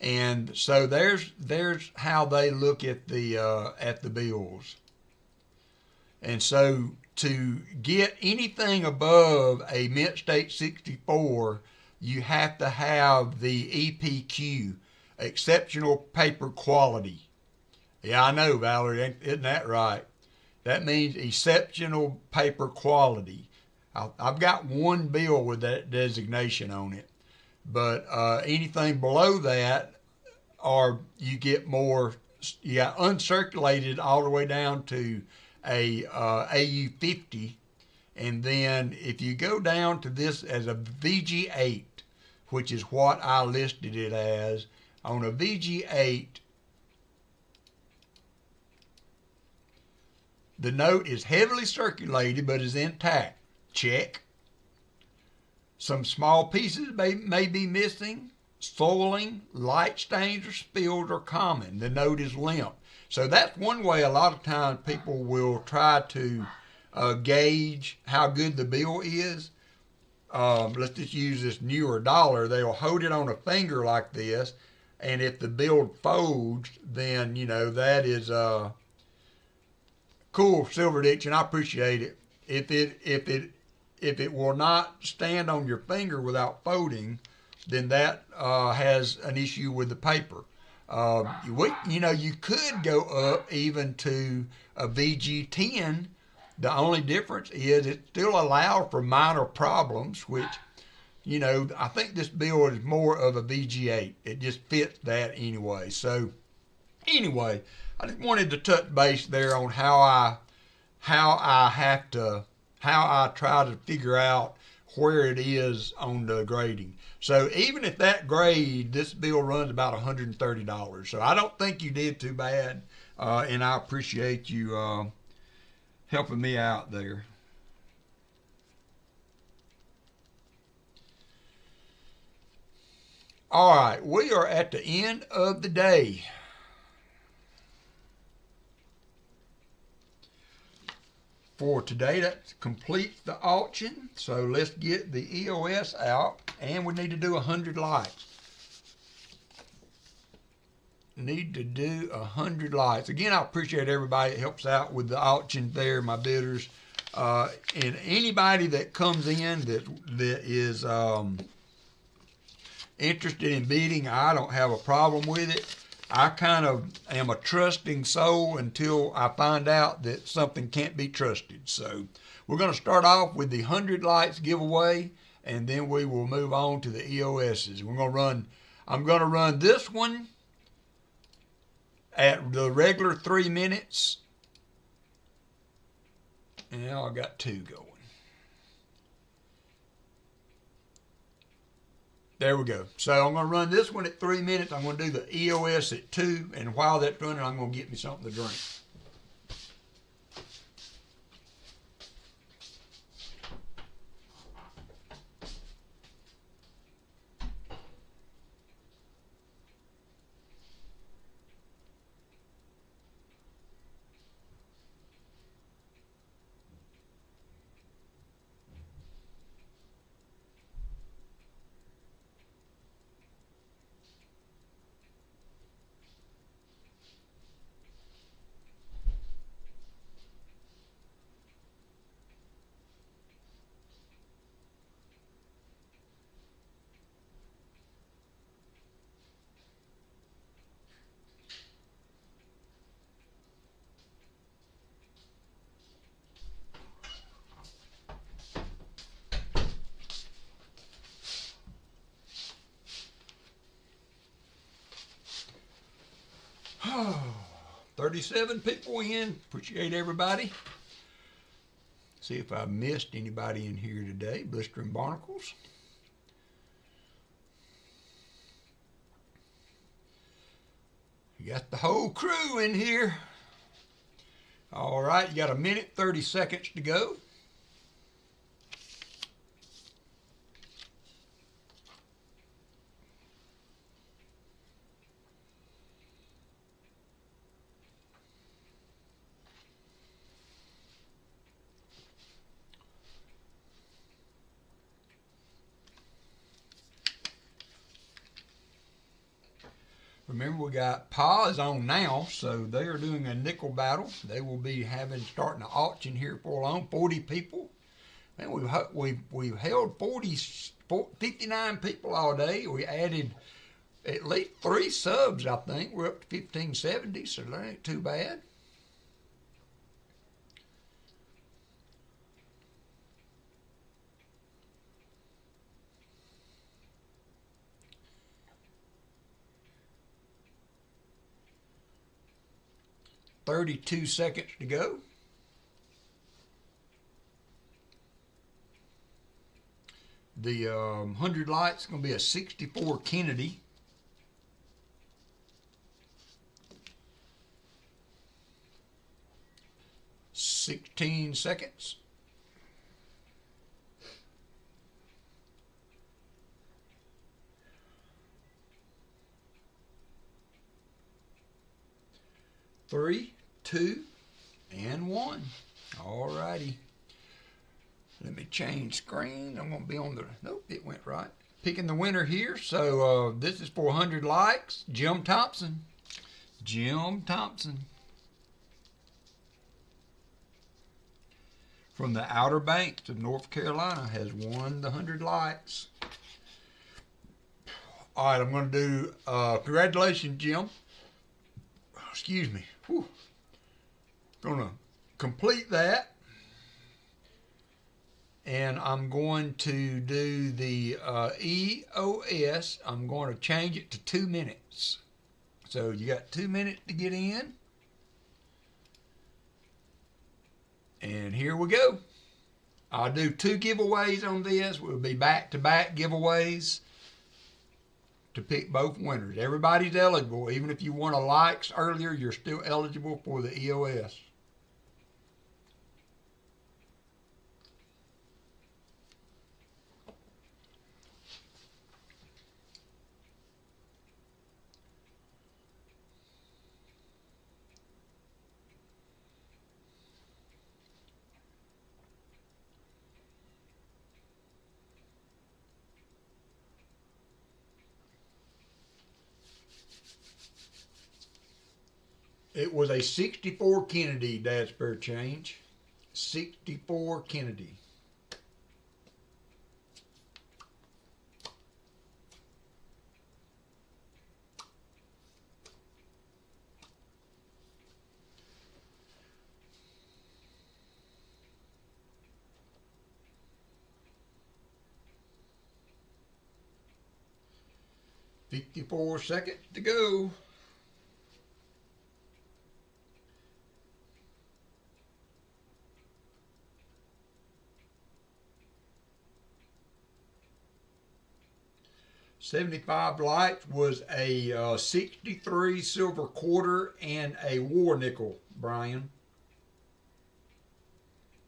And so there's how they look at the bills. And so to get anything above a Mint State 64, you have to have the EPQ, exceptional paper quality. Yeah, I know, Valerie, isn't that right? That means exceptional paper quality. I've got one bill with that designation on it, but anything below that, or you get more, you got uncirculated all the way down to a AU50, and then if you go down to this as a VG8, which is what I listed it as, on a VG8, the note is heavily circulated but is intact. Check. Some small pieces may be missing. Soiling, light stains or spills are common. The note is limp. So that's one way a lot of times people will try to gauge how good the bill is. Let's just use this newer dollar. They'll hold it on a finger like this, and if the bill folds, then you know that is cool, Silver Diction. I appreciate it. If it will not stand on your finger without folding, then that has an issue with the paper. You could go up even to a VG10. The only difference is it still allows for minor problems, which, I think this bill is more of a VG8. It just fits that anyway. So anyway, I just wanted to touch base there on how I try to figure out where it is on the grading. So even at that grade, this bill runs about $130. So I don't think you did too bad, and I appreciate you helping me out there. All right, we are at the end of the day. For today, that completes the auction. So let's get the EOS out, and we need to do 100 likes. Need to do 100 likes. Again, I appreciate everybody that helps out with the auction there, my bidders. And anybody that comes in that is interested in bidding, I don't have a problem with it. I kind of am a trusting soul until I find out that something can't be trusted. So we're going to start off with the 100 likes giveaway, and then we will move on to the EOSs. I'm going to run this one at the regular 3 minutes. And now I got 2 going. There we go. So I'm going to run this one at 3 minutes. I'm going to do the EOS at 2. And while that's running, I'm going to get me something to drink. Oh, 37 people in. Appreciate everybody. See if I missed anybody in here today. Blistering Barnacles. You got the whole crew in here. All right, you got 1 minute, 30 seconds to go. Remember, we got Pa is on now, so they are doing a nickel battle. They will be starting an auction here for long. 40 people. Man, we've held 59 people all day. We added at least 3 subs, I think. We're up to 1570, so that ain't too bad. $32 seconds to go. The 100 lights is going to be a 64 Kennedy. $16 seconds. Three, 2, and 1. All righty. Let me change screen. I'm going to be on the... Nope, it went right. Picking the winner here. So this is for 100 likes. Jim Thompson. Jim Thompson. From the Outer Banks of North Carolina has won the 100 likes. All right, I'm going to do... congratulations, Jim. Excuse me. Whew. Gonna complete that, and I'm going to do the EOS. I'm going to change it to 2 minutes. So you got 2 minutes to get in, and here we go. I'll do 2 giveaways on this. We'll be back-to-back giveaways to pick both winners. Everybody's eligible. Even if you won a likes earlier, you're still eligible for the EOS. It was a 64 Kennedy, Dad Spare Change. 64 Kennedy. $54 seconds to go. $75 lights was a 63 silver quarter and a war nickel, Brian.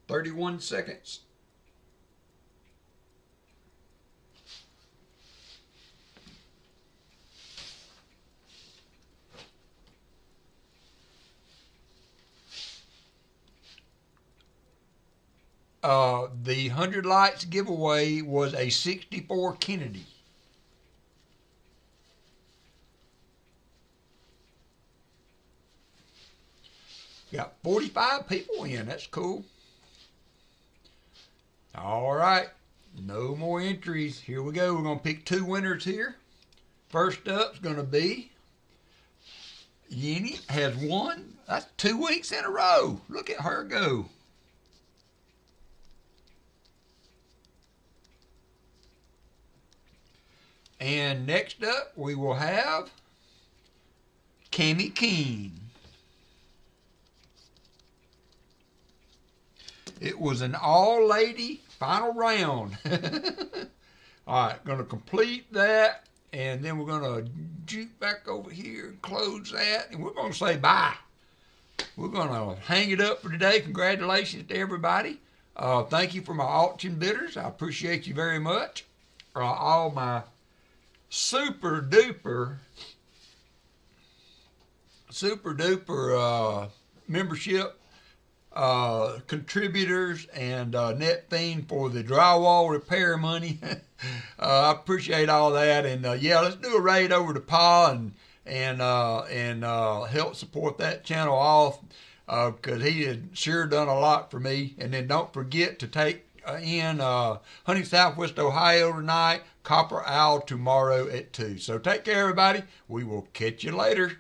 31 seconds. The 100 lights giveaway was a 64 Kennedy. Got 45 people in. That's cool. All right. No more entries. Here we go. We're going to pick 2 winners here. First up is going to be Yenny has won. That's 2 weeks in a row. Look at her go. And next up, we will have Cammy Keene. It was an all-lady final round. All right, going to complete that, and then we're going to juke back over here and close that, and we're going to say bye. We're going to hang it up for today. Congratulations to everybody. Thank you for my auction bidders. I appreciate you very much. All my super duper membership contributors and net theme for the drywall repair money. I appreciate all that, and yeah, let's do a raid over to Pa and and help support that channel off, because he had sure done a lot for me. And then don't forget to take in Honey Southwest Ohio tonight, Copper Owl tomorrow at 2. So take care, everybody. We will catch you later.